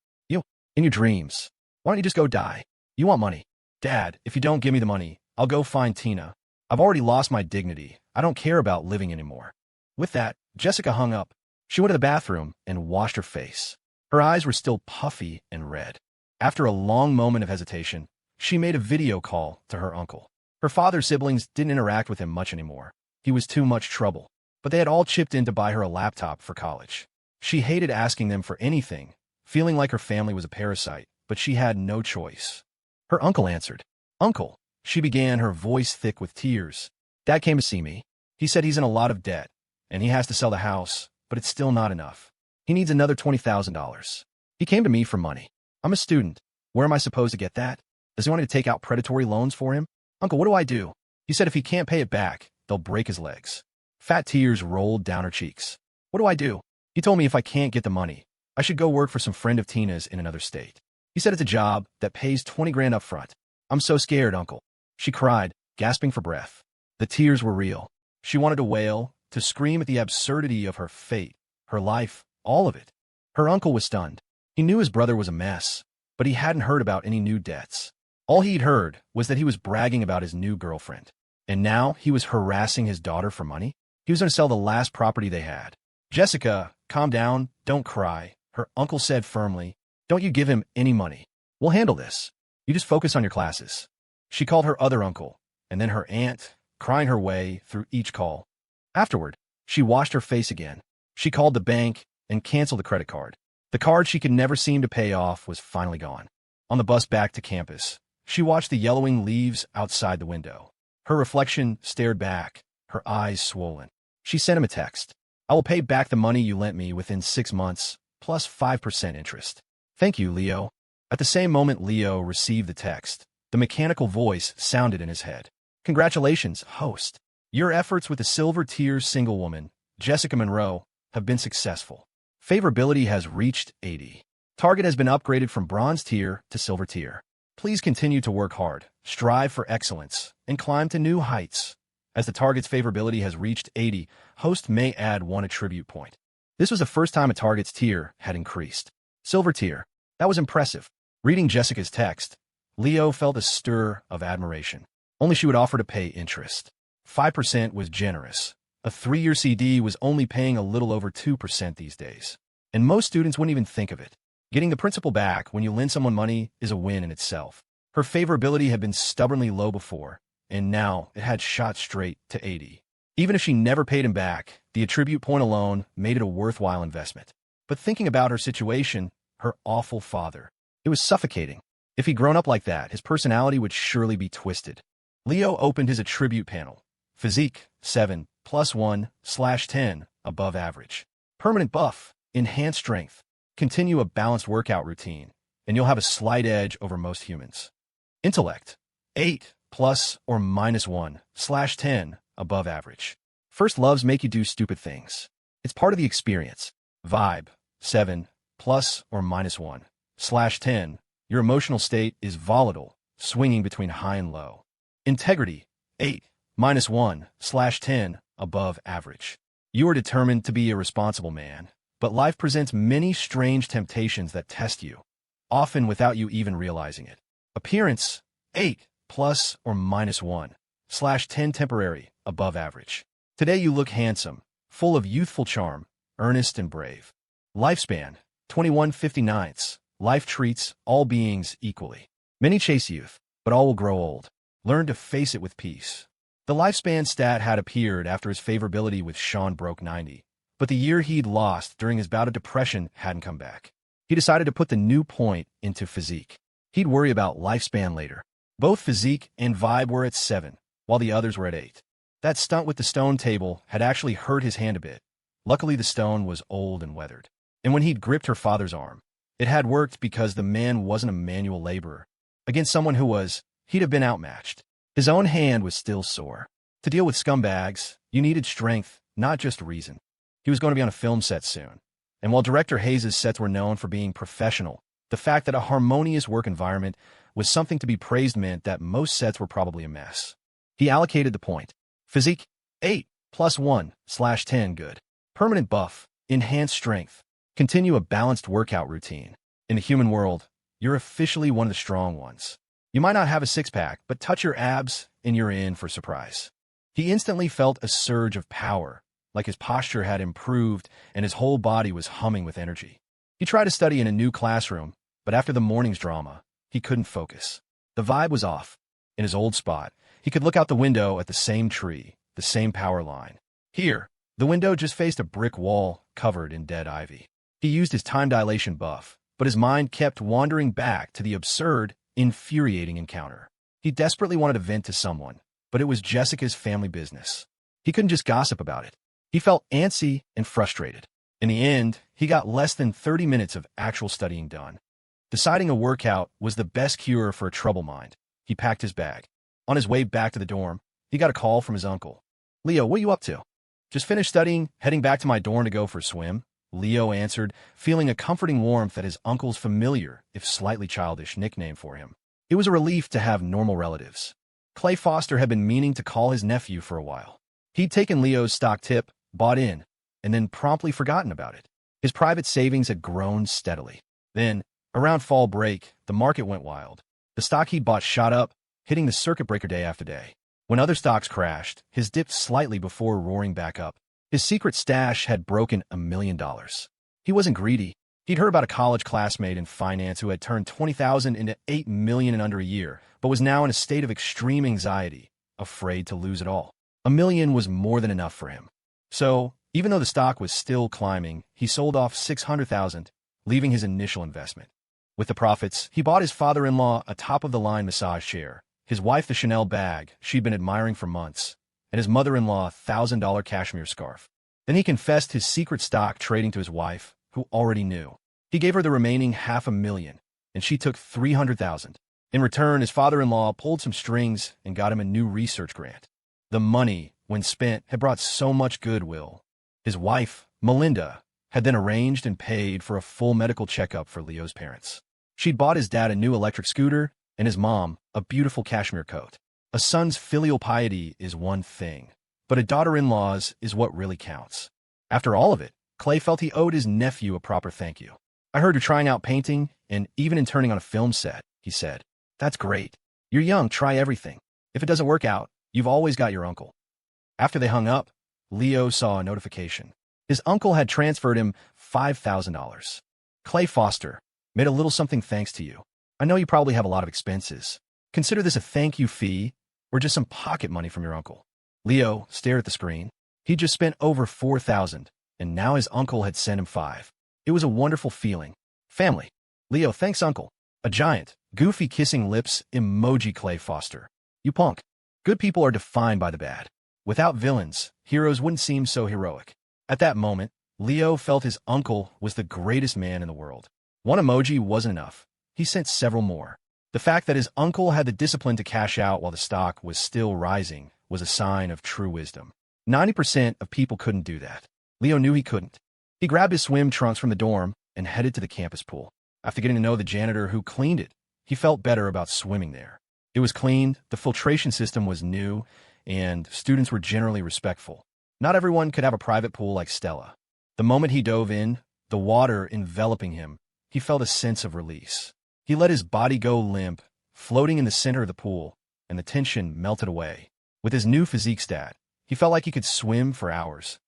In your dreams. Why don't you just go die? You want money. "Dad, if you don't give me the money, I'll go find Tina. I've already lost my dignity. I don't care about living anymore." With that, Jessica hung up. She went to the bathroom and washed her face. Her eyes were still puffy and red. After a long moment of hesitation, she made a video call to her uncle. Her father's siblings didn't interact with him much anymore. He was too much trouble. but they had all chipped in to buy her a laptop for college. She hated asking them for anything, feeling like her family was a parasite, but she had no choice. Her uncle answered. "Uncle," she began, her voice thick with tears. "Dad came to see me. He said he's in a lot of debt, and he has to sell the house, but it's still not enough. He needs another $20,000. He came to me for money. I'm a student. Where am I supposed to get that? Does he want me to take out predatory loans for him? Uncle, what do I do? He said if he can't pay it back, they'll break his legs." Fat tears rolled down her cheeks. "What do I do? He told me if I can't get the money, I should go work for some friend of Tina's in another state. He said it's a job that pays 20 grand up front. I'm so scared, Uncle." She cried, gasping for breath. The tears were real. She wanted to wail, to scream at the absurdity of her fate, her life, all of it. Her uncle was stunned. He knew his brother was a mess, but he hadn't heard about any new debts. All he'd heard was that he was bragging about his new girlfriend. And now he was harassing his daughter for money? He was going to sell the last property they had. "Jessica, calm down, don't cry," her uncle said firmly. "Don't you give him any money. We'll handle this. You just focus on your classes." She called her other uncle, and then her aunt, crying her way through each call. Afterward, she washed her face again. She called the bank and canceled the credit card. The card she could never seem to pay off was finally gone. On the bus back to campus, she watched the yellowing leaves outside the window. Her reflection stared back, her eyes swollen. She sent him a text. "I will pay back the money you lent me within 6 months, plus 5% interest. Thank you, Leo." At the same moment Leo received the text, the mechanical voice sounded in his head. "Congratulations, host. Your efforts with the Silver Tier single woman, Jessica Monroe, have been successful. Favorability has reached 80. Target has been upgraded from Bronze Tier to Silver Tier. Please continue to work hard, strive for excellence, and climb to new heights. As the target's favorability has reached 80, host may add 1 attribute point." This was the first time a target's tier had increased. Silver Tier. That was impressive. Reading Jessica's text, Leo felt a stir of admiration. Only she would offer to pay interest. 5% was generous. A 3-year CD was only paying a little over 2% these days. And most students wouldn't even think of it. Getting the principal back when you lend someone money is a win in itself. Her favorability had been stubbornly low before, and now it had shot straight to 80. Even if she never paid him back, the attribute point alone made it a worthwhile investment. But thinking about her situation, her awful father, it was suffocating. If he'd grown up like that, his personality would surely be twisted. Leo opened his attribute panel. Physique, 7, +1/10, above average. Permanent buff, enhanced strength. Continue a balanced workout routine, and you'll have a slight edge over most humans. Intellect, 8, ±1/10, above average. First loves make you do stupid things. It's part of the experience. Vibe, 7, ±1/10. Your emotional state is volatile, swinging between high and low. Integrity, 8, -1/10, above average. You are determined to be a responsible man, but life presents many strange temptations that test you, often without you even realizing it. Appearance, 8, ±1/10, temporary, above average. Today you look handsome, full of youthful charm, earnest and brave. Lifespan, 21/59. Life treats all beings equally. Many chase youth, but all will grow old. Learn to face it with peace. The lifespan stat had appeared after his favorability with Shawn broke 90, but the year he'd lost during his bout of depression hadn't come back. He decided to put the new point into physique. He'd worry about lifespan later. Both physique and vibe were at 7, while the others were at 8. That stunt with the stone table had actually hurt his hand a bit. Luckily, the stone was old and weathered. And when he'd gripped her father's arm, it had worked because the man wasn't a manual laborer. Against someone who was, he'd have been outmatched. His own hand was still sore. To deal with scumbags, you needed strength, not just reason. He was going to be on a film set soon. And while director Hayes' sets were known for being professional, the fact that a harmonious work environment was something to be praised meant that most sets were probably a mess. He allocated the point. Physique, 8, +1/10, good. Permanent buff, enhanced strength. Continue a balanced workout routine. In the human world, you're officially one of the strong ones. You might not have a six-pack, but touch your abs and you're in for a surprise. He instantly felt a surge of power, like his posture had improved and his whole body was humming with energy. He tried to study in a new classroom, but after the morning's drama, he couldn't focus. The vibe was off. In his old spot, he could look out the window at the same tree, the same power line. Here, The window just faced a brick wall covered in dead ivy. He used his time dilation buff, but his mind kept wandering back to the absurd, infuriating encounter. He desperately wanted to vent to someone, but it was Jessica's family business. He couldn't just gossip about it. He felt antsy and frustrated. In the end, he got less than 30 minutes of actual studying done. Deciding a workout was the best cure for a troubled mind. He packed his bag. On his way back to the dorm, he got a call from his uncle. "Leo, what are you up to?" "Just finished studying, heading back to my dorm to go for a swim," Leo answered, feeling a comforting warmth at his uncle's familiar, if slightly childish, nickname for him. It was a relief to have normal relatives. Clay Foster had been meaning to call his nephew for a while. He'd taken Leo's stock tip, bought in, and then promptly forgotten about it. His private savings had grown steadily. Then, around fall break, the market went wild. The stock he'd bought shot up, hitting the circuit breaker day after day. When other stocks crashed, his dipped slightly before roaring back up. His secret stash had broken $1 million. He wasn't greedy. He'd heard about a college classmate in finance who had turned $20,000 into $8 million in under a year, but was now in a state of extreme anxiety, afraid to lose it all. $1 million was more than enough for him. So, even though the stock was still climbing, he sold off $600,000, leaving his initial investment. With the profits, he bought his father-in-law a top-of-the-line massage chair, his wife the Chanel bag she'd been admiring for months, and his mother-in-law a $1,000 cashmere scarf. Then he confessed his secret stock trading to his wife, who already knew. He gave her the remaining $500,000, and she took $300,000. In return, his father-in-law pulled some strings and got him a new research grant. The money, when spent, had brought so much goodwill. His wife, Melinda, had then arranged and paid for a full medical checkup for Leo's parents. She'd bought his dad a new electric scooter, and his mom a beautiful cashmere coat. A son's filial piety is one thing, but a daughter-in-law's is what really counts. After all of it, Clay felt he owed his nephew a proper thank you. "I heard you're trying out painting, and even interning on a film set," he said. "That's great. You're young, try everything. If it doesn't work out, you've always got your uncle." After they hung up, Leo saw a notification. His uncle had transferred him $5,000. "Clay Foster, made a little something thanks to you. I know you probably have a lot of expenses. Consider this a thank you fee, or just some pocket money from your uncle." Leo stared at the screen. He'd just spent over $4,000, and now his uncle had sent him $5,000. It was a wonderful feeling. Family. "Leo, thanks, uncle." A giant, goofy kissing lips emoji. Clay Foster. "You punk." Good people are defined by the bad. Without villains, heroes wouldn't seem so heroic. At that moment, Leo felt his uncle was the greatest man in the world. One emoji wasn't enough. He sent several more. The fact that his uncle had the discipline to cash out while the stock was still rising was a sign of true wisdom. 90% of people couldn't do that. Leo knew he couldn't. He grabbed his swim trunks from the dorm and headed to the campus pool. After getting to know the janitor who cleaned it, he felt better about swimming there. It was cleaned, the filtration system was new, and students were generally respectful. Not everyone could have a private pool like Stella. The moment he dove in, the water enveloping him, he felt a sense of release. He let his body go limp, floating in the center of the pool, and the tension melted away. With his new physique stat, he felt like he could swim for hours.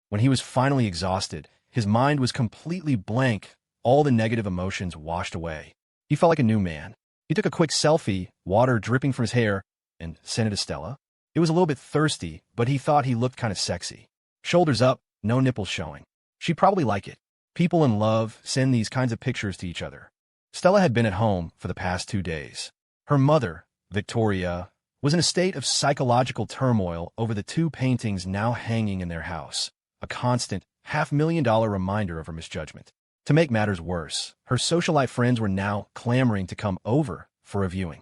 When he was finally exhausted, his mind was completely blank, all the negative emotions washed away. He felt like a new man. He took a quick selfie, water dripping from his hair, and sent it to Stella. It was a little bit thirsty, but he thought he looked kind of sexy. Shoulders up, no nipples showing. She'd probably like it. People in love send these kinds of pictures to each other. Stella had been at home for the past 2 days. Her mother, Victoria, was in a state of psychological turmoil over the 2 paintings now hanging in their house, a constant $500,000 reminder of her misjudgment. To make matters worse, her socialite friends were now clamoring to come over for a viewing.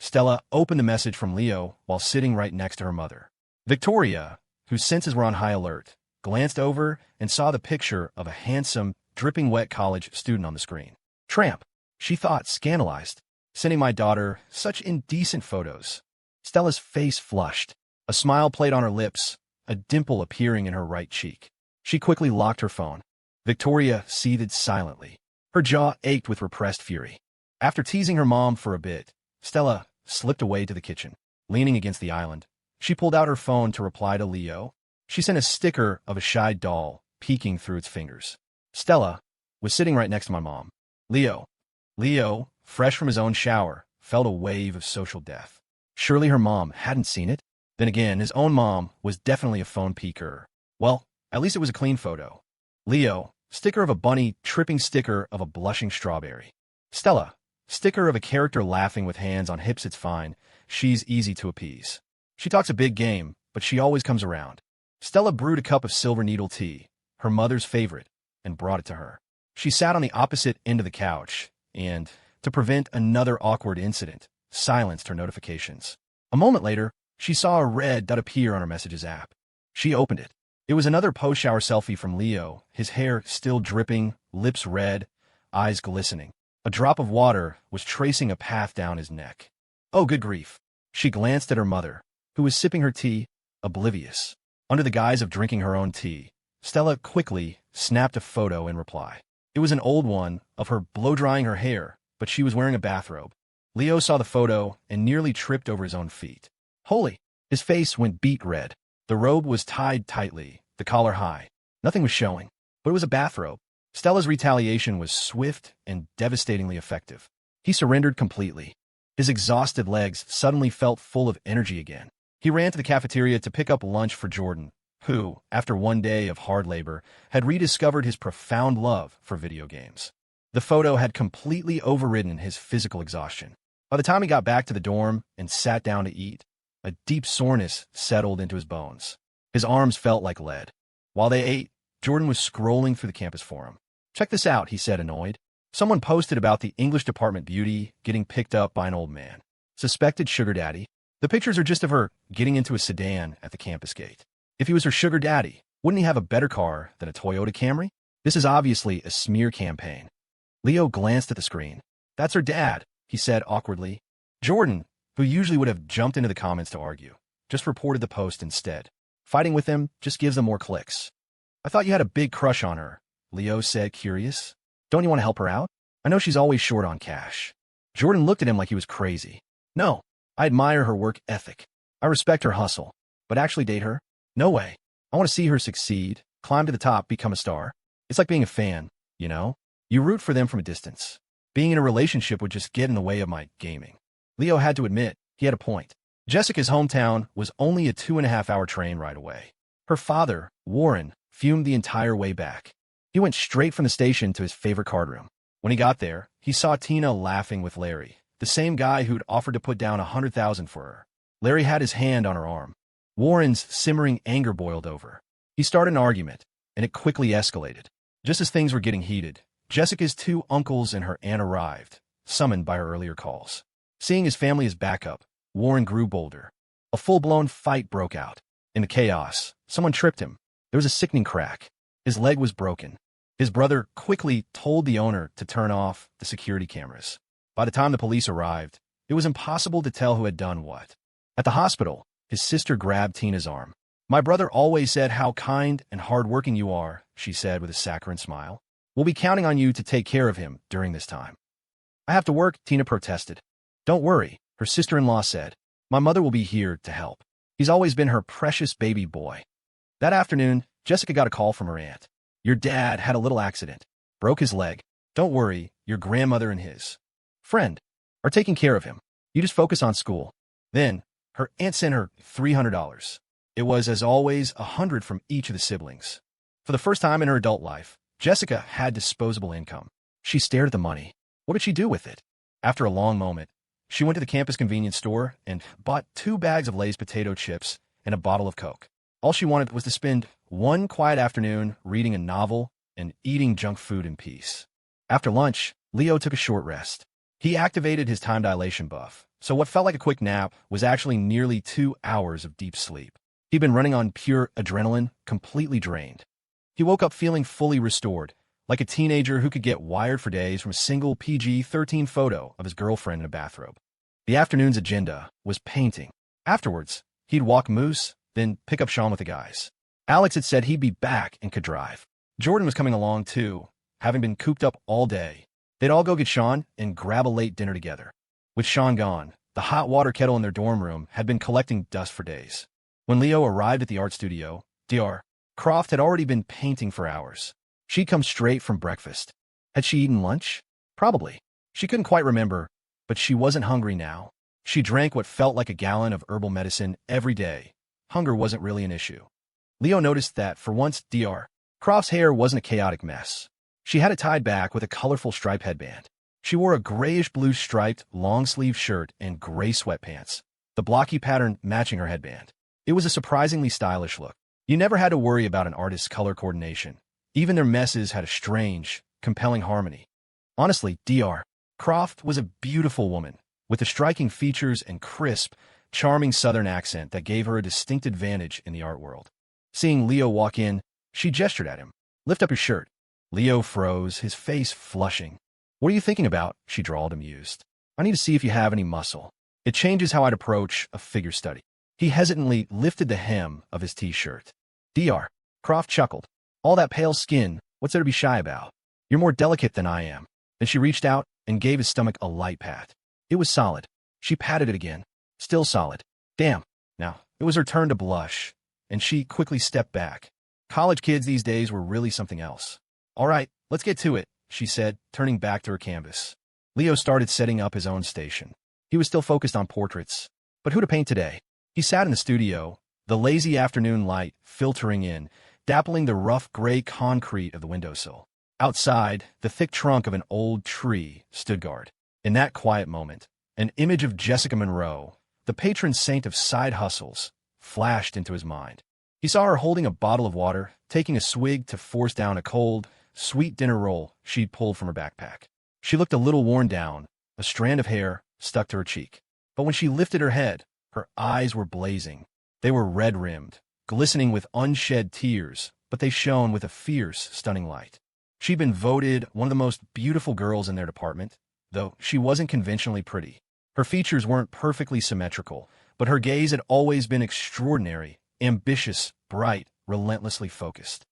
Stella opened the message from Leo while sitting right next to her mother. Victoria, whose senses were on high alert, glanced over and saw the picture of a handsome, dripping wet college student on the screen. "Tramp," she thought, scandalized. "Sending my daughter such indecent photos." Stella's face flushed. A smile played on her lips, a dimple appearing in her right cheek. She quickly locked her phone. Victoria seethed silently. Her jaw ached with repressed fury. After teasing her mom for a bit, Stella slipped away to the kitchen. Leaning against the island, she pulled out her phone to reply to Leo. She sent a sticker of a shy doll peeking through its fingers. Stella was sitting right next to my mom. Leo, fresh from his own shower, felt a wave of social death. Surely her mom hadn't seen it? Then again, his own mom was definitely a phone peeker. Well, At least it was a clean photo. Leo, sticker of a bunny, tripping sticker of a blushing strawberry. Stella, sticker of a character laughing with hands on hips. It's fine. She's easy to appease. She talks a big game, but she always comes around. Stella brewed a cup of silver needle tea, her mother's favorite, and brought it to her. She sat on the opposite end of the couch and, to prevent another awkward incident, silenced her notifications. A moment later, she saw a red dot appear on her messages app. She opened it. It was another post-shower selfie from Leo, his hair still dripping, lips red, eyes glistening. A drop of water was tracing a path down his neck. Oh, good grief. She glanced at her mother, who was sipping her tea, oblivious. Under the guise of drinking her own tea, Stella quickly snapped a photo in reply. It was an old one of her blow-drying her hair, but she was wearing a bathrobe. Leo saw the photo and nearly tripped over his own feet. Holy! His face went beet red. The robe was tied tightly, the collar high. Nothing was showing, but it was a bathrobe. Stella's retaliation was swift and devastatingly effective. He surrendered completely. His exhausted legs suddenly felt full of energy again. He ran to the cafeteria to pick up lunch for Jordan, who, after one day of hard labor, had rediscovered his profound love for video games. The photo had completely overridden his physical exhaustion. By the time he got back to the dorm and sat down to eat, a deep soreness settled into his bones. His arms felt like lead. While they ate, Jordan was scrolling through the campus forum. "Check this out," he said, annoyed. Someone posted about the English department beauty getting picked up by an old man. Suspected sugar daddy. The pictures are just of her getting into a sedan at the campus gate. If he was her sugar daddy, wouldn't he have a better car than a Toyota Camry? This is obviously a smear campaign. Leo glanced at the screen. "That's her dad," he said awkwardly. Jordan, who usually would have jumped into the comments to argue, just reported the post instead. Fighting with him just gives them more clicks. "I thought you had a big crush on her," Leo said, curious. "Don't you want to help her out? I know she's always short on cash." Jordan looked at him like he was crazy. "No, I admire her work ethic. I respect her hustle. But actually date her? No way. I want to see her succeed, climb to the top, become a star. It's like being a fan, you know? You root for them from a distance. Being in a relationship would just get in the way of my gaming." Leo had to admit, he had a point. Jessica's hometown was only a 2.5-hour train ride away. Her father, Warren, fumed the entire way back. He went straight from the station to his favorite card room. When he got there, he saw Tina laughing with Larry, the same guy who'd offered to put down $100,000 for her. Larry had his hand on her arm. Warren's simmering anger boiled over. He started an argument, and it quickly escalated. Just as things were getting heated, Jessica's two uncles and her aunt arrived, summoned by her earlier calls. Seeing his family as backup, Warren grew bolder. A full-blown fight broke out. In the chaos, someone tripped him. There was a sickening crack. His leg was broken. His brother quickly told the owner to turn off the security cameras. By the time the police arrived, it was impossible to tell who had done what. At the hospital, his sister grabbed Tina's arm. "My brother always said how kind and hard-working you are," she said with a saccharine smile. "We'll be counting on you to take care of him during this time." "I have to work," Tina protested. "Don't worry," her sister-in-law said. "My mother will be here to help. He's always been her precious baby boy." That afternoon, Jessica got a call from her aunt. "Your dad had a little accident. Broke his leg. Don't worry, your grandmother and his friend are taking care of him. You just focus on school." Then, her aunt sent her $300. It was, as always, $100 from each of the siblings. For the first time in her adult life, Jessica had disposable income. She stared at the money. What did she do with it? After a long moment, she went to the campus convenience store and bought 2 bags of Lay's potato chips and a bottle of Coke. All she wanted was to spend one quiet afternoon reading a novel and eating junk food in peace. After lunch, Leo took a short rest. He activated his time dilation buff, so what felt like a quick nap was actually nearly 2 hours of deep sleep. He'd been running on pure adrenaline, completely drained. He woke up feeling fully restored, like a teenager who could get wired for days from a single PG-13 photo of his girlfriend in a bathrobe. The afternoon's agenda was painting. Afterwards, he'd walk Moose, then pick up Shawn with the guys. Alex had said he'd be back and could drive. Jordan was coming along too, having been cooped up all day. They'd all go get Shawn and grab a late dinner together. With Shawn gone, the hot water kettle in their dorm room had been collecting dust for days. When Leo arrived at the art studio, Dr. Croft had already been painting for hours. She'd come straight from breakfast. Had she eaten lunch? Probably. She couldn't quite remember, but she wasn't hungry now. She drank what felt like a gallon of herbal medicine every day. Hunger wasn't really an issue. Leo noticed that, for once, Dr. Croft's hair wasn't a chaotic mess. She had it tied back with a colorful striped headband. She wore a grayish-blue striped, long-sleeved shirt and gray sweatpants, the blocky pattern matching her headband. It was a surprisingly stylish look. You never had to worry about an artist's color coordination. Even their messes had a strange, compelling harmony. Honestly, Dr. Croft was a beautiful woman, with the striking features and crisp, charming southern accent that gave her a distinct advantage in the art world. Seeing Leo walk in, she gestured at him. "Lift up your shirt." Leo froze, his face flushing. "What are you thinking about?" she drawled, amused. "I need to see if you have any muscle. It changes how I'd approach a figure study." He hesitantly lifted the hem of his t-shirt. Dr. Croft chuckled. "All that pale skin, what's there to be shy about? You're more delicate than I am." Then she reached out and gave his stomach a light pat. It was solid. She patted it again. Still solid. Damn. Now, it was her turn to blush, and she quickly stepped back. College kids these days were really something else. "All right, let's get to it," she said, turning back to her canvas. Leo started setting up his own station. He was still focused on portraits. But who to paint today? He sat in the studio, the lazy afternoon light filtering in, dappling the rough gray concrete of the windowsill. Outside, the thick trunk of an old tree stood guard. In that quiet moment, an image of Jessica Monroe, the patron saint of side hustles, flashed into his mind. He saw her holding a bottle of water, taking a swig to force down a cold, sweet dinner roll she'd pulled from her backpack. She looked a little worn down, a strand of hair stuck to her cheek. But when she lifted her head, her eyes were blazing. They were red-rimmed, glistening with unshed tears, but they shone with a fierce, stunning light. She'd been voted one of the most beautiful girls in their department, though she wasn't conventionally pretty. Her features weren't perfectly symmetrical, but her gaze had always been extraordinary, ambitious, bright, relentlessly focused.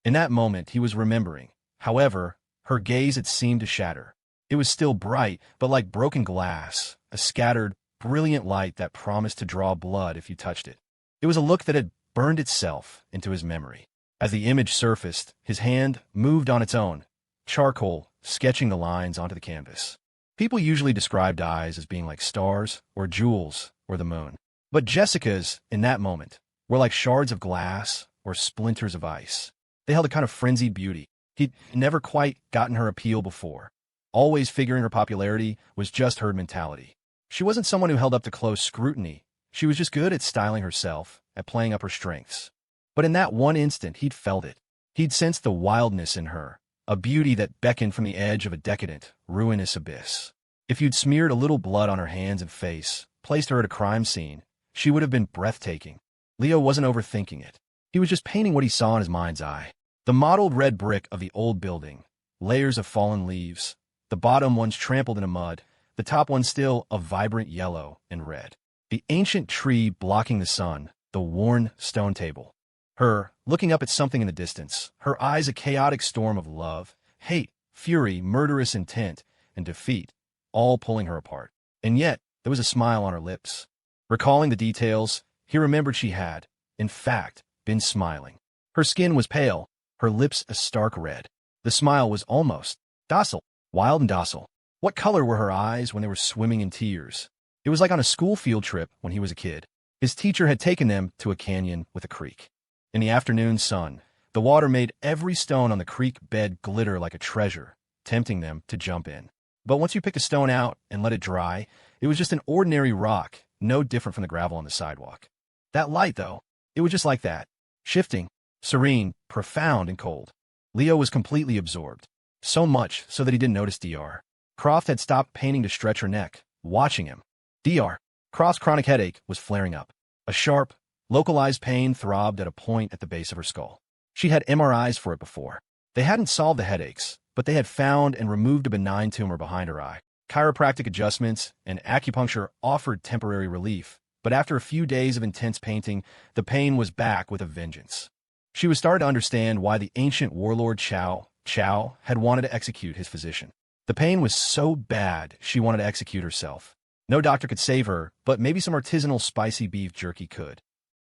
In that moment, he was remembering. However, her gaze had seemed to shatter. It was still bright, but like broken glass, a scattered, brilliant light that promised to draw blood if you touched it. It was a look that had burned itself into his memory. As the image surfaced, his hand moved on its own, charcoal sketching the lines onto the canvas. People usually described eyes as being like stars, or jewels, or the moon. But Jessica's, in that moment, were like shards of glass or splinters of ice. They held a kind of frenzied beauty. He'd never quite gotten her appeal before. Always figuring her popularity was just her mentality. She wasn't someone who held up to close scrutiny. She was just good at styling herself, at playing up her strengths. But in that one instant, he'd felt it. He'd sensed the wildness in her, a beauty that beckoned from the edge of a decadent, ruinous abyss. If you'd smeared a little blood on her hands and face, placed her at a crime scene, she would have been breathtaking. Leo wasn't overthinking it. He was just painting what he saw in his mind's eye. The mottled red brick of the old building, layers of fallen leaves, the bottom ones trampled in mud, the top one still a vibrant yellow and red. The ancient tree blocking the sun, the worn stone table. Her, looking up at something in the distance, her eyes a chaotic storm of love, hate, fury, murderous intent, and defeat, all pulling her apart. And yet, there was a smile on her lips. Recalling the details, he remembered she had, in fact, been smiling. Her skin was pale, her lips a stark red. The smile was almost docile, wild and docile. What color were her eyes when they were swimming in tears? It was like on a school field trip when he was a kid. His teacher had taken them to a canyon with a creek. In the afternoon sun, the water made every stone on the creek bed glitter like a treasure, tempting them to jump in. But once you picked a stone out and let it dry, it was just an ordinary rock, no different from the gravel on the sidewalk. That light, though, it was just like that, shifting, serene, profound, and cold. Leo was completely absorbed, so much so that he didn't notice Dr. Croft had stopped painting to stretch her neck, watching him. Dr. Croft's chronic headache was flaring up. A sharp, localized pain throbbed at a point at the base of her skull. She'd had MRIs for it before. They hadn't solved the headaches, but they had found and removed a benign tumor behind her eye. Chiropractic adjustments and acupuncture offered temporary relief, but after a few days of intense painting, the pain was back with a vengeance. She was starting to understand why the ancient warlord Chow had wanted to execute his physician. The pain was so bad she wanted to execute herself. No doctor could save her, but maybe some artisanal spicy beef jerky could.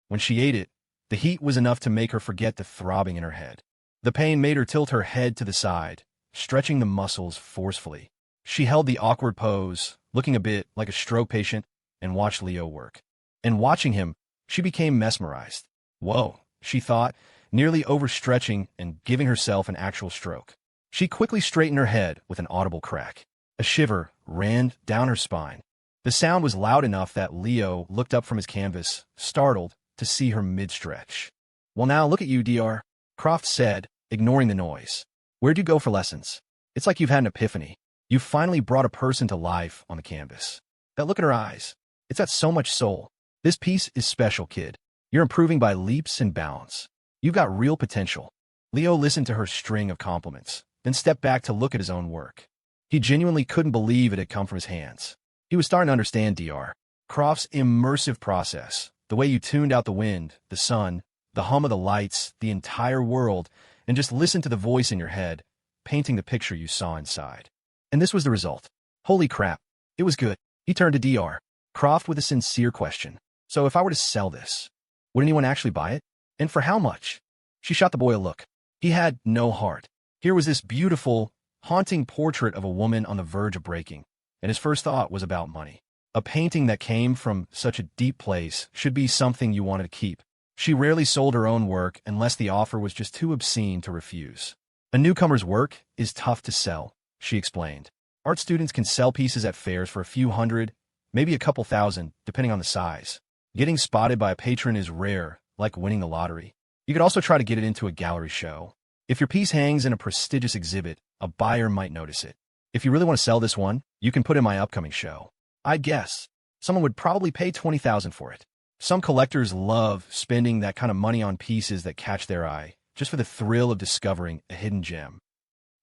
When she ate it, the heat was enough to make her forget the throbbing in her head. The pain made her tilt her head to the side, stretching the muscles forcefully. She held the awkward pose, looking a bit like a stroke patient, and watched Leo work. And watching him, she became mesmerized. Whoa, she thought, nearly overstretching and giving herself an actual stroke. She quickly straightened her head with an audible crack. A shiver ran down her spine. The sound was loud enough that Leo looked up from his canvas, startled to see her mid-stretch. "Well, now look at you, Dr." Croft said, ignoring the noise. "Where'd you go for lessons? It's like you've had an epiphany. You've finally brought a person to life on the canvas. That look in her eyes. It's got so much soul. This piece is special, kid. You're improving by leaps and bounds. You've got real potential." Leo listened to her string of compliments, then stepped back to look at his own work. He genuinely couldn't believe it had come from his hands. He was starting to understand Dr. Croft's immersive process, the way you tuned out the wind, the sun, the hum of the lights, the entire world, and just listened to the voice in your head, painting the picture you saw inside. And this was the result. Holy crap, it was good. He turned to Dr. Croft with a sincere question. "So if I were to sell this, would anyone actually buy it? And for how much?" She shot the boy a look. He had no heart. Here was this beautiful, haunting portrait of a woman on the verge of breaking, and his first thought was about money. A painting that came from such a deep place should be something you wanted to keep. She rarely sold her own work unless the offer was just too obscene to refuse. "A newcomer's work is tough to sell," she explained. "Art students can sell pieces at fairs for a few hundred, maybe a couple thousand, depending on the size. Getting spotted by a patron is rare, like winning the lottery. You could also try to get it into a gallery show. If your piece hangs in a prestigious exhibit, a buyer might notice it. If you really want to sell this one, you can put in my upcoming show. I'd guess someone would probably pay $20,000 for it." Some collectors love spending that kind of money on pieces that catch their eye, just for the thrill of discovering a hidden gem.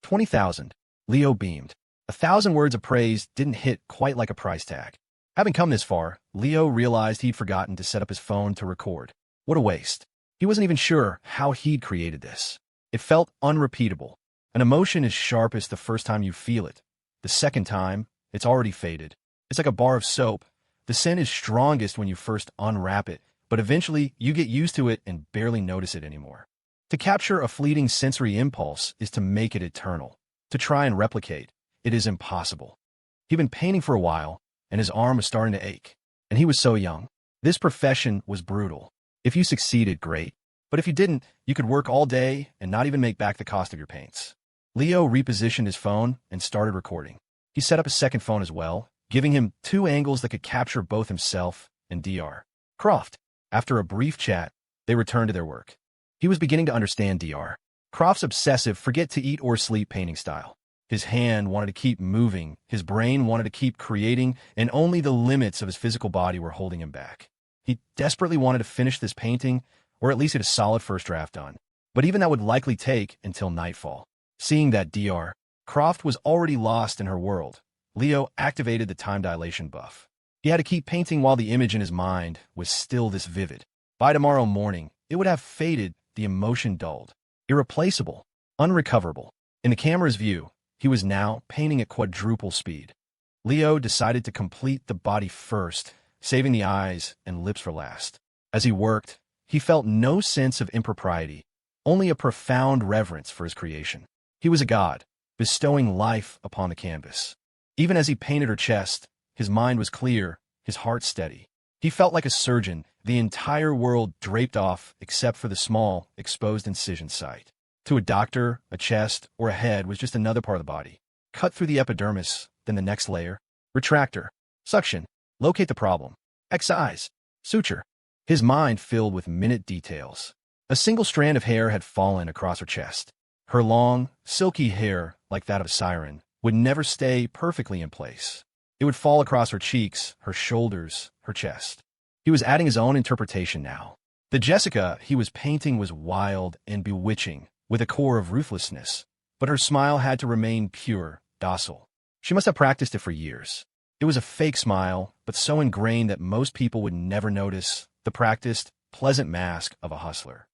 20,000. Leo beamed. 1,000 words of praise didn't hit quite like a price tag. Having come this far, Leo realized he'd forgotten to set up his phone to record. What a waste. He wasn't even sure how he'd created this. It felt unrepeatable. An emotion is sharpest the first time you feel it. The second time, it's already faded. It's like a bar of soap. The scent is strongest when you first unwrap it, but eventually you get used to it and barely notice it anymore. To capture a fleeting sensory impulse is to make it eternal. To try and replicate, it is impossible. He'd been painting for a while, and his arm was starting to ache. And he was so young. This profession was brutal. If you succeeded, great. But if you didn't, you could work all day and not even make back the cost of your paints. Leo repositioned his phone and started recording. He set up a second phone as well, giving him 2 angles that could capture both himself and Dr. Croft. After a brief chat, they returned to their work. He was beginning to understand Dr. Croft's obsessive forget-to-eat-or-sleep painting style. His hand wanted to keep moving, his brain wanted to keep creating, and only the limits of his physical body were holding him back. He desperately wanted to finish this painting, or at least get a solid first draft done. But even that would likely take until nightfall. Seeing that Dr. Croft was already lost in her world, Leo activated the time dilation buff. He had to keep painting while the image in his mind was still this vivid. By tomorrow morning, it would have faded, the emotion dulled. Irreplaceable, unrecoverable. In the camera's view, he was now painting at quadruple speed. Leo decided to complete the body first, saving the eyes and lips for last. As he worked, he felt no sense of impropriety, only a profound reverence for his creation. He was a god, bestowing life upon the canvas. Even as he painted her chest, his mind was clear, his heart steady. He felt like a surgeon, the entire world draped off except for the small, exposed incision site. To a doctor, a chest, or a head was just another part of the body. Cut through the epidermis, then the next layer. Retractor. Suction. Locate the problem. Excise. Suture. His mind filled with minute details. A single strand of hair had fallen across her chest. Her long, silky hair, like that of a siren, would never stay perfectly in place. It would fall across her cheeks, her shoulders, her chest. He was adding his own interpretation now. The Jessica he was painting was wild and bewitching, with a core of ruthlessness, but her smile had to remain pure, docile. She must have practiced it for years. It was a fake smile, but so ingrained that most people would never notice the practiced, pleasant mask of a hustler.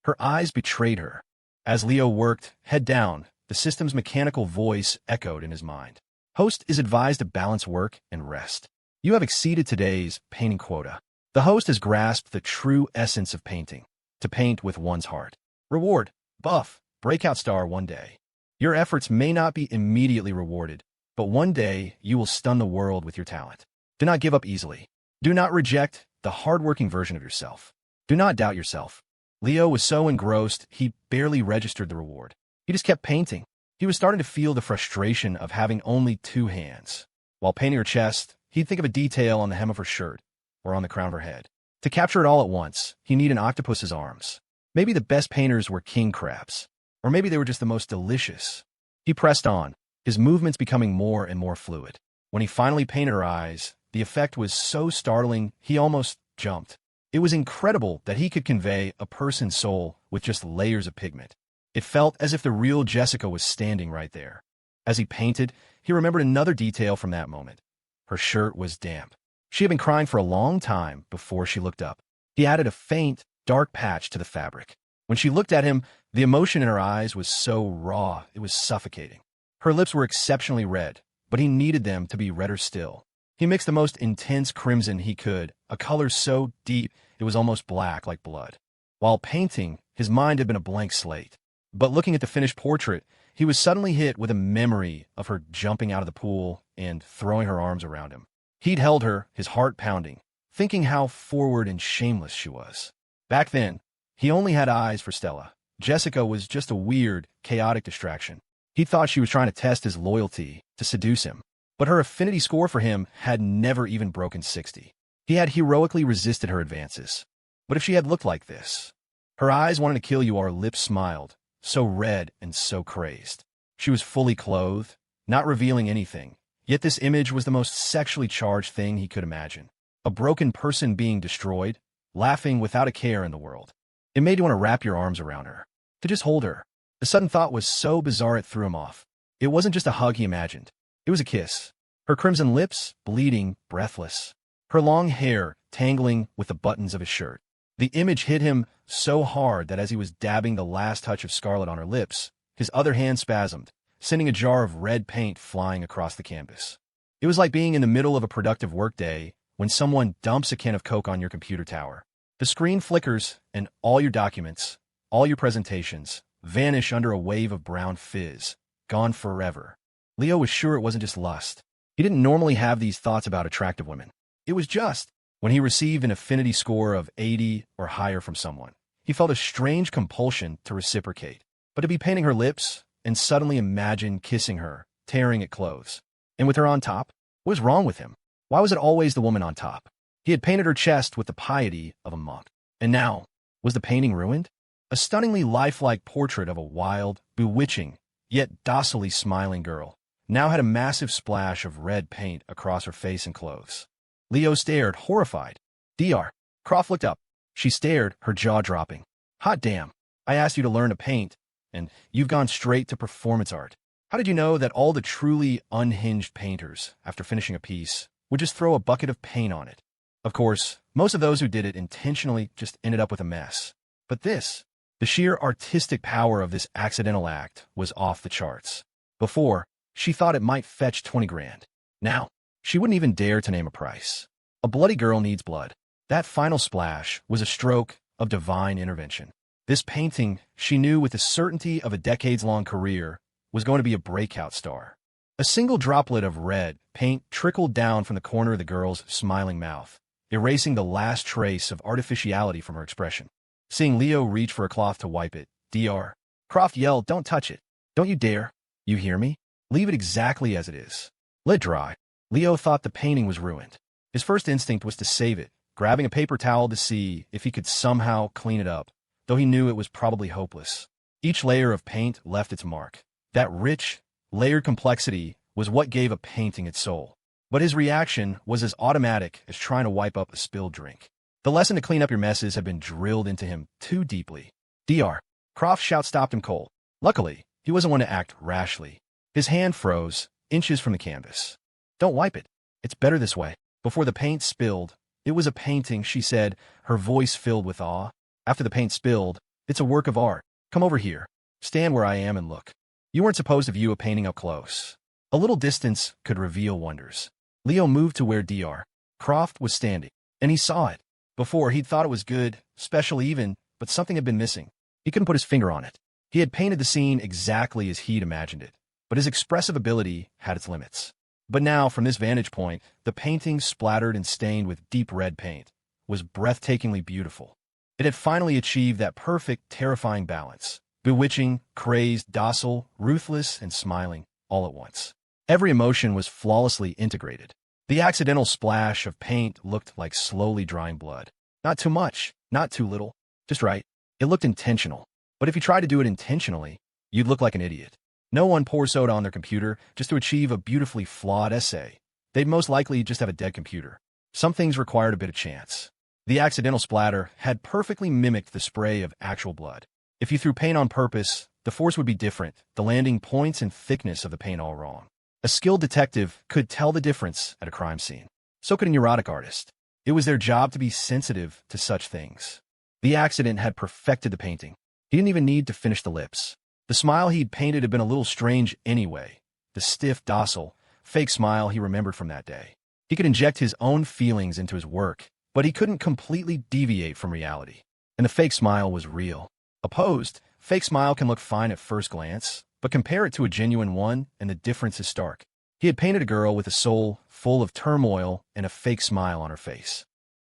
Her eyes betrayed her. As Leo worked, head down, the system's mechanical voice echoed in his mind. Host is advised to balance work and rest. You have exceeded today's painting quota. The host has grasped the true essence of painting, to paint with one's heart. Reward, buff, breakout star one day. Your efforts may not be immediately rewarded, but one day you will stun the world with your talent. Do not give up easily. Do not reject the hardworking version of yourself. Do not doubt yourself. Leo was so engrossed, he barely registered the reward. He just kept painting. He was starting to feel the frustration of having only 2 hands. While painting her chest, he'd think of a detail on the hem of her shirt or on the crown of her head. To capture it all at once, he needed an octopus's arms. Maybe the best painters were king crabs, or maybe they were just the most delicious. He pressed on, his movements becoming more and more fluid. When he finally painted her eyes, the effect was so startling he almost jumped. It was incredible that he could convey a person's soul with just layers of pigment. It felt as if the real Jessica was standing right there. As he painted, he remembered another detail from that moment. Her shirt was damp. She had been crying for a long time before she looked up. He added a faint, dark patch to the fabric. When she looked at him, the emotion in her eyes was so raw, it was suffocating. Her lips were exceptionally red, but he needed them to be redder still. He mixed the most intense crimson he could, a color so deep it was almost black like blood. While painting, his mind had been a blank slate. But looking at the finished portrait, he was suddenly hit with a memory of her jumping out of the pool and throwing her arms around him. He'd held her, his heart pounding, thinking how forward and shameless she was. Back then, he only had eyes for Stella. Jessica was just a weird, chaotic distraction. He thought she was trying to test his loyalty, to seduce him. But her affinity score for him had never even broken 60. He had heroically resisted her advances. But if she had looked like this, her eyes wanted to kill you, our lips smiled, so red and so crazed. She was fully clothed, not revealing anything, yet this image was the most sexually charged thing he could imagine. A broken person being destroyed, laughing without a care in the world. It made you want to wrap your arms around her, to just hold her. The sudden thought was so bizarre it threw him off. It wasn't just a hug he imagined. It was a kiss. Her crimson lips, bleeding, breathless. Her long hair tangling with the buttons of his shirt. The image hit him so hard that as he was dabbing the last touch of scarlet on her lips, his other hand spasmed, sending a jar of red paint flying across the canvas. It was like being in the middle of a productive workday when someone dumps a can of Coke on your computer tower. The screen flickers, and all your documents, all your presentations, vanish under a wave of brown fizz, gone forever. Leo was sure it wasn't just lust. He didn't normally have these thoughts about attractive women. It was just, when he received an affinity score of 80 or higher from someone, he felt a strange compulsion to reciprocate. But to be painting her lips, and suddenly imagine kissing her, tearing at clothes. And with her on top? What was wrong with him? Why was it always the woman on top? He had painted her chest with the piety of a monk. And now, was the painting ruined? A stunningly lifelike portrait of a wild, bewitching, yet docilely smiling girl now had a massive splash of red paint across her face and clothes. Leo stared, horrified. Dr. Croft looked up. She stared, her jaw dropping. Hot damn. I asked you to learn to paint, and you've gone straight to performance art. How did you know that all the truly unhinged painters, after finishing a piece, would just throw a bucket of paint on it? Of course, most of those who did it intentionally just ended up with a mess. But this, the sheer artistic power of this accidental act was off the charts. Before, she thought it might fetch 20 grand. Now, she wouldn't even dare to name a price. A bloody girl needs blood. That final splash was a stroke of divine intervention. This painting, she knew with the certainty of a decades-long career, was going to be a breakout star. A single droplet of red paint trickled down from the corner of the girl's smiling mouth, erasing the last trace of artificiality from her expression. Seeing Leo reach for a cloth to wipe it, Dr. Croft yelled, "Don't touch it. Don't you dare. You hear me? Leave it exactly as it is. Let it dry." Leo thought the painting was ruined. His first instinct was to save it, grabbing a paper towel to see if he could somehow clean it up, though he knew it was probably hopeless. Each layer of paint left its mark. That rich, layered complexity was what gave a painting its soul. But his reaction was as automatic as trying to wipe up a spilled drink. The lesson to clean up your messes had been drilled into him too deeply. Dr. Croft's shout stopped him cold. Luckily, he wasn't one to act rashly. His hand froze, inches from the canvas. "Don't wipe it. It's better this way." Before the paint spilled, it was a painting, she said, her voice filled with awe. After the paint spilled, "It's a work of art. Come over here. Stand where I am and look. You weren't supposed to view a painting up close. A little distance could reveal wonders." Leo moved to where Dr. Croft was standing, and he saw it. Before, he'd thought it was good, special even, but something had been missing. He couldn't put his finger on it. He had painted the scene exactly as he'd imagined it, but his expressive ability had its limits. But now, from this vantage point, the painting, splattered and stained with deep red paint, was breathtakingly beautiful. It had finally achieved that perfect, terrifying balance. Bewitching, crazed, docile, ruthless, and smiling, all at once. Every emotion was flawlessly integrated. The accidental splash of paint looked like slowly drying blood. Not too much, not too little, just right. It looked intentional. But if you tried to do it intentionally, you'd look like an idiot. No one pours soda on their computer just to achieve a beautifully flawed essay. They'd most likely just have a dead computer. Some things required a bit of chance. The accidental splatter had perfectly mimicked the spray of actual blood. If you threw paint on purpose, the force would be different, the landing points and thickness of the paint all wrong. A skilled detective could tell the difference at a crime scene. So could a neurotic artist. It was their job to be sensitive to such things. The accident had perfected the painting. He didn't even need to finish the lips. The smile he'd painted had been a little strange anyway. The stiff, docile, fake smile he remembered from that day. He could inject his own feelings into his work, but he couldn't completely deviate from reality. And the fake smile was real. Opposed, fake smile can look fine at first glance, but compare it to a genuine one, and the difference is stark. He had painted a girl with a soul full of turmoil and a fake smile on her face.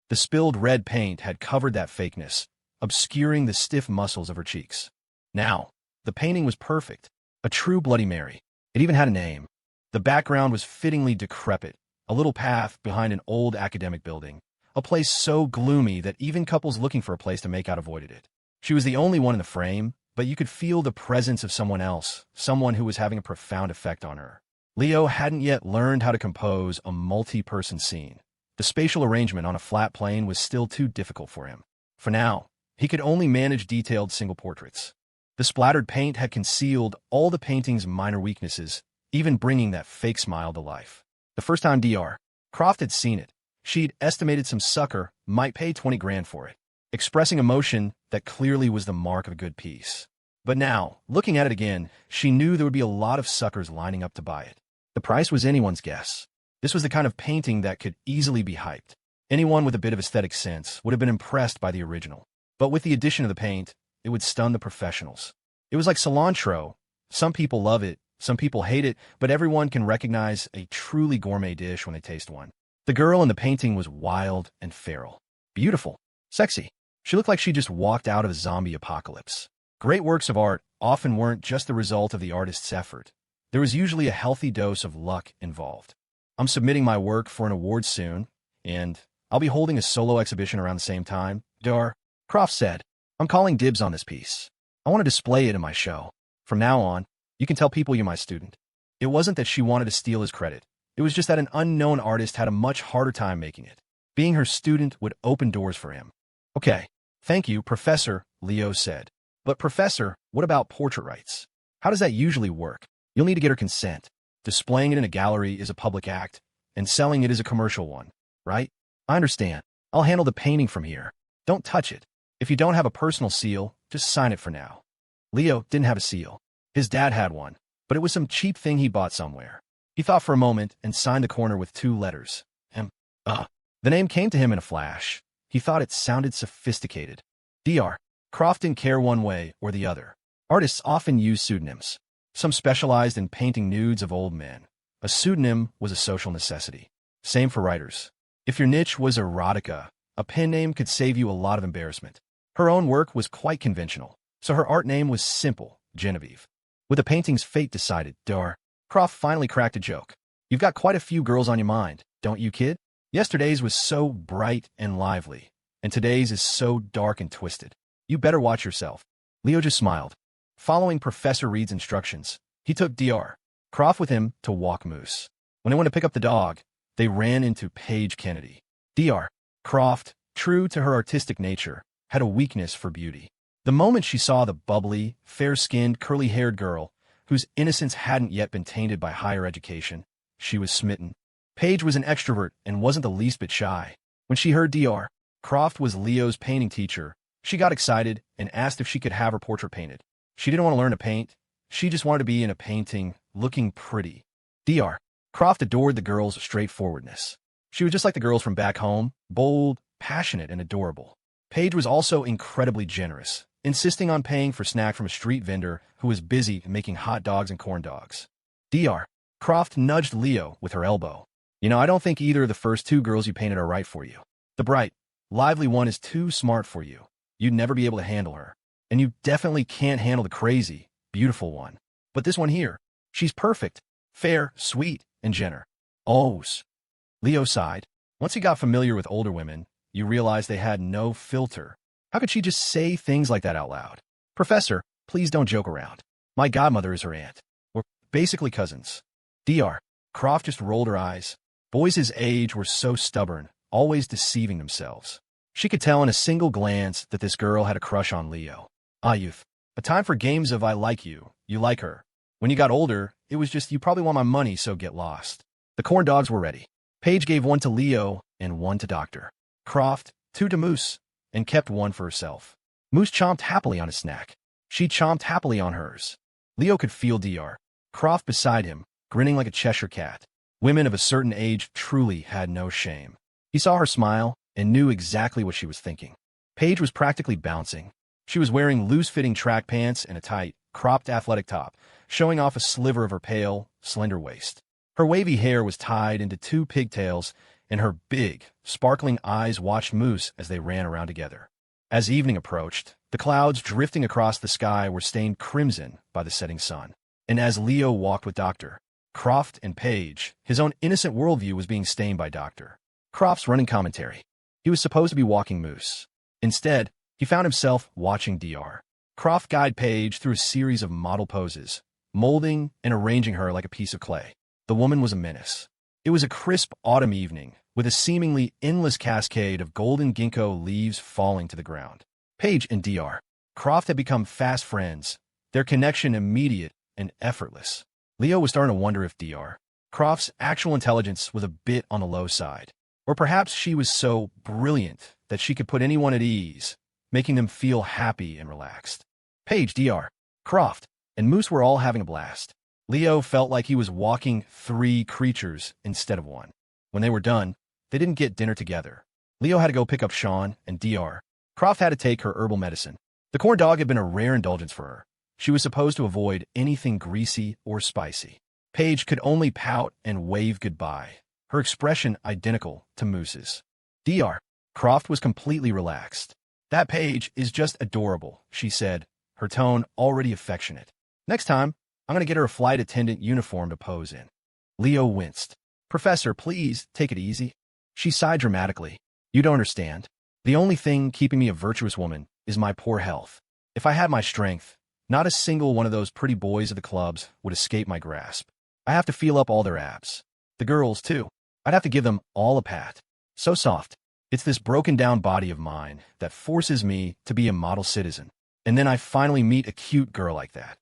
The spilled red paint had covered that fakeness, obscuring the stiff muscles of her cheeks. Now, the painting was perfect, a true Bloody Mary. It even had a name. The background was fittingly decrepit, a little path behind an old academic building, a place so gloomy that even couples looking for a place to make out avoided it. She was the only one in the frame, but you could feel the presence of someone else, someone who was having a profound effect on her. Leo hadn't yet learned how to compose a multi-person scene. The spatial arrangement on a flat plane was still too difficult for him. For now, he could only manage detailed single portraits. The splattered paint had concealed all the painting's minor weaknesses, even bringing that fake smile to life. The first time Dr. Croft had seen it, she'd estimated some sucker might pay 20 grand for it, expressing emotion that clearly was the mark of a good piece. But now, looking at it again, she knew there would be a lot of suckers lining up to buy it. The price was anyone's guess. This was the kind of painting that could easily be hyped. Anyone with a bit of aesthetic sense would have been impressed by the original. But with the addition of the paint, it would stun the professionals. It was like cilantro. Some people love it, some people hate it, but everyone can recognize a truly gourmet dish when they taste one. The girl in the painting was wild and feral. Beautiful. Sexy. She looked like she just walked out of a zombie apocalypse. Great works of art often weren't just the result of the artist's effort. There was usually a healthy dose of luck involved. I'm submitting my work for an award soon, and I'll be holding a solo exhibition around the same time, Dr. Croft said. I'm calling dibs on this piece. I want to display it in my show. From now on, you can tell people you're my student. It wasn't that she wanted to steal his credit. It was just that an unknown artist had a much harder time making it. Being her student would open doors for him. Okay, thank you, Professor, Leo said. But Professor, what about portrait rights? How does that usually work? You'll need to get her consent. Displaying it in a gallery is a public act, and selling it is a commercial one, right? I understand. I'll handle the painting from here. Don't touch it. If you don't have a personal seal, just sign it for now. Leo didn't have a seal. His dad had one, but it was some cheap thing he bought somewhere. He thought for a moment and signed the corner with 2 letters. The name came to him in a flash. He thought it sounded sophisticated. Dr. Croft didn't care one way or the other. Artists often use pseudonyms. Some specialized in painting nudes of old men. A pseudonym was a social necessity. Same for writers. If your niche was erotica, a pen name could save you a lot of embarrassment. Her own work was quite conventional, so her art name was simple, Genevieve. With the painting's fate decided, Dr. Croft finally cracked a joke. You've got quite a few girls on your mind, don't you, kid? Yesterday's was so bright and lively, and today's is so dark and twisted. You better watch yourself. Leo just smiled. Following Professor Reed's instructions, he took Dr. Croft with him to walk Moose. When they went to pick up the dog, they ran into Paige Kennedy. Dr. Croft, true to her artistic nature, had a weakness for beauty. The moment she saw the bubbly, fair-skinned, curly-haired girl, whose innocence hadn't yet been tainted by higher education, she was smitten. Paige was an extrovert and wasn't the least bit shy. When she heard Dr. Croft was Leo's painting teacher, she got excited and asked if she could have her portrait painted. She didn't want to learn to paint. She just wanted to be in a painting, looking pretty. Dr. Croft adored the girl's straightforwardness. She was just like the girls from back home, bold, passionate, and adorable. Paige was also incredibly generous, insisting on paying for snack from a street vendor who was busy making hot dogs and corn dogs. Dr. Croft nudged Leo with her elbow. I don't think either of the first 2 girls you painted are right for you. The bright, lively one is too smart for you. you'd never be able to handle her. And you definitely can't handle the crazy, beautiful one. But this one here, she's perfect, fair, sweet, and Jenner. Oh, Leo sighed. Once he got familiar with older women, you realized they had no filter. How could she just say things like that out loud? Professor, please don't joke around. My godmother is her aunt. We're basically cousins. Dr. Croft just rolled her eyes. Boys his age were so stubborn, always deceiving themselves. She could tell in a single glance that this girl had a crush on Leo. Ah, youth. A time for games of I like you, you like her. When you got older, it was just you probably want my money, so get lost. The corn dogs were ready. Paige gave one to Leo and one to Dr. Croft, two to Moose, and kept one for herself. Moose chomped happily on his snack. She chomped happily on hers. Leo could feel Dr. Croft beside him, grinning like a Cheshire cat. Women of a certain age truly had no shame. He saw her smile and knew exactly what she was thinking. Paige was practically bouncing. She was wearing loose-fitting track pants and a tight, cropped athletic top, showing off a sliver of her pale, slender waist. Her wavy hair was tied into two pigtails, and her big, sparkling eyes watched Moose as they ran around together. As evening approached, the clouds drifting across the sky were stained crimson by the setting sun. And as Leo walked with Dr. Croft and Paige, his own innocent worldview was being stained by Dr. Croft's running commentary. He was supposed to be walking Moose. Instead, he found himself watching Dr. Croft guide Paige through a series of model poses, molding and arranging her like a piece of clay. The woman was a menace. It was a crisp autumn evening, with a seemingly endless cascade of golden ginkgo leaves falling to the ground. Paige and Dr. Croft had become fast friends, their connection immediate and effortless. Leo was starting to wonder if Dr. Croft's actual intelligence was a bit on the low side. Or perhaps she was so brilliant that she could put anyone at ease, making them feel happy and relaxed. Paige, Dr. Croft, and Moose were all having a blast. Leo felt like he was walking three creatures instead of one. When they were done, they didn't get dinner together. Leo had to go pick up Shawn, and Dr. Croft had to take her herbal medicine. The corn dog had been a rare indulgence for her. She was supposed to avoid anything greasy or spicy. Paige could only pout and wave goodbye, her expression identical to Moose's. Dr. Croft was completely relaxed. That Paige is just adorable, she said, her tone already affectionate. Next time, I'm going to get her a flight attendant uniform to pose in. Leo winced. Professor, please, take it easy. She sighed dramatically. You don't understand. The only thing keeping me a virtuous woman is my poor health. If I had my strength, not a single one of those pretty boys at the clubs would escape my grasp. I have to feel up all their abs. The girls, too. I'd have to give them all a pat. So soft. It's this broken-down body of mine that forces me to be a model citizen. And then I finally meet a cute girl like that.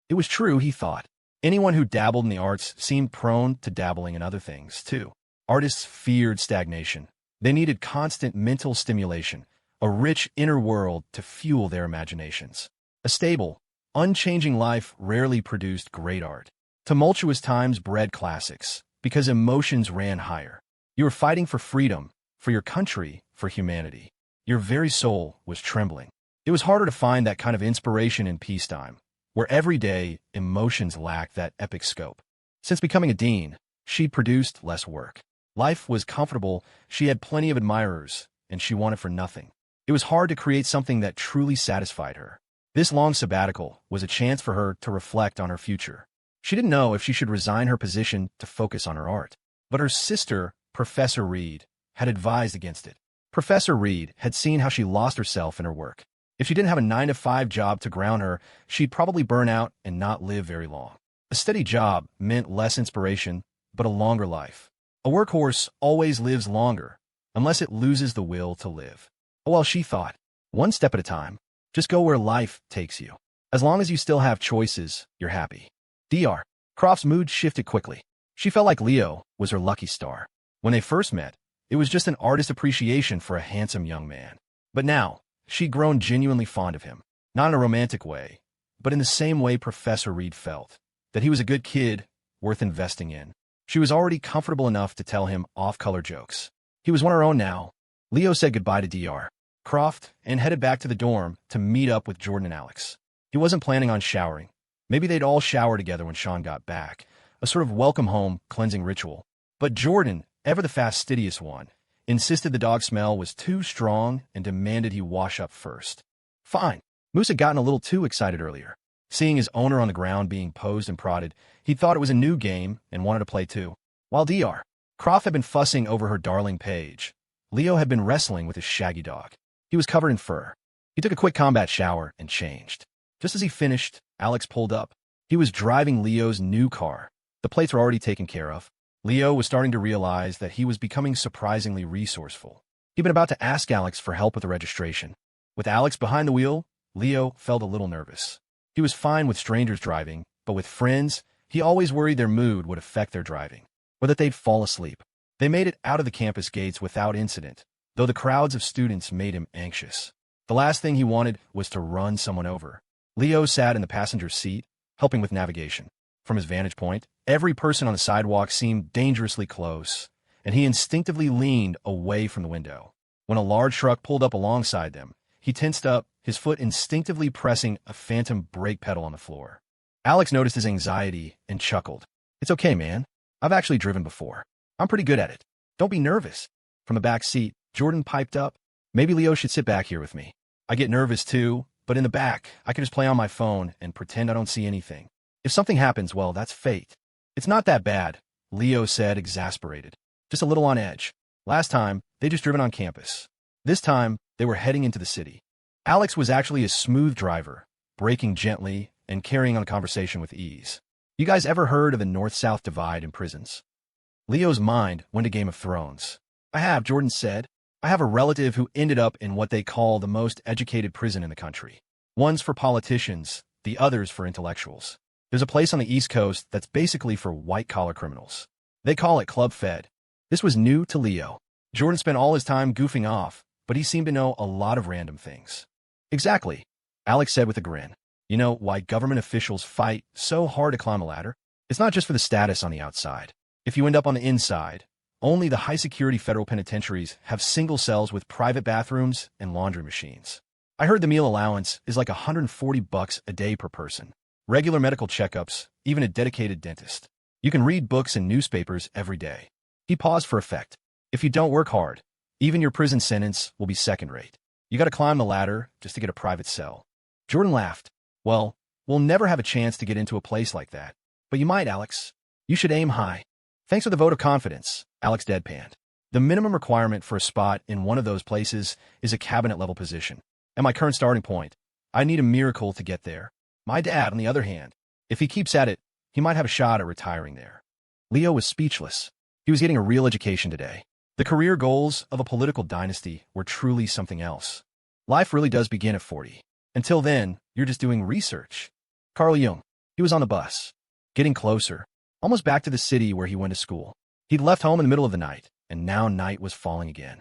It was true, he thought. Anyone who dabbled in the arts seemed prone to dabbling in other things, too. Artists feared stagnation. They needed constant mental stimulation, a rich inner world to fuel their imaginations. A stable, unchanging life rarely produced great art. Tumultuous times bred classics, because emotions ran higher. You were fighting for freedom, for your country, for humanity. Your very soul was trembling. It was harder to find that kind of inspiration in peacetime, where every day emotions lacked that epic scope. Since becoming a dean, she'd produced less work. Life was comfortable, she had plenty of admirers, and she wanted for nothing. It was hard to create something that truly satisfied her. This long sabbatical was a chance for her to reflect on her future. She didn't know if she should resign her position to focus on her art. But her sister, Professor Reed, had advised against it. Professor Reed had seen how she lost herself in her work. If she didn't have a 9-to-5 job to ground her, she'd probably burn out and not live very long. A steady job meant less inspiration, but a longer life. A workhorse always lives longer, unless it loses the will to live. Well, she thought, one step at a time. Just go where life takes you. As long as you still have choices, you're happy. Dr. Croft's mood shifted quickly. She felt like Leo was her lucky star. When they first met, it was just an artist appreciation for a handsome young man. But now, she'd grown genuinely fond of him. Not in a romantic way, but in the same way Professor Reed felt, that he was a good kid worth investing in. She was already comfortable enough to tell him off-color jokes. He was one of her own now. Leo said goodbye to Dr. Croft and headed back to the dorm to meet up with Jordan and Alex. He wasn't planning on showering. Maybe they'd all shower together when Shawn got back, a sort of welcome-home cleansing ritual. But Jordan, ever the fastidious one, insisted the dog smell was too strong and demanded he wash up first. Fine. Moose had gotten a little too excited earlier. Seeing his owner on the ground being posed and prodded, he thought it was a new game and wanted to play too. While Dr. Croft had been fussing over her darling Paige, Leo had been wrestling with his shaggy dog. He was covered in fur. He took a quick combat shower and changed. Just as he finished, Alex pulled up. He was driving Leo's new car. The plates were already taken care of. Leo was starting to realize that he was becoming surprisingly resourceful. He'd been about to ask Alex for help with the registration. With Alex behind the wheel, Leo felt a little nervous. He was fine with strangers driving, but with friends, he always worried their mood would affect their driving, or that they'd fall asleep. They made it out of the campus gates without incident, though the crowds of students made him anxious. The last thing he wanted was to run someone over. Leo sat in the passenger seat, helping with navigation. From his vantage point, every person on the sidewalk seemed dangerously close, and he instinctively leaned away from the window. When a large truck pulled up alongside them, he tensed up, his foot instinctively pressing a phantom brake pedal on the floor. Alex noticed his anxiety and chuckled. "It's okay, man. I've actually driven before. I'm pretty good at it. Don't be nervous." From the back seat, Jordan piped up, "Maybe Leo should sit back here with me. I get nervous too, but in the back, I can just play on my phone and pretend I don't see anything. If something happens, well, that's fate." "It's not that bad," Leo said, exasperated. "Just a little on edge. Last time, they just driven on campus. This time, they were heading into the city." Alex was actually a smooth driver, braking gently and carrying on a conversation with ease. "You guys ever heard of the North-South divide in prisons?" Leo's mind went to Game of Thrones. "I have," Jordan said. "I have a relative who ended up in what they call the most educated prison in the country. One's for politicians, the other's for intellectuals. There's a place on the East Coast that's basically for white-collar criminals. They call it Club Fed." This was new to Leo. Jordan spent all his time goofing off, but he seemed to know a lot of random things. "Exactly," Alex said with a grin. "You know why government officials fight so hard to climb a ladder? It's not just for the status on the outside. If you end up on the inside, only the high-security federal penitentiaries have single cells with private bathrooms and laundry machines. I heard the meal allowance is like $140 a day per person. Regular medical checkups, even a dedicated dentist. You can read books and newspapers every day." He paused for effect. "If you don't work hard, even your prison sentence will be second-rate. You gotta climb the ladder just to get a private cell." Jordan laughed. "Well, we'll never have a chance to get into a place like that. But you might, Alex. You should aim high." "Thanks for the vote of confidence," Alex deadpanned. "The minimum requirement for a spot in one of those places is a cabinet-level position. At my current starting point, I need a miracle to get there. My dad, on the other hand, if he keeps at it, he might have a shot at retiring there." Leo was speechless. He was getting a real education today. The career goals of a political dynasty were truly something else. Life really does begin at 40. Until then, you're just doing research. Carl Jung. He was on the bus, getting closer, almost back to the city where he went to school. He'd left home in the middle of the night, and now night was falling again.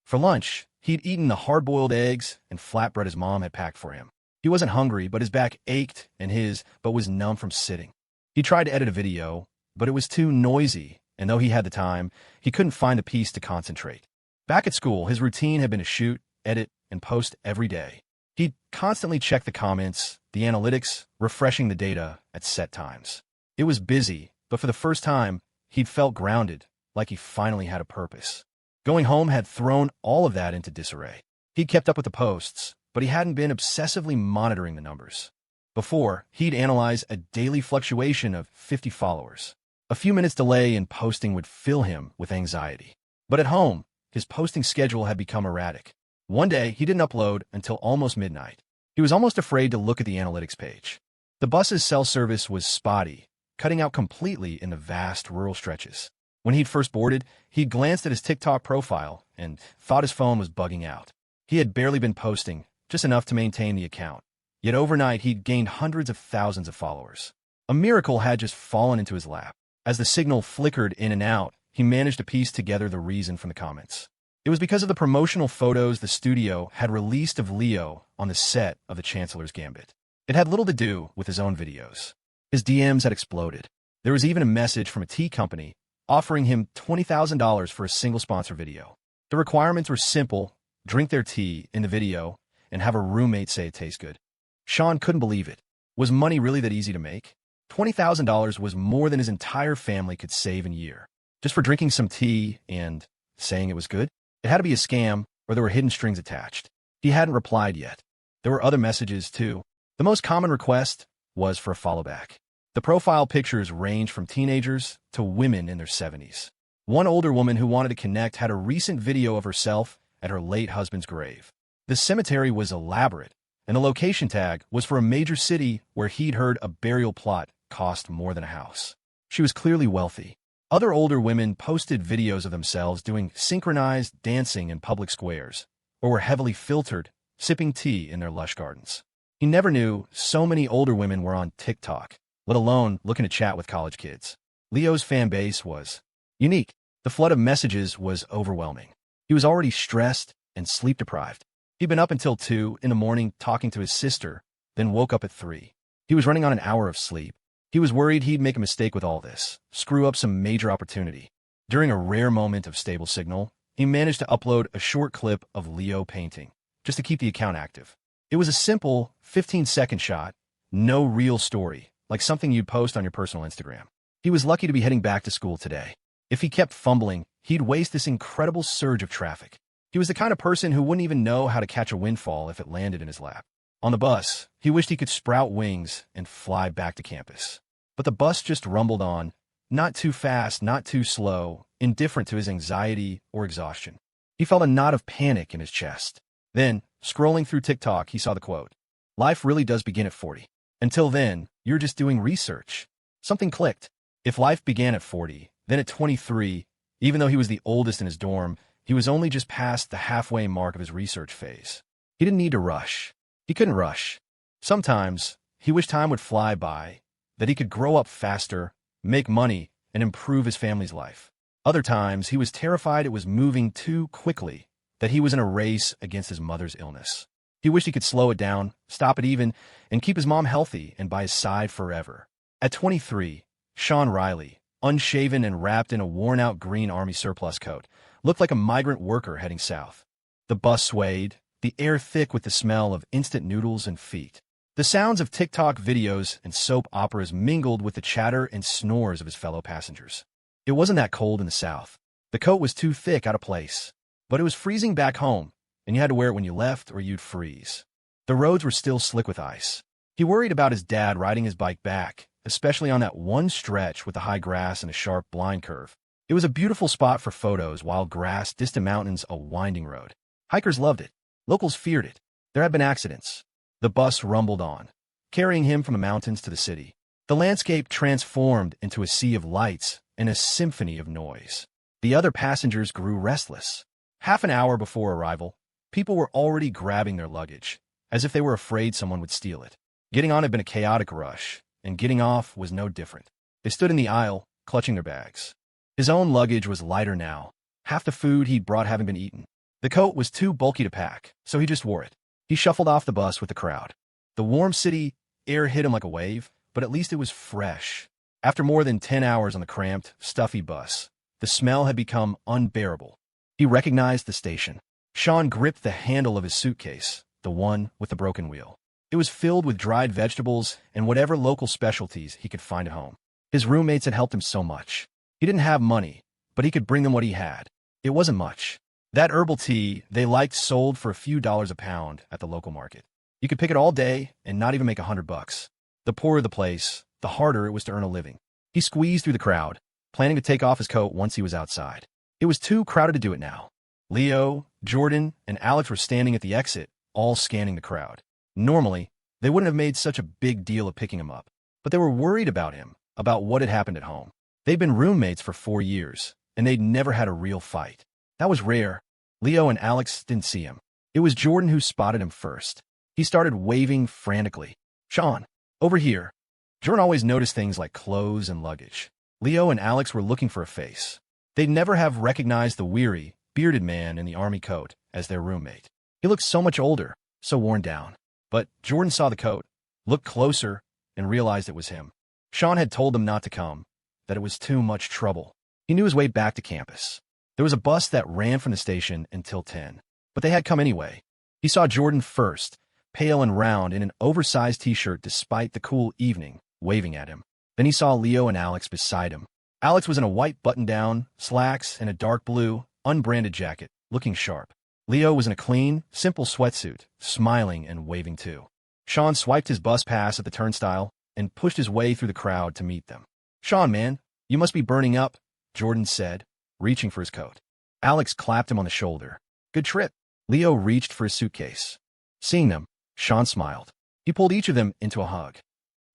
For lunch, he'd eaten the hard-boiled eggs and flatbread his mom had packed for him. He wasn't hungry, but his back ached and his butt was numb from sitting. He tried to edit a video, but it was too noisy, and though he had the time, he couldn't find the peace to concentrate. Back at school, his routine had been to shoot, edit, and post every day. He'd constantly check the comments, the analytics, refreshing the data at set times. It was busy, but for the first time, he'd felt grounded, like he finally had a purpose. Going home had thrown all of that into disarray. He'd kept up with the posts, but he hadn't been obsessively monitoring the numbers. Before, he'd analyze a daily fluctuation of 50 followers. A few minutes delay in posting would fill him with anxiety. But at home, his posting schedule had become erratic. One day, he didn't upload until almost midnight. He was almost afraid to look at the analytics page. The bus's cell service was spotty, cutting out completely in the vast rural stretches. When he'd first boarded, he'd glanced at his TikTok profile and thought his phone was bugging out. He had barely been posting, just enough to maintain the account. Yet overnight, he'd gained hundreds of thousands of followers. A miracle had just fallen into his lap. As the signal flickered in and out, he managed to piece together the reason from the comments. It was because of the promotional photos the studio had released of Leo on the set of The Chancellor's Gambit. It had little to do with his own videos. His DMs had exploded. There was even a message from a tea company offering him $20,000 for a single sponsor video. The requirements were simple: drink their tea in the video and have a roommate say it tastes good. Shawn couldn't believe it. Was money really that easy to make? $20,000 was more than his entire family could save in a year, just for drinking some tea and saying it was good. It had to be a scam, or there were hidden strings attached. He hadn't replied yet. There were other messages, too. The most common request was for a follow-back. The profile pictures ranged from teenagers to women in their 70s. One older woman who wanted to connect had a recent video of herself at her late husband's grave. The cemetery was elaborate, and the location tag was for a major city where he'd heard a burial plot cost more than a house. She was clearly wealthy. Other older women posted videos of themselves doing synchronized dancing in public squares, or were heavily filtered, sipping tea in their lush gardens. He never knew so many older women were on TikTok, let alone looking to chat with college kids. Leo's fan base was unique. The flood of messages was overwhelming. He was already stressed and sleep-deprived. He'd been up until 2 in the morning talking to his sister, then woke up at 3. He was running on an hour of sleep. He was worried he'd make a mistake with all this, screw up some major opportunity. During a rare moment of stable signal, he managed to upload a short clip of Leo painting, just to keep the account active. It was a simple 15-second shot, no real story, like something you'd post on your personal Instagram. He was lucky to be heading back to school today. If he kept fumbling, he'd waste this incredible surge of traffic. He was the kind of person who wouldn't even know how to catch a windfall if it landed in his lap. On the bus, he wished he could sprout wings and fly back to campus. But the bus just rumbled on, not too fast, not too slow, indifferent to his anxiety or exhaustion. He felt a knot of panic in his chest. Then, scrolling through TikTok, he saw the quote, "Life really does begin at 40. Until then, you're just doing research." Something clicked. If life began at 40, then at 23, even though he was the oldest in his dorm, he was only just past the halfway mark of his research phase. He didn't need to rush. He couldn't rush. Sometimes, he wished time would fly by, that he could grow up faster, make money, and improve his family's life. Other times, he was terrified it was moving too quickly, that he was in a race against his mother's illness. He wished he could slow it down, stop it even, and keep his mom healthy and by his side forever. At 23, Shawn Riley, unshaven and wrapped in a worn-out green army surplus coat, looked like a migrant worker heading south. The bus swayed, the air thick with the smell of instant noodles and feet. The sounds of TikTok videos and soap operas mingled with the chatter and snores of his fellow passengers. It wasn't that cold in the south. The coat was too thick, out of place. But it was freezing back home, and you had to wear it when you left or you'd freeze. The roads were still slick with ice. He worried about his dad riding his bike back, especially on that one stretch with the high grass and a sharp blind curve. It was a beautiful spot for photos, wild grass, distant mountains, a winding road. Hikers loved it. Locals feared it. There had been accidents. The bus rumbled on, carrying him from the mountains to the city. The landscape transformed into a sea of lights and a symphony of noise. The other passengers grew restless. Half an hour before arrival, people were already grabbing their luggage, as if they were afraid someone would steal it. Getting on had been a chaotic rush, and getting off was no different. They stood in the aisle, clutching their bags. His own luggage was lighter now, half the food he'd brought having been eaten. The coat was too bulky to pack, so he just wore it. He shuffled off the bus with the crowd. The warm city air hit him like a wave, but at least it was fresh. After more than 10 hours on the cramped, stuffy bus, the smell had become unbearable. He recognized the station. Shawn gripped the handle of his suitcase, the one with the broken wheel. It was filled with dried vegetables and whatever local specialties he could find at home. His roommates had helped him so much. He didn't have money, but he could bring them what he had. It wasn't much. That herbal tea they liked sold for a few dollars a pound at the local market. You could pick it all day and not even make $100. The poorer the place, the harder it was to earn a living. He squeezed through the crowd, planning to take off his coat once he was outside. It was too crowded to do it now. Leo, Jordan, and Alex were standing at the exit, all scanning the crowd. Normally, they wouldn't have made such a big deal of picking him up, but they were worried about him, about what had happened at home. They'd been roommates for 4 years, and they'd never had a real fight. That was rare. Leo and Alex didn't see him. It was Jordan who spotted him first. He started waving frantically. "Shawn, over here." Jordan always noticed things like clothes and luggage. Leo and Alex were looking for a face. They'd never have recognized the weary, bearded man in the army coat as their roommate. He looked so much older, so worn down. But Jordan saw the coat, looked closer, and realized it was him. Shawn had told them not to come, that it was too much trouble. He knew his way back to campus. There was a bus that ran from the station until 10, but they had come anyway. He saw Jordan first, pale and round in an oversized t-shirt despite the cool evening, waving at him. Then he saw Leo and Alex beside him. Alex was in a white button-down, slacks, and a dark blue, unbranded jacket. looking sharp. Leo was in a clean, simple sweatsuit, smiling and waving too. Shawn swiped his bus pass at the turnstile and pushed his way through the crowd to meet them. "Shawn, man, you must be burning up," Jordan said, reaching for his coat. Alex clapped him on the shoulder. "Good trip." Leo reached for his suitcase. Seeing them, Shawn smiled. He pulled each of them into a hug.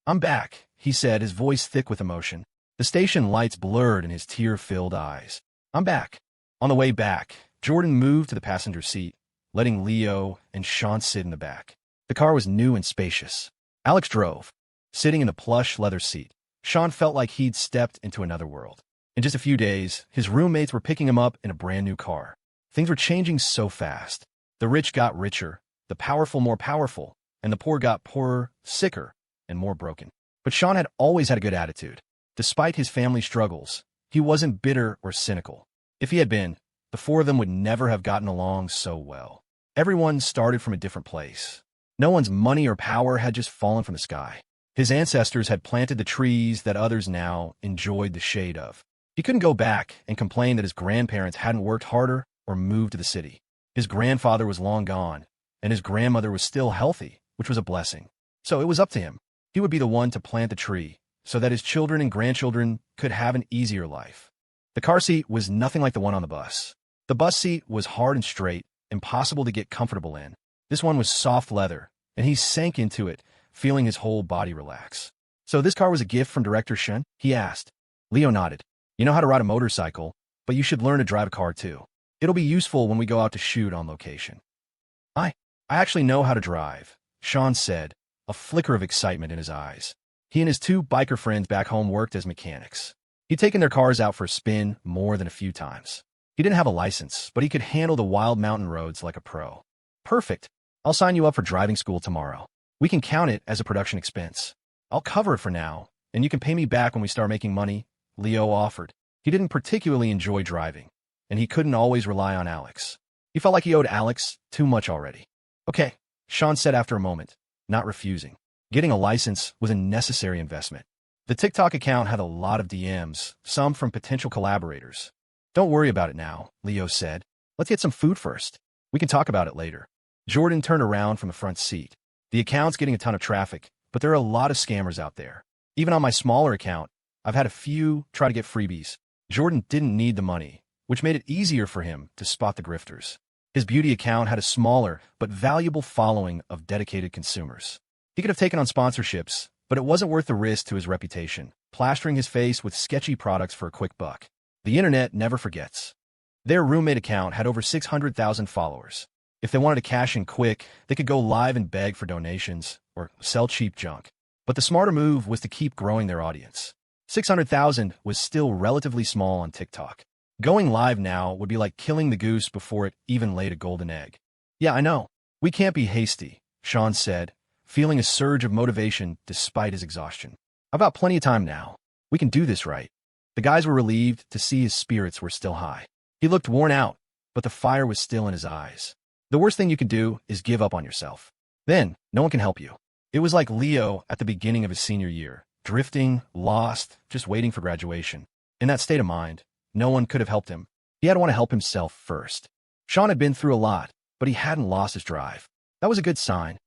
"I'm back," he said, his voice thick with emotion. The station lights blurred in his tear-filled eyes. "I'm back." On the way back, Jordan moved to the passenger seat, letting Leo and Shawn sit in the back. The car was new and spacious. Alex drove, sitting in the plush leather seat. Shawn felt like he'd stepped into another world. In just a few days, his roommates were picking him up in a brand new car. Things were changing so fast. The rich got richer, the powerful more powerful, and the poor got poorer, sicker, and more broken. But Shawn had always had a good attitude. Despite his family struggles, he wasn't bitter or cynical. If he had been, the four of them would never have gotten along so well. Everyone started from a different place. No one's money or power had just fallen from the sky. His ancestors had planted the trees that others now enjoyed the shade of. He couldn't go back and complain that his grandparents hadn't worked harder or moved to the city. His grandfather was long gone, and his grandmother was still healthy, which was a blessing. So it was up to him. He would be the one to plant the tree, so that his children and grandchildren could have an easier life. The car seat was nothing like the one on the bus. The bus seat was hard and straight, impossible to get comfortable in. This one was soft leather, and he sank into it, feeling his whole body relax. "So this car was a gift from director Shawn?" he asked. Leo nodded. "You know how to ride a motorcycle, but you should learn to drive a car too. It'll be useful when we go out to shoot on location." I actually know how to drive," Shawn said, a flicker of excitement in his eyes. He and his two biker friends back home worked as mechanics. He'd taken their cars out for a spin more than a few times. He didn't have a license, but he could handle the wild mountain roads like a pro. "Perfect. I'll sign you up for driving school tomorrow. We can count it as a production expense. I'll cover it for now, and you can pay me back when we start making money," Leo offered. He didn't particularly enjoy driving, and he couldn't always rely on Alex. He felt like he owed Alex too much already. "Okay," Shawn said after a moment, not refusing. Getting a license was a necessary investment. The TikTok account had a lot of DMs, some from potential collaborators. "Don't worry about it now," Leo said. "Let's get some food first. We can talk about it later." Jordan turned around from the front seat. The account's getting a ton of traffic, but there are a lot of scammers out there. Even on my smaller account, I've had a few try to get freebies. Jordan didn't need the money, which made it easier for him to spot the grifters. His beauty account had a smaller but valuable following of dedicated consumers. He could have taken on sponsorships, but it wasn't worth the risk to his reputation, plastering his face with sketchy products for a quick buck. The internet never forgets. Their roommate account had over 600,000 followers. If they wanted to cash in quick, they could go live and beg for donations or sell cheap junk. But the smarter move was to keep growing their audience. 600,000 was still relatively small on TikTok. Going live now would be like killing the goose before it even laid a golden egg. "Yeah, I know. We can't be hasty," Shawn said, feeling a surge of motivation despite his exhaustion. "I've got plenty of time now. We can do this right." The guys were relieved to see his spirits were still high. He looked worn out, but the fire was still in his eyes. The worst thing you can do is give up on yourself. Then, no one can help you. It was like Leo at the beginning of his senior year, drifting, lost, just waiting for graduation. In that state of mind, no one could have helped him. He had to want to help himself first. Shawn had been through a lot, but he hadn't lost his drive. That was a good sign.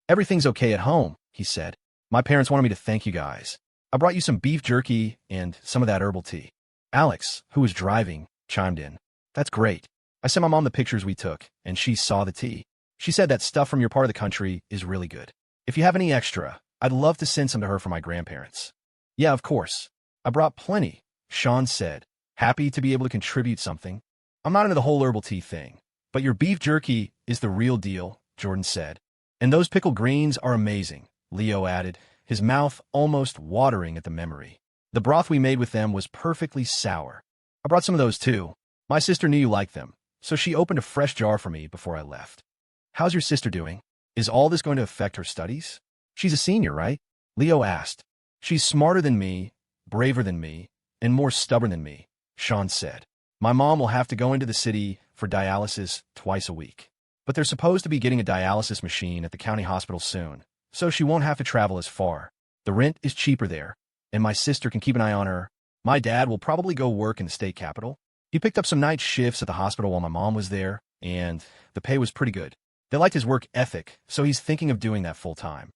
"Everything's okay at home," he said. "My parents wanted me to thank you guys. I brought you some beef jerky and some of that herbal tea." Alex, who was driving, chimed in. "That's great. I sent my mom the pictures we took, and she saw the tea. She said that stuff from your part of the country is really good. If you have any extra, I'd love to send some to her for my grandparents." "Yeah, of course. I brought plenty," Shawn said, happy to be able to contribute something. "I'm not into the whole herbal tea thing, but your beef jerky is the real deal," Jordan said. "And those pickled greens are amazing," Leo added, his mouth almost watering at the memory. "The broth we made with them was perfectly sour. I brought some of those too. My sister knew you liked them, so she opened a fresh jar for me before I left." "How's your sister doing? Is all this going to affect her studies?" "She's a senior, right?" Leo asked. "She's smarter than me, braver than me, and more stubborn than me," Shawn said. "My mom will have to go into the city for dialysis twice a week. But they're supposed to be getting a dialysis machine at the county hospital soon, so she won't have to travel as far. The rent is cheaper there, and my sister can keep an eye on her. My dad will probably go work in the state capital. He picked up some night shifts at the hospital while my mom was there, and the pay was pretty good. They liked his work ethic, so he's thinking of doing that full time.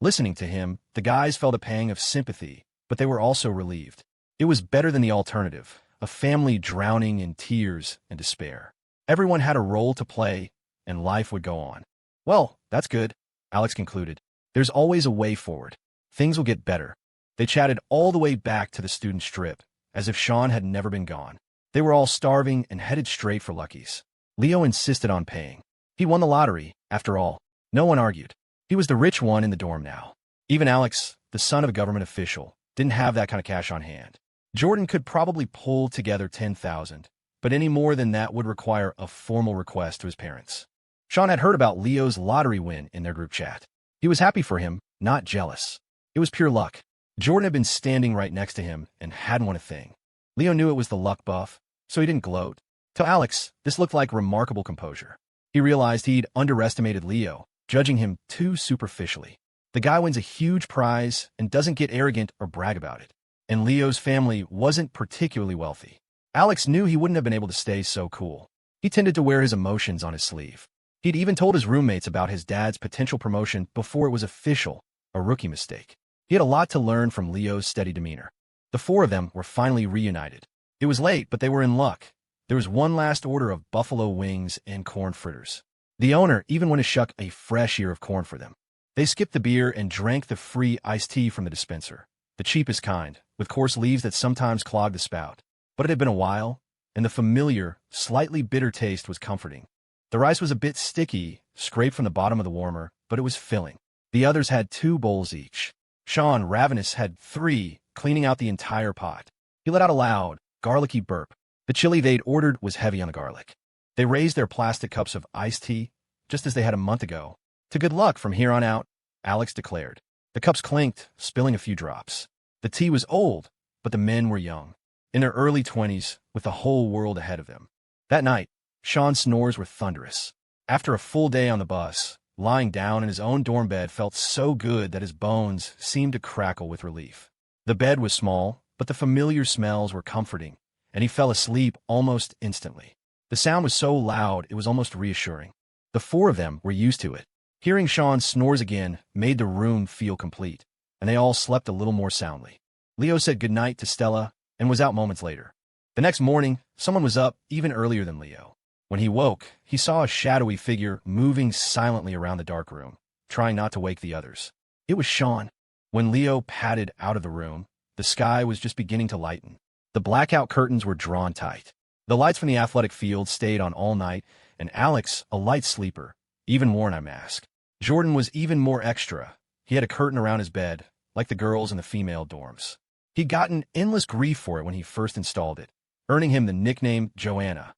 Listening to him, the guys felt a pang of sympathy, but they were also relieved. It was better than the alternative, a family drowning in tears and despair. Everyone had a role to play, and life would go on. Well, that's good, Alex concluded. There's always a way forward. Things will get better. They chatted all the way back to the student strip, as if Shawn had never been gone. They were all starving and headed straight for Lucky's. Leo insisted on paying. He won the lottery, after all. No one argued. He was the rich one in the dorm now. Even Alex, the son of a government official, didn't have that kind of cash on hand. Jordan could probably pull together $10,000, but any more than that would require a formal request to his parents. Shawn had heard about Leo's lottery win in their group chat. He was happy for him, not jealous. It was pure luck. Jordan had been standing right next to him and hadn't won a thing. Leo knew it was the luck buff, so he didn't gloat. To Alex, this looked like remarkable composure. He realized he'd underestimated Leo, judging him too superficially. The guy wins a huge prize and doesn't get arrogant or brag about it. And Leo's family wasn't particularly wealthy. Alex knew he wouldn't have been able to stay so cool. He tended to wear his emotions on his sleeve. He'd even told his roommates about his dad's potential promotion before it was official, a rookie mistake. He had a lot to learn from Leo's steady demeanor. The four of them were finally reunited. It was late, but they were in luck. There was one last order of buffalo wings and corn fritters. The owner even went to shuck a fresh ear of corn for them. They skipped the beer and drank the free iced tea from the dispenser, the cheapest kind, with coarse leaves that sometimes clogged the spout. But it had been a while, and the familiar, slightly bitter taste was comforting. The rice was a bit sticky, scraped from the bottom of the warmer, but it was filling. The others had 2 bowls each. Shawn, ravenous, had 3, cleaning out the entire pot. He let out a loud, garlicky burp. The chili they'd ordered was heavy on the garlic. They raised their plastic cups of iced tea, just as they had a month ago. To good luck from here on out, Alex declared. The cups clinked, spilling a few drops. The tea was old, but the men were young, in their early 20s, with the whole world ahead of them. That night, Shawn's snores were thunderous. After a full day on the bus, lying down in his own dorm bed felt so good that his bones seemed to crackle with relief. The bed was small, but the familiar smells were comforting, and he fell asleep almost instantly. The sound was so loud it was almost reassuring. The 4 of them were used to it. Hearing Shawn's snores again made the room feel complete, and they all slept a little more soundly. Leo said goodnight to Stella and was out moments later. The next morning, someone was up even earlier than Leo. When he woke, he saw a shadowy figure moving silently around the dark room, trying not to wake the others. It was Shawn. When Leo padded out of the room, the sky was just beginning to lighten. The blackout curtains were drawn tight. The lights from the athletic field stayed on all night, and Alex, a light sleeper, even wore an eye mask. Jordan was even more extra. He had a curtain around his bed, like the girls in the female dorms. He'd gotten endless grief for it when he first installed it, earning him the nickname Joanna.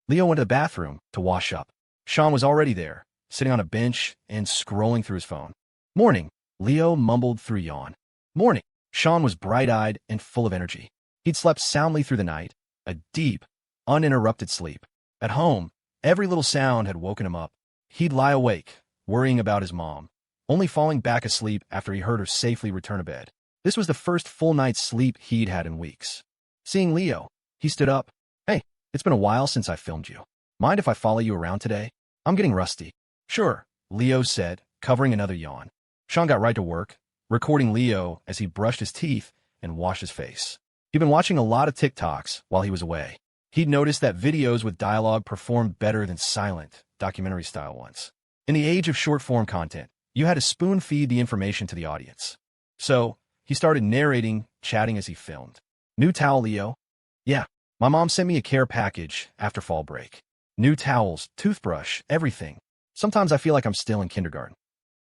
Leo went to the bathroom to wash up. Shawn was already there, sitting on a bench and scrolling through his phone. "Morning," Leo mumbled through a yawn. "Morning." Shawn was bright-eyed and full of energy. He'd slept soundly through the night, a deep, uninterrupted sleep. At home, every little sound had woken him up. He'd lie awake, worrying about his mom, only falling back asleep after he heard her safely return to bed. This was the first full night's sleep he'd had in weeks. Seeing Leo, he stood up. "Hey, it's been a while since I filmed you. Mind if I follow you around today? I'm getting rusty." "Sure," Leo said, covering another yawn. Shawn got right to work, recording Leo as he brushed his teeth and washed his face. He'd been watching a lot of TikToks while he was away. He'd noticed that videos with dialogue performed better than silent, documentary-style ones. In the age of short-form content, you had to spoon-feed the information to the audience. So, he started narrating, chatting as he filmed. "New towel, Leo? Yeah, my mom sent me a care package after fall break. New towels, toothbrush, everything. Sometimes I feel like I'm still in kindergarten."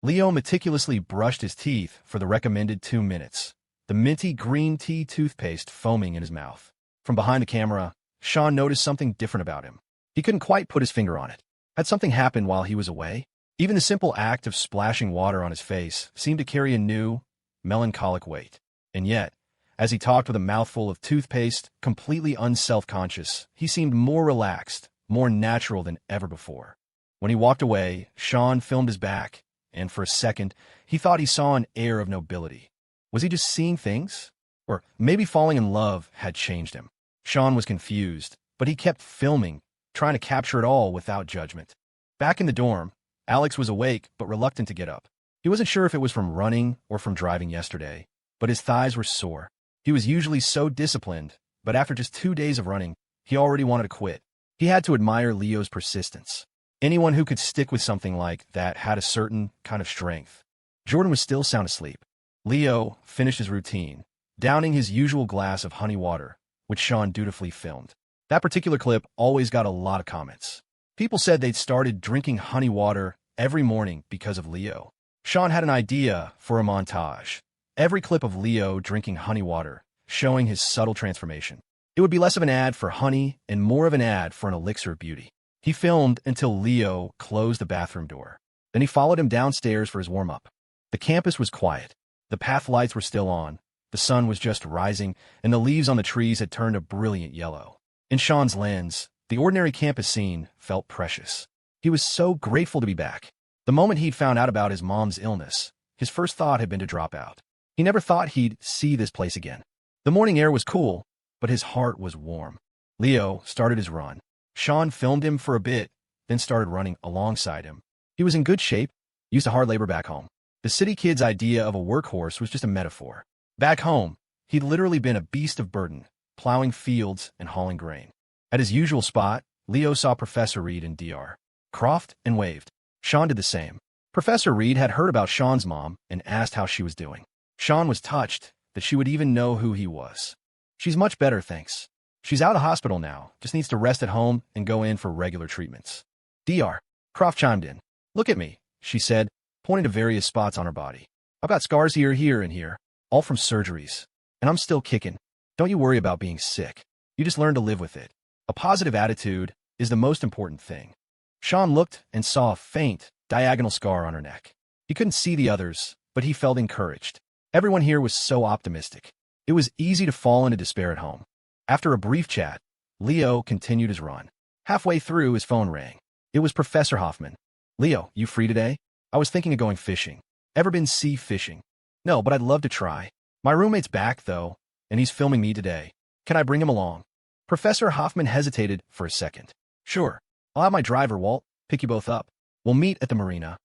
Leo meticulously brushed his teeth for the recommended 2 minutes, the minty green tea toothpaste foaming in his mouth. From behind the camera, Shawn noticed something different about him. He couldn't quite put his finger on it. Had something happened while he was away? Even the simple act of splashing water on his face seemed to carry a new, melancholic weight. And yet, as he talked with a mouthful of toothpaste, completely unself-conscious, he seemed more relaxed, more natural than ever before. When he walked away, Shawn filmed his back, and for a second, he thought he saw an air of nobility. Was he just seeing things? Or maybe falling in love had changed him? Shawn was confused, but he kept filming, trying to capture it all without judgment. Back in the dorm, Alex was awake but reluctant to get up. He wasn't sure if it was from running or from driving yesterday, but his thighs were sore. He was usually so disciplined, but after just 2 days of running, he already wanted to quit. He had to admire Leo's persistence. Anyone who could stick with something like that had a certain kind of strength. Jordan was still sound asleep. Leo finished his routine, downing his usual glass of honey water, which Shawn dutifully filmed. That particular clip always got a lot of comments. People said they'd started drinking honey water every morning because of Leo. Shawn had an idea for a montage. Every clip of Leo drinking honey water, showing his subtle transformation. It would be less of an ad for honey and more of an ad for an elixir of beauty. He filmed until Leo closed the bathroom door. Then he followed him downstairs for his warm-up. The campus was quiet. The path lights were still on. The sun was just rising, and the leaves on the trees had turned a brilliant yellow. In Shawn's lens, the ordinary campus scene felt precious. He was so grateful to be back. The moment he'd found out about his mom's illness, his first thought had been to drop out. He never thought he'd see this place again. The morning air was cool, but his heart was warm. Leo started his run. Shawn filmed him for a bit, then started running alongside him. He was in good shape, used to hard labor back home. The city kid's idea of a workhorse was just a metaphor. Back home, he'd literally been a beast of burden, plowing fields and hauling grain. At his usual spot, Leo saw Professor Reed and Dr. Croft and waved. Shawn did the same. Professor Reed had heard about Shawn's mom and asked how she was doing. Shawn was touched that she would even know who he was. She's much better, thanks. She's out of hospital now, just needs to rest at home and go in for regular treatments. Dr. Croft chimed in. Look at me, she said, pointing to various spots on her body. I've got scars here, here, and here, all from surgeries. And I'm still kicking. Don't you worry about being sick. You just learn to live with it. A positive attitude is the most important thing. Shawn looked and saw a faint, diagonal scar on her neck. He couldn't see the others, but he felt encouraged. Everyone here was so optimistic. It was easy to fall into despair at home. After a brief chat, Leo continued his run. Halfway through, his phone rang. It was Professor Hoffman. Leo, you free today? I was thinking of going fishing. Ever been sea fishing? No, but I'd love to try. My roommate's back, though, and he's filming me today. Can I bring him along? Professor Hoffman hesitated for a second. Sure. I'll have my driver, Walt, pick you both up. We'll meet at the marina.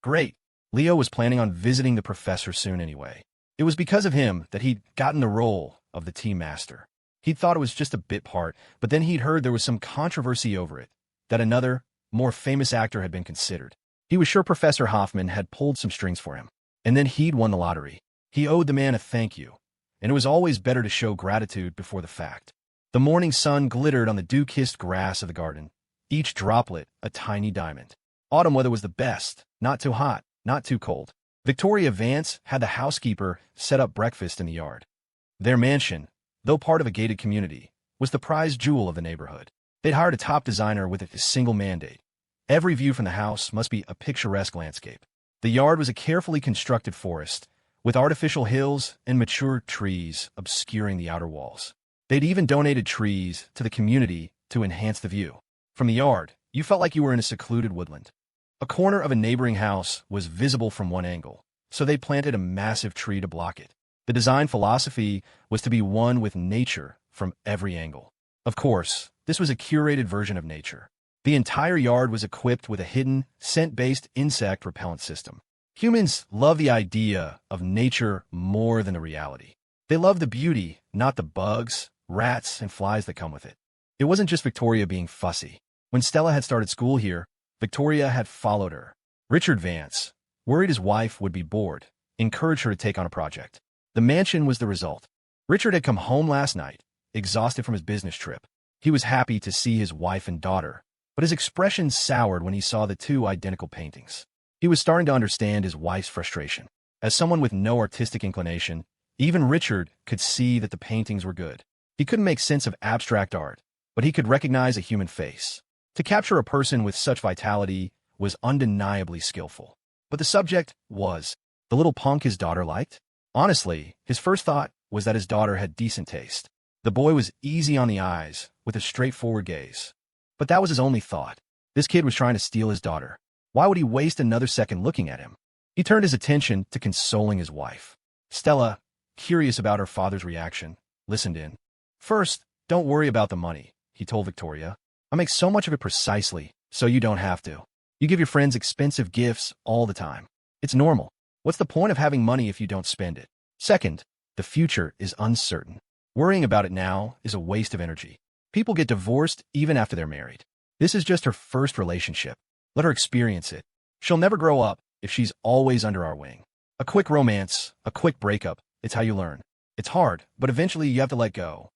Great. Leo was planning on visiting the professor soon anyway. It was because of him that he'd gotten the role of the team master. He'd thought it was just a bit part, but then he'd heard there was some controversy over it, that another, more famous actor had been considered. He was sure Professor Hoffman had pulled some strings for him, and then he'd won the lottery. He owed the man a thank you, and it was always better to show gratitude before the fact. The morning sun glittered on the dew-kissed grass of the garden, each droplet a tiny diamond. Autumn weather was the best, not too hot, not too cold. Victoria Vance had the housekeeper set up breakfast in the yard. Their mansion, though part of a gated community, was the prized jewel of the neighborhood. They'd hired a top designer with a single mandate. Every view from the house must be a picturesque landscape. The yard was a carefully constructed forest, with artificial hills and mature trees obscuring the outer walls. They'd even donated trees to the community to enhance the view. From the yard, you felt like you were in a secluded woodland. A corner of a neighboring house was visible from one angle, so they planted a massive tree to block it. The design philosophy was to be one with nature from every angle. Of course, this was a curated version of nature. The entire yard was equipped with a hidden, scent-based insect repellent system. Humans love the idea of nature more than the reality. They love the beauty, not the bugs, rats, and flies that come with it. It wasn't just Victoria being fussy. When Stella had started school here, Victoria had followed her. Richard Vance, worried his wife would be bored, encouraged her to take on a project. The mansion was the result. Richard had come home last night, exhausted from his business trip. He was happy to see his wife and daughter, but his expression soured when he saw the two identical paintings. He was starting to understand his wife's frustration. As someone with no artistic inclination, even Richard could see that the paintings were good. He couldn't make sense of abstract art, but he could recognize a human face. To capture a person with such vitality was undeniably skillful. But the subject was the little punk his daughter liked. Honestly, his first thought was that his daughter had decent taste. The boy was easy on the eyes, with a straightforward gaze. But that was his only thought. This kid was trying to steal his daughter. Why would he waste another second looking at him? He turned his attention to consoling his wife. Stella, curious about her father's reaction, listened in. First, don't worry about the money. he told Victoria. I make so much of it precisely, so you don't have to. You give your friends expensive gifts all the time. It's normal. What's the point of having money if you don't spend it? Second, the future is uncertain. Worrying about it now is a waste of energy. People get divorced even after they're married. This is just her first relationship. Let her experience it. She'll never grow up if she's always under our wing. A quick romance, a quick breakup, it's how you learn. It's hard, but eventually you have to let go.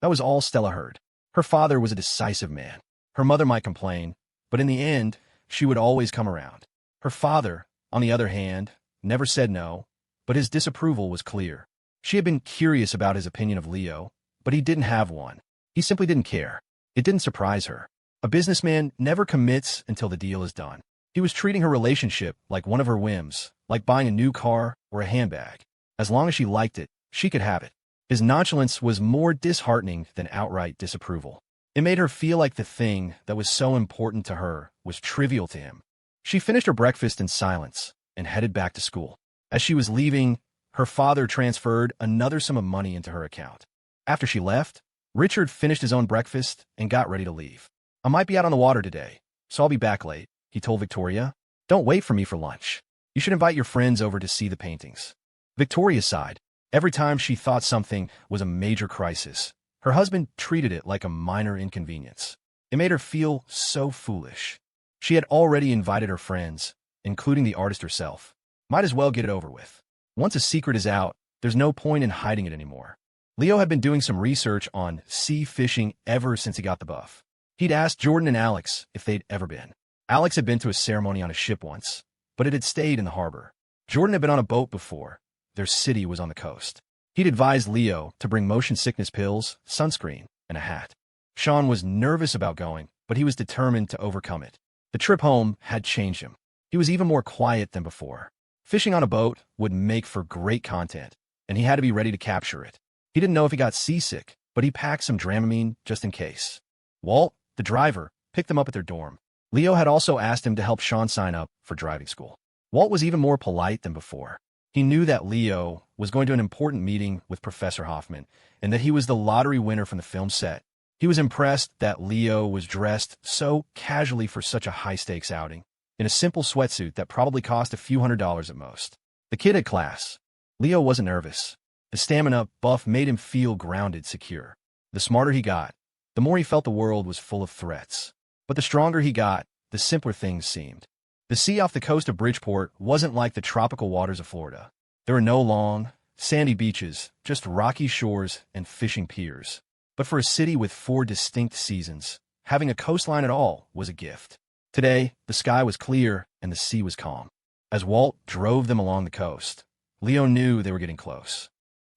That was all Stella heard. Her father was a decisive man. Her mother might complain, but in the end, she would always come around. Her father, on the other hand, never said no, but his disapproval was clear. She had been curious about his opinion of Leo, but he didn't have one. He simply didn't care. It didn't surprise her. A businessman never commits until the deal is done. He was treating her relationship like one of her whims, like buying a new car or a handbag. As long as she liked it, she could have it. His nonchalance was more disheartening than outright disapproval. It made her feel like the thing that was so important to her was trivial to him. She finished her breakfast in silence and headed back to school. As she was leaving, her father transferred another sum of money into her account. After she left, Richard finished his own breakfast and got ready to leave. I might be out on the water today, so I'll be back late, he told Victoria. Don't wait for me for lunch. You should invite your friends over to see the paintings. Victoria sighed. Every time she thought something was a major crisis, her husband treated it like a minor inconvenience. It made her feel so foolish. She had already invited her friends, including the artist herself. Might as well get it over with. Once a secret is out, there's no point in hiding it anymore. Leo had been doing some research on sea fishing ever since he got the buff. He'd asked Jordan and Alex if they'd ever been. Alex had been to a ceremony on a ship once, but it had stayed in the harbor. Jordan had been on a boat before. Their city was on the coast. He'd advised Leo to bring motion sickness pills, sunscreen, and a hat. Shawn was nervous about going, but he was determined to overcome it. The trip home had changed him. He was even more quiet than before. Fishing on a boat would make for great content, and he had to be ready to capture it. He didn't know if he got seasick, but he packed some Dramamine just in case. Walt, the driver, picked them up at their dorm. Leo had also asked him to help Shawn sign up for driving school. Walt was even more polite than before. He knew that Leo was going to an important meeting with Professor Hoffman, and that he was the lottery winner from the film set. He was impressed that Leo was dressed so casually for such a high-stakes outing, in a simple sweatsuit that probably cost a few $100s at most. The kid had class. Leo wasn't nervous. The stamina buff made him feel grounded, secure. The smarter he got, the more he felt the world was full of threats. But the stronger he got, the simpler things seemed. The sea off the coast of Bridgeport wasn't like the tropical waters of Florida. There were no long, sandy beaches, just rocky shores and fishing piers. But for a city with 4 distinct seasons, having a coastline at all was a gift. Today, the sky was clear and the sea was calm. As Walt drove them along the coast, Leo knew they were getting close.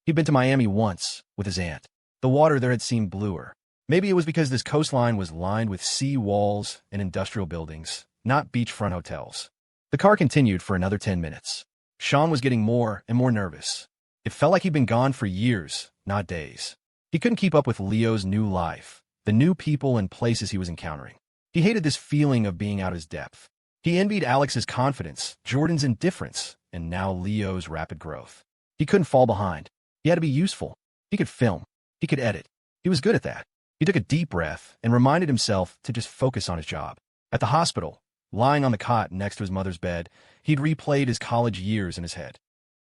He'd been to Miami once with his aunt. The water there had seemed bluer. Maybe it was because this coastline was lined with sea walls and industrial buildings, not beachfront hotels. The car continued for another 10 minutes. Shawn was getting more and more nervous. It felt like he'd been gone for years, not days. He couldn't keep up with Leo's new life, the new people and places he was encountering. He hated this feeling of being out of his depth. He envied Alex's confidence, Jordan's indifference, and now Leo's rapid growth. He couldn't fall behind. He had to be useful. He could film. He could edit. He was good at that. He took a deep breath and reminded himself to just focus on his job. At the hospital, lying on the cot next to his mother's bed, he'd replayed his college years in his head.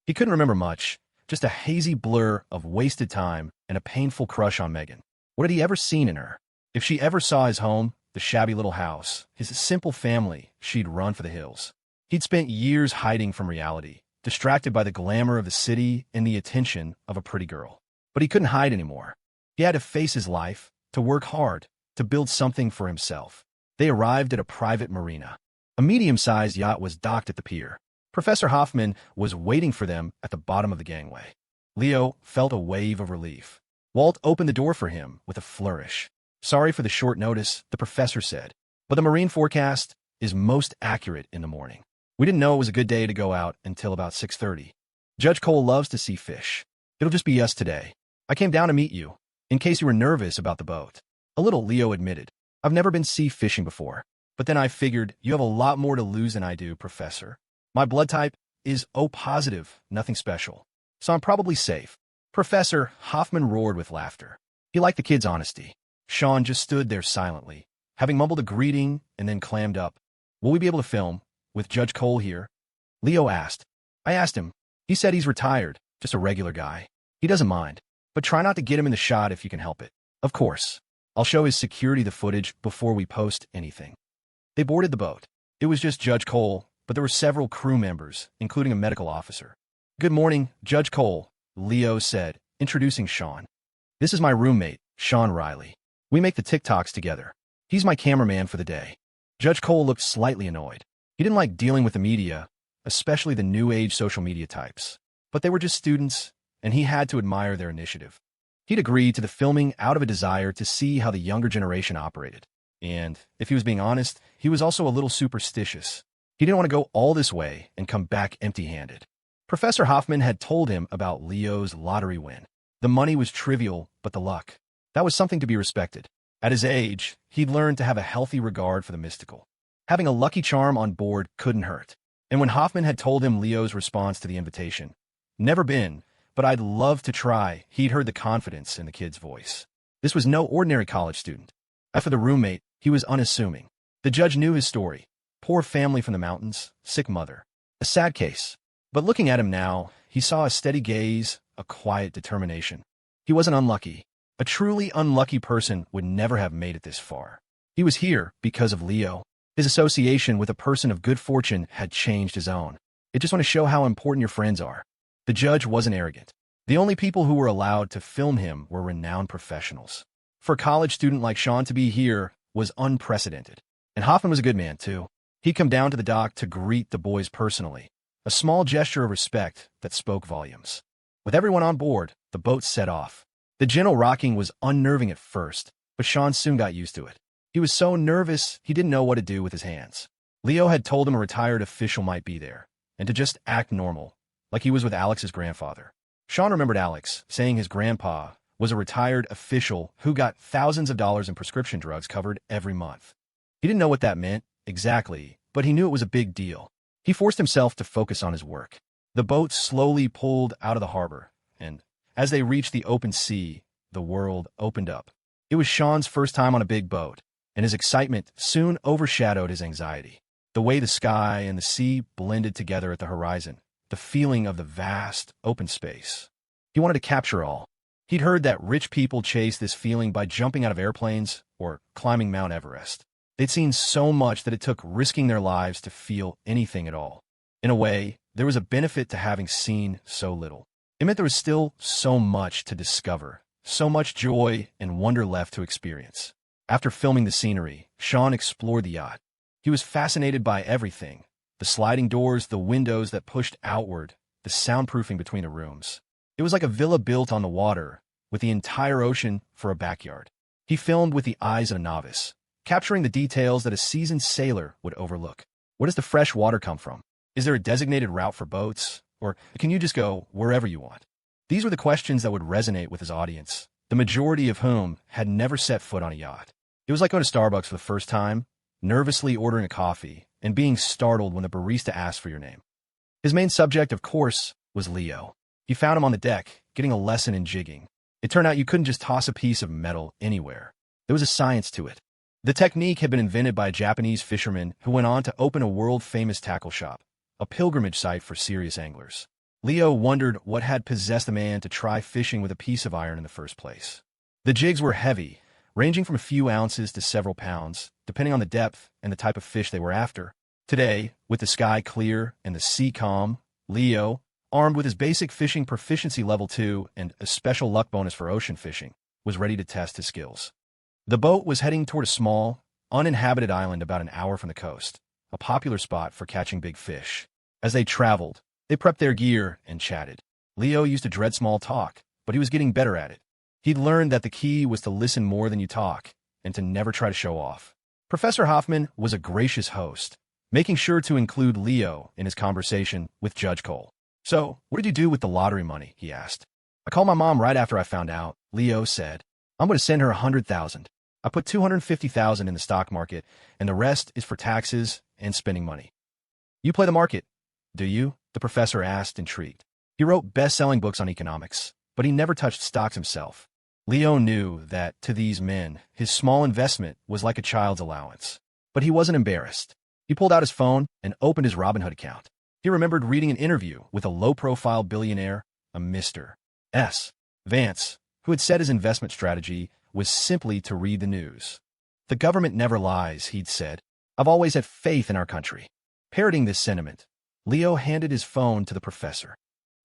He couldn't remember much, just a hazy blur of wasted time and a painful crush on Megan. What had he ever seen in her? If she ever saw his home, the shabby little house, his simple family, she'd run for the hills. He'd spent years hiding from reality, distracted by the glamour of the city and the attention of a pretty girl. But he couldn't hide anymore. He had to face his life, to work hard, to build something for himself. They arrived at a private marina. A medium-sized yacht was docked at the pier. Professor Hoffman was waiting for them at the bottom of the gangway. Leo felt a wave of relief. Walt opened the door for him with a flourish. Sorry for the short notice, the professor said, but the marine forecast is most accurate in the morning. We didn't know it was a good day to go out until about 6:30. Judge Cole loves to see fish. It'll just be us today. I came down to meet you, in case you were nervous about the boat. A little, Leo admitted. I've never been sea fishing before, but then I figured you have a lot more to lose than I do, Professor. My blood type is O positive, nothing special, so I'm probably safe. Professor Hoffman roared with laughter. He liked the kid's honesty. Shawn just stood there silently, having mumbled a greeting and then clammed up. Will we be able to film, with Judge Cole here? Leo asked. I asked him. He said he's retired, just a regular guy. He doesn't mind, but try not to get him in the shot if you can help it. Of course. I'll show his security the footage before we post anything. They boarded the boat. It was just Judge Cole, but there were several crew members, including a medical officer. Good morning, Judge Cole, Leo said, introducing Shawn. This is my roommate, Shawn Riley. We make the TikToks together. He's my cameraman for the day. Judge Cole looked slightly annoyed. He didn't like dealing with the media, especially the new age social media types. But they were just students, and he had to admire their initiative. He'd agreed to the filming out of a desire to see how the younger generation operated. And, if he was being honest, he was also a little superstitious. He didn't want to go all this way and come back empty-handed. Professor Hoffman had told him about Leo's lottery win. The money was trivial, but the luck. That was something to be respected. At his age, he'd learned to have a healthy regard for the mystical. Having a lucky charm on board couldn't hurt. And when Hoffman had told him Leo's response to the invitation, never been, but I'd love to try, he'd heard the confidence in the kid's voice. This was no ordinary college student. As for the roommate, he was unassuming. The judge knew his story. Poor family from the mountains, sick mother. A sad case. But looking at him now, he saw a steady gaze, a quiet determination. He wasn't unlucky. A truly unlucky person would never have made it this far. He was here because of Leo. His association with a person of good fortune had changed his own. It just want to show how important your friends are. The judge wasn't arrogant. The only people who were allowed to film him were renowned professionals. For a college student like Shawn to be here was unprecedented. And Hoffman was a good man, too. He'd come down to the dock to greet the boys personally, a small gesture of respect that spoke volumes. With everyone on board, the boat set off. The gentle rocking was unnerving at first, but Shawn soon got used to it. He was so nervous, he didn't know what to do with his hands. Leo had told him a retired official might be there, and to just act normal, like he was with Alex's grandfather. Shawn remembered Alex, saying his grandpa was a retired official who got thousands of dollars in prescription drugs covered every month. He didn't know what that meant exactly, but he knew it was a big deal. He forced himself to focus on his work. The boat slowly pulled out of the harbor, and as they reached the open sea, the world opened up. It was Shawn's first time on a big boat, and his excitement soon overshadowed his anxiety. The way the sky and the sea blended together at the horizon, the feeling of the vast, open space. He wanted to capture all. He'd heard that rich people chase this feeling by jumping out of airplanes or climbing Mount Everest. They'd seen so much that it took risking their lives to feel anything at all. In a way, there was a benefit to having seen so little. It meant there was still so much to discover, so much joy and wonder left to experience. After filming the scenery, Shawn explored the yacht. He was fascinated by everything. The sliding doors, the windows that pushed outward, the soundproofing between the rooms. It was like a villa built on the water, with the entire ocean for a backyard. He filmed with the eyes of a novice, capturing the details that a seasoned sailor would overlook. Where does the fresh water come from? Is there a designated route for boats? Or can you just go wherever you want? These were the questions that would resonate with his audience, the majority of whom had never set foot on a yacht. It was like going to Starbucks for the first time, nervously ordering a coffee, and being startled when the barista asked for your name. His main subject, of course, was Leo. He found him on the deck, getting a lesson in jigging. It turned out you couldn't just toss a piece of metal anywhere. There was a science to it. The technique had been invented by a Japanese fisherman who went on to open a world-famous tackle shop, a pilgrimage site for serious anglers. Leo wondered what had possessed the man to try fishing with a piece of iron in the first place. The jigs were heavy, ranging from a few ounces to several pounds, depending on the depth and the type of fish they were after. Today, with the sky clear and the sea calm, Leo, armed with his basic fishing proficiency level 2 and a special luck bonus for ocean fishing, was ready to test his skills. The boat was heading toward a small, uninhabited island about an hour from the coast, a popular spot for catching big fish. As they traveled, they prepped their gear and chatted. Leo used to dread small talk, but he was getting better at it. He'd learned that the key was to listen more than you talk and to never try to show off. Professor Hoffman was a gracious host, making sure to include Leo in his conversation with Judge Cole. So, what did you do with the lottery money? He asked. I called my mom right after I found out, Leo said. I'm going to send her $100,000. I put $250,000 in the stock market, and the rest is for taxes and spending money. You play the market, do you? The professor asked, intrigued. He wrote best-selling books on economics, but he never touched stocks himself. Leo knew that, to these men, his small investment was like a child's allowance. But he wasn't embarrassed. He pulled out his phone and opened his Robinhood account. He remembered reading an interview with a low-profile billionaire, a Mr. S. Vance, who had said his investment strategy was simply to read the news. "The government never lies," he'd said. "I've always had faith in our country." Parroting this sentiment, Leo handed his phone to the professor.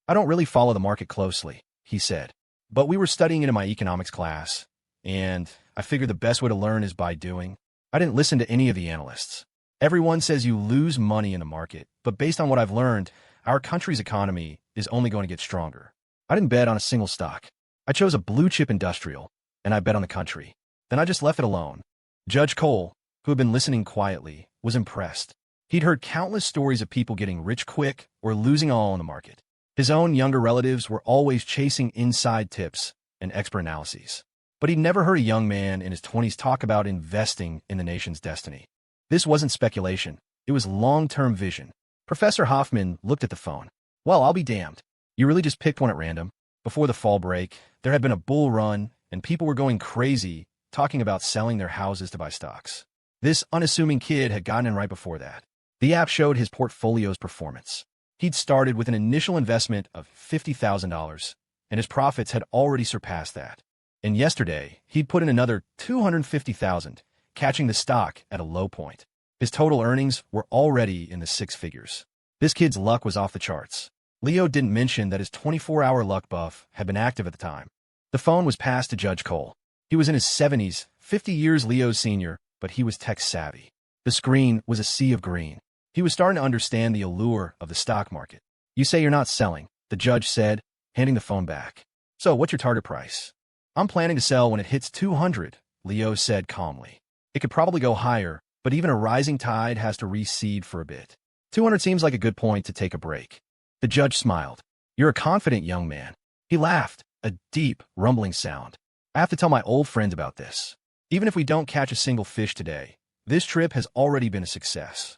"I don't really follow the market closely," he said, "but we were studying it in my economics class, and I figured the best way to learn is by doing. I didn't listen to any of the analysts. Everyone says you lose money in the market, but based on what I've learned, our country's economy is only going to get stronger. I didn't bet on a single stock. I chose a blue-chip industrial, and I bet on the country. Then I just left it alone." Judge Cole, who had been listening quietly, was impressed. He'd heard countless stories of people getting rich quick or losing all in the market. His own younger relatives were always chasing inside tips and expert analyses. But he'd never heard a young man in his 20s talk about investing in the nation's destiny. This wasn't speculation. It was long-term vision. Professor Hoffman looked at the phone. "Well, I'll be damned. You really just picked one at random." Before the fall break, there had been a bull run, and people were going crazy, talking about selling their houses to buy stocks. This unassuming kid had gotten in right before that. The app showed his portfolio's performance. He'd started with an initial investment of $50,000, and his profits had already surpassed that. And yesterday, he'd put in another $250,000, catching the stock at a low point. His total earnings were already in the six figures. This kid's luck was off the charts. Leo didn't mention that his 24-hour luck buff had been active at the time. The phone was passed to Judge Cole. He was in his 70s, 50 years Leo's senior, but he was tech-savvy. The screen was a sea of green. He was starting to understand the allure of the stock market. "You say you're not selling," the judge said, handing the phone back. "So what's your target price?" "I'm planning to sell when it hits 200, Leo said calmly. "It could probably go higher, but even a rising tide has to recede for a bit. 200 seems like a good point to take a break." The judge smiled. "You're a confident young man." He laughed, a deep, rumbling sound. "I have to tell my old friends about this. Even if we don't catch a single fish today, this trip has already been a success."